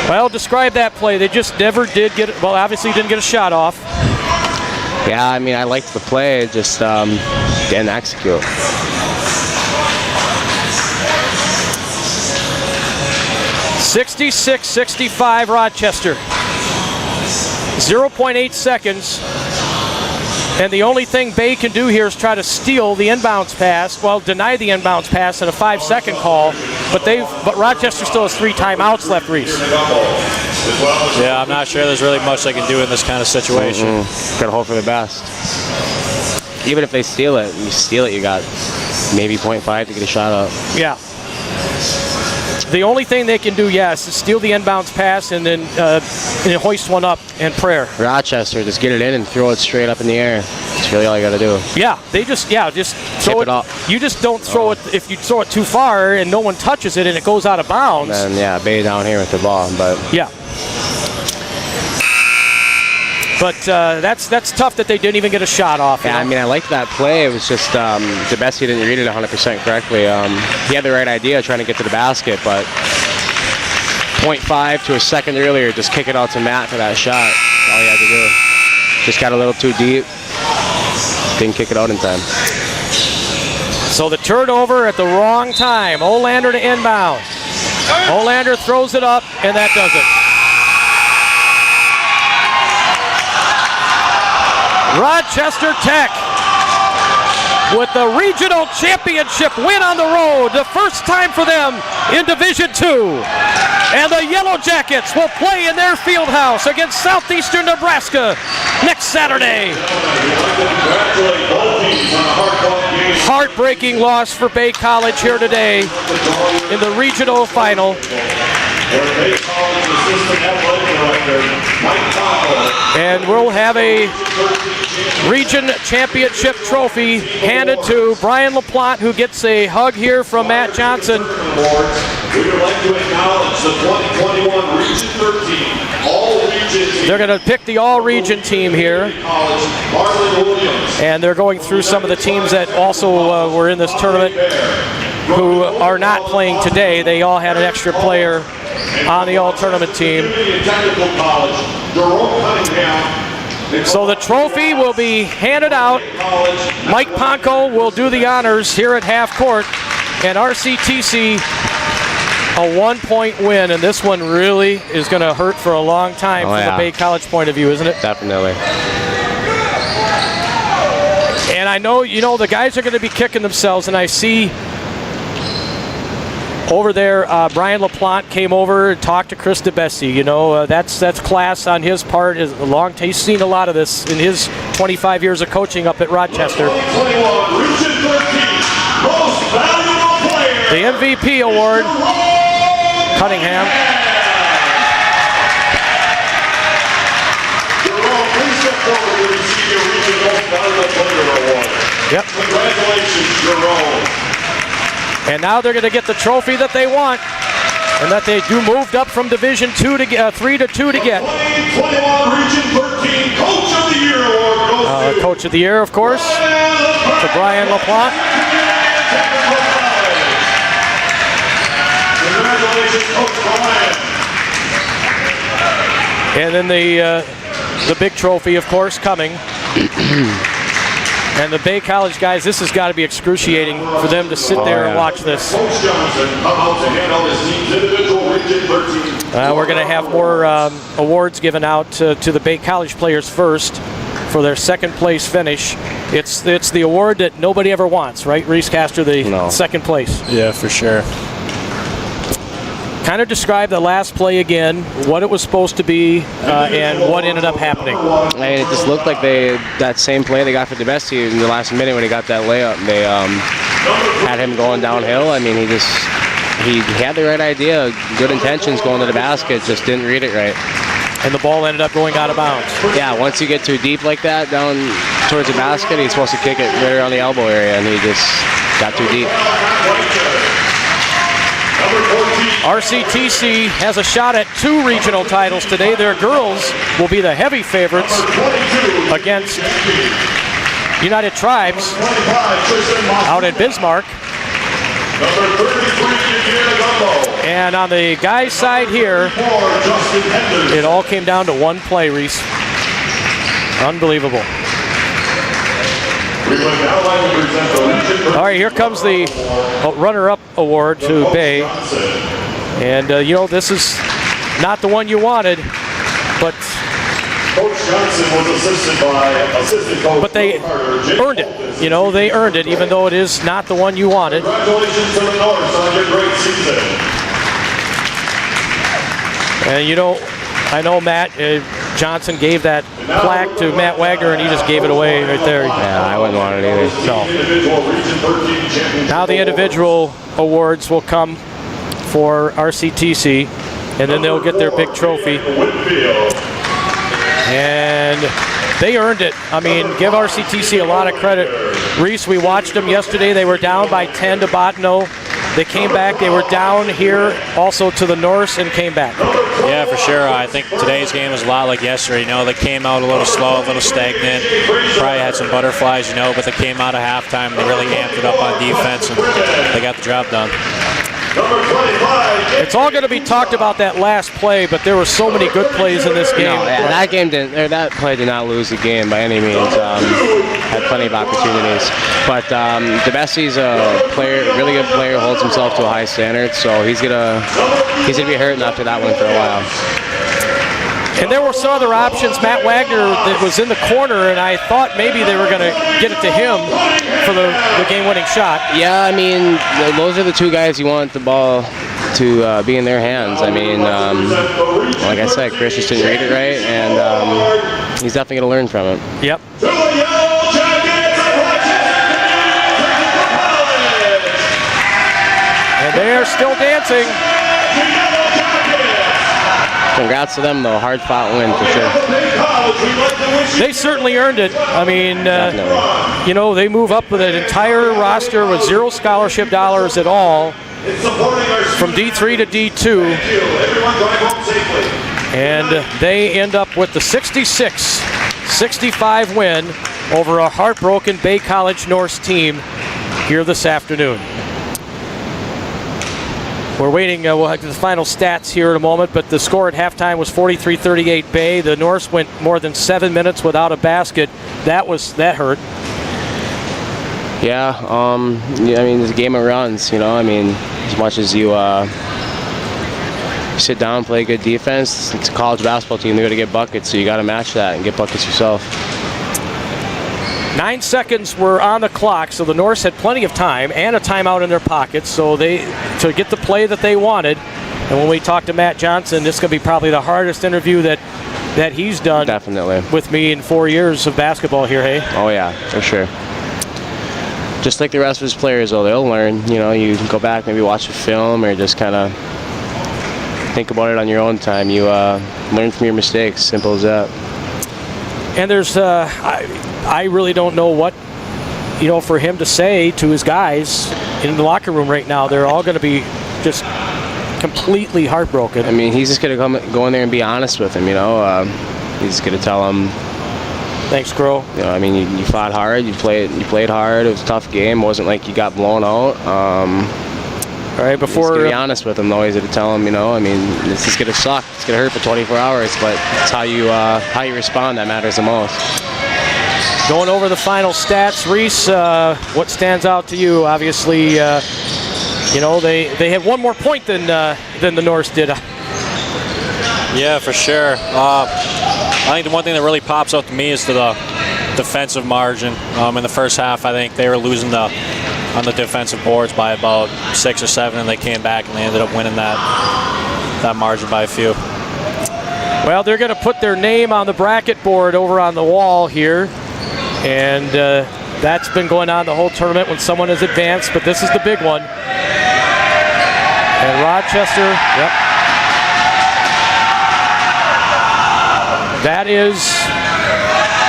Well, describe that play. They just never did get it. Well, obviously didn't get a shot off. Yeah, I mean, I liked the play. It just didn't execute. .66-65 Rochester. 0.8 seconds. And the only thing Bay can do here is try to steal the inbounds pass. Well, deny the inbounds pass in a 5-second call. But Rochester still has 3 timeouts left, Reese. Yeah, I'm not sure there's really much they can do in this kind of situation. Got to hope for the best. Even if they steal it, you got maybe 0.5 to get a shot up. Yeah. The only thing they can do, yes, is steal the inbounds pass and then hoist one up and prayer. Rochester, just get it in and throw it straight up in the air. That's really all you got to do. Yeah, just throw it up. You just don't throw it. If you throw it too far and no one touches it and it goes out of bounds. And yeah, Bay down here with the ball, but yeah. But that's tough that they didn't even get a shot off. Yeah, I mean, I liked that play. It was just DeBessie didn't read it 100% correctly. He had the right idea trying to get to the basket, but 0.5 to a second earlier, just kick it out to Matt for that shot. That's all he had to do. Just got a little too deep. Didn't kick it out in time. So the turnover at the wrong time. Olander to inbound. Olander throws it up, and that does it. Rochester Tech with the regional championship win on the road, the first time for them in Division II. And the Yellow Jackets will play in their field house against Southeastern Nebraska next Saturday. Heartbreaking loss for Bay College here today in the regional final. And we'll have a region championship trophy handed to Brian LaPlante, who gets a hug here from Matt Johnson. We would like to acknowledge the 2021 Region 13 All-Region team. They're going to pick the all-region team here. And they're going through some of the teams that also were in this tournament who are not playing today. They all had an extra player on the all-tournament team. So the trophy will be handed out. Mike Ponko will do the honors here at half court. And RCTC, a 1-point win, and this one really is going to hurt for a long time from the Bay College point of view, isn't it? Definitely. And I know, the guys are going to be kicking themselves, and I see over there, Brian LaPlante came over and talked to Chris DeBessie. That's class on his part. He's seen a lot of this in his 25 years of coaching up at Rochester. The MVP award, Cunningham. Yep. Congratulations, Jerome. And now they're going to get the trophy that they want, and that they moved up from Division 3 to 2 to get. 2021 Region 13 Coach of the Year award goes to Coach of the Year, of course, to Brian LaPlante. Congratulations, Coach Brian. And then the big trophy, of course, coming. And the Bay College guys, this has got to be excruciating for them to sit there and watch this. Coach Johnson come out to handle his team's individual Region 13. We're going to have more awards given out to the Bay College players first for their second place finish. It's the award that nobody ever wants, right, Reese Castor, the second place? Yeah, for sure. Kind of describe the last play again, what it was supposed to be, and what ended up happening. It just looked like that same play they got for DeBestie in the last minute when he got that layup. They had him going downhill. I mean, he had the right idea, good intentions going to the basket, just didn't read it right. And the ball ended up going out of bounds. Yeah, once you get too deep like that down towards the basket, he's supposed to kick it right around the elbow area, and he just got too deep. RCTC has a shot at 2 regional titles today. Their girls will be the heavy favorites against United Tribes out in Bismarck. And on the guys' side here, it all came down to one play, Reese. Unbelievable. All right, here comes the runner-up award to Bay. And, this is not the one you wanted, but Coach Johnson was assisted by assistant coach. But they earned it. They earned it, even though it is not the one you wanted. Congratulations to the North on your great season. And, I know Matt Johnson gave that plaque to Matt Wagner, and he just gave it away right there. Yeah, I wouldn't want it either. So now the individual awards will come for RCTC, and then they'll get their big trophy. And they earned it. I mean, give RCTC a lot of credit. Reese, we watched them yesterday. They were down by 10 to Bottineau. They came back. They were down here also to the Norse and came back. Yeah, for sure. I think today's game was a lot like yesterday. They came out a little slow, a little stagnant. Probably had some butterflies, but they came out at halftime and they really amped it up on defense and they got the job done. It's all going to be talked about that last play, but there were so many good plays in this game. No, that play did not lose the game by any means. Had plenty of opportunities, but DeBessie's a player, really good player, holds himself to a high standard, so he's gonna be hurting after that one for a while. And there were some other options. Matt Wagner that was in the corner, and I thought maybe they were going to get it to him for the game-winning shot. Yeah, I mean, those are the two guys you want the ball to be in their hands. I mean, like I said, Chris just didn't read it right, and he's definitely going to learn from it. Yep. And they're still dancing. Congrats to them, though. Hard-fought win for sure. They certainly earned it. I mean, you know, they move up with an entire roster with 0 scholarship dollars at all from D3 to D2. And they end up with the 66-65 win over a heartbroken Bay College Norse team here this afternoon. We're waiting, we'll have the final stats here in a moment, but the score at halftime was 43-38 Bay. The Norse went more than 7 minutes without a basket. That hurt. Yeah, I mean, it's a game of runs, you know. I mean, as much as you sit down, play good defense, it's a college basketball team. They got to get buckets, so you got to match that and get buckets yourself. 9 seconds were on the clock, so the Norse had plenty of time and a timeout in their pockets, so to get the play that they wanted. And when we talked to Matt Johnson, this is going to be probably the hardest interview that he's done. Definitely. With me in 4 years of basketball here, hey? Oh yeah, for sure. Just like the rest of his players, though, they'll learn. You know, you can go back, maybe watch a film, or just kind of think about it on your own time. You learn from your mistakes. Simple as that. And there's, I really don't know what, you know, for him to say to his guys in the locker room right now. They're all going to be just completely heartbroken. I mean, he's just going to go in there and be honest with him, you know. He's going to tell him, thanks, Crow. You know, I mean, you fought hard, you played hard. It was a tough game. It wasn't like you got blown out. All right, before... He's going to be honest with him, though. He's going to tell him, you know, I mean, this is going to suck. It's going to hurt for 24 hours, but it's how you respond that matters the most. Going over the final stats, Reese, what stands out to you? Obviously, you know, they had one more point than the Norse did. Yeah, for sure. I think the one thing that really pops out to me is the defensive margin. In the first half, I think they were losing on the defensive boards by about 6 or 7, and they came back and they ended up winning that margin by a few. Well, they're going to put their name on the bracket board over on the wall here, and that's been going on the whole tournament when someone has advanced, but this is the big one. And Rochester, yep. That is,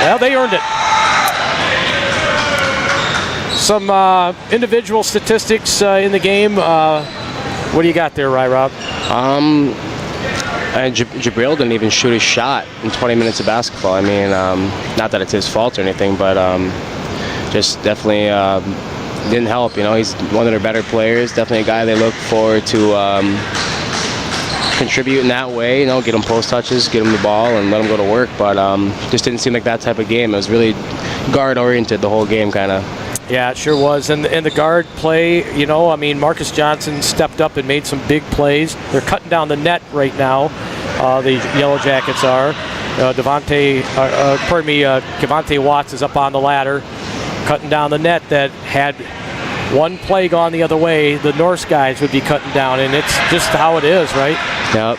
well, they earned it. Some individual statistics in the game. What do you got there, Rob? Jabril didn't even shoot a shot in 20 minutes of basketball. I mean, not that it's his fault or anything, but just definitely didn't help. You know, he's one of their better players. Definitely a guy they look forward to contribute in that way. You know, get him post touches, get him the ball, and let him go to work. But just didn't seem like that type of game. It was really guard oriented the whole game, kind of. Yeah, it sure was. And the guard play, you know, I mean, Marcus Johnson stepped up and made some big plays. They're cutting down the net right now. The Yellow Jackets are. Kevonte Watts is up on the ladder, cutting down the net that had one play gone the other way, the Norse guys would be cutting down, and it's just how it is, right? Yep.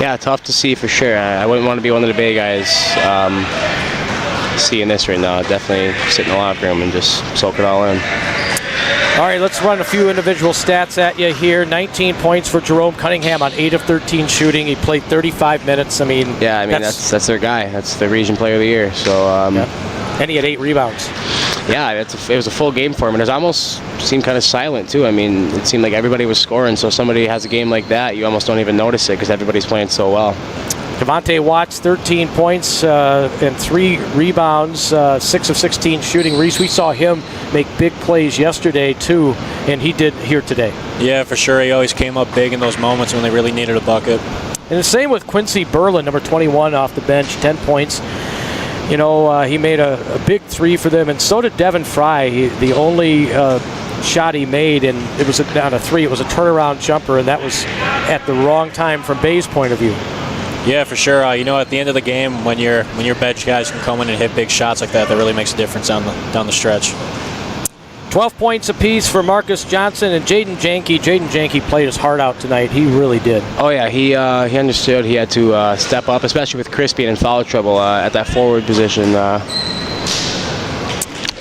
Yeah, tough to see for sure. I wouldn't want to be one of the Bay guys seeing this right now. Definitely sit in the locker room and just soak it all in. All right, let's run a few individual stats at you here. 19 points for Jerome Cunningham on 8 of 13 shooting. He played 35 minutes. I mean, yeah, I mean that's their guy. That's the region player of the year. So, and he had 8 rebounds. Yeah, it was a full game for him, and it almost seemed kind of silent too. I mean, it seemed like everybody was scoring. So somebody has a game like that, you almost don't even notice it because everybody's playing so well. Kevonte Watts, 13 points and 3 rebounds, 6 of 16 shooting. Reese, we saw him make big plays yesterday too, and he did here today. Yeah, for sure. He always came up big in those moments when they really needed a bucket. And the same with Quincy Berlin, number 21 off the bench, 10 points. You know, he made a big 3 for them, and so did Devin Fry. The only shot he made, and it was on a 3. It was a turnaround jumper, and that was at the wrong time from Bay's point of view. Yeah, for sure. At the end of the game, when your bench guys can come in and hit big shots like that really makes a difference down the stretch. 12 points apiece for Marcus Johnson and Jaden Janke. Jaden Janke played his heart out tonight. He really did. Oh yeah, he understood he had to step up, especially with Chris being in foul trouble at that forward position.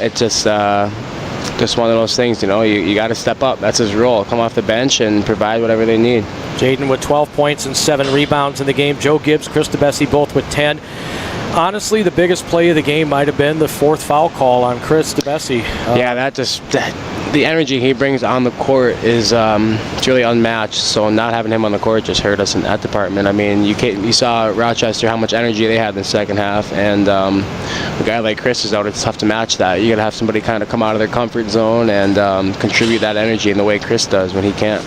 It's just one of those things, you got to step up. That's his role. Come off the bench and provide whatever they need. Jaden with 12 points and 7 rebounds in the game. Joe Gibbs, Chris DeBessie both with 10. Honestly, the biggest play of the game might have been the 4th foul call on Chris DeBessie. The energy he brings on the court is it's really unmatched. So not having him on the court just hurt us in that department. I mean, you saw Rochester, how much energy they had in the second half, and a guy like Chris is out. It's tough to match that. You got to have somebody kind of come out of their comfort zone and contribute that energy in the way Chris does when he can't.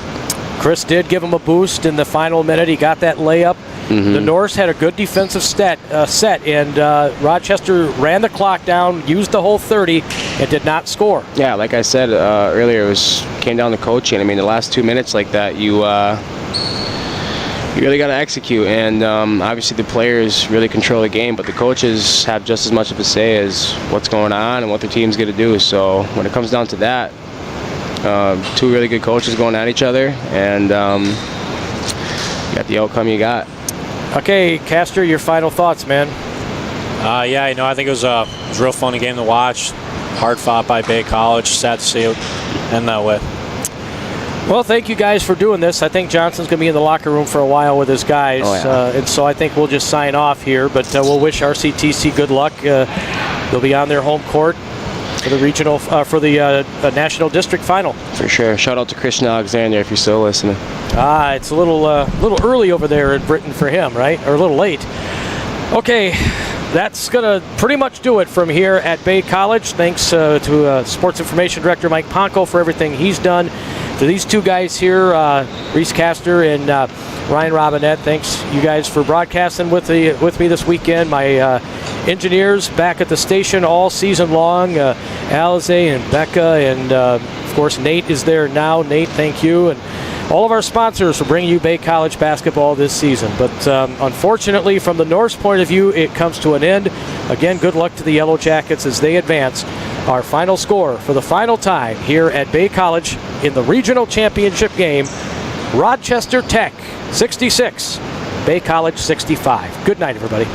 Chris did give him a boost in the final minute. He got that layup. Mm-hmm. The Norse had a good defensive set, and Rochester ran the clock down, used the whole 30, and did not score. Yeah, like I said earlier, it came down to coaching. I mean, the last 2 minutes like that, you really got to execute, and obviously the players really control the game, but the coaches have just as much of a say as what's going on and what their team's going to do. So when it comes down to that, 2 really good coaches going at each other, and you got the outcome you got. Okay, Castor, your final thoughts, man. I think it was a real fun game to watch. Hard fought by Bay College. Sad to see it end that way. Well, thank you guys for doing this. I think Johnson's going to be in the locker room for a while with his guys, and so I think we'll just sign off here. But we'll wish RCTC good luck. They'll be on their home court for the regional, for the national district final. For sure. Shout out to Christian Alexander if you're still listening. It's a little early over there in Britain for him, right? Or a little late. Okay, that's going to pretty much do it from here at Bay College. Thanks to Sports Information Director Mike Ponko for everything he's done. To these 2 guys here, Reese Castor and Ryan Robinette, thanks you guys for broadcasting with me this weekend. My engineers back at the station all season long, Alize and Becca, and of course Nate is there now. Nate, thank you. And all of our sponsors for bringing you Bay College basketball this season. But unfortunately, from the Norse point of view, it comes to an end. Again, good luck to the Yellow Jackets as they advance. Our final score for the final time here at Bay College in the regional championship game, Rochester Tech 66, Bay College 65. Good night, everybody.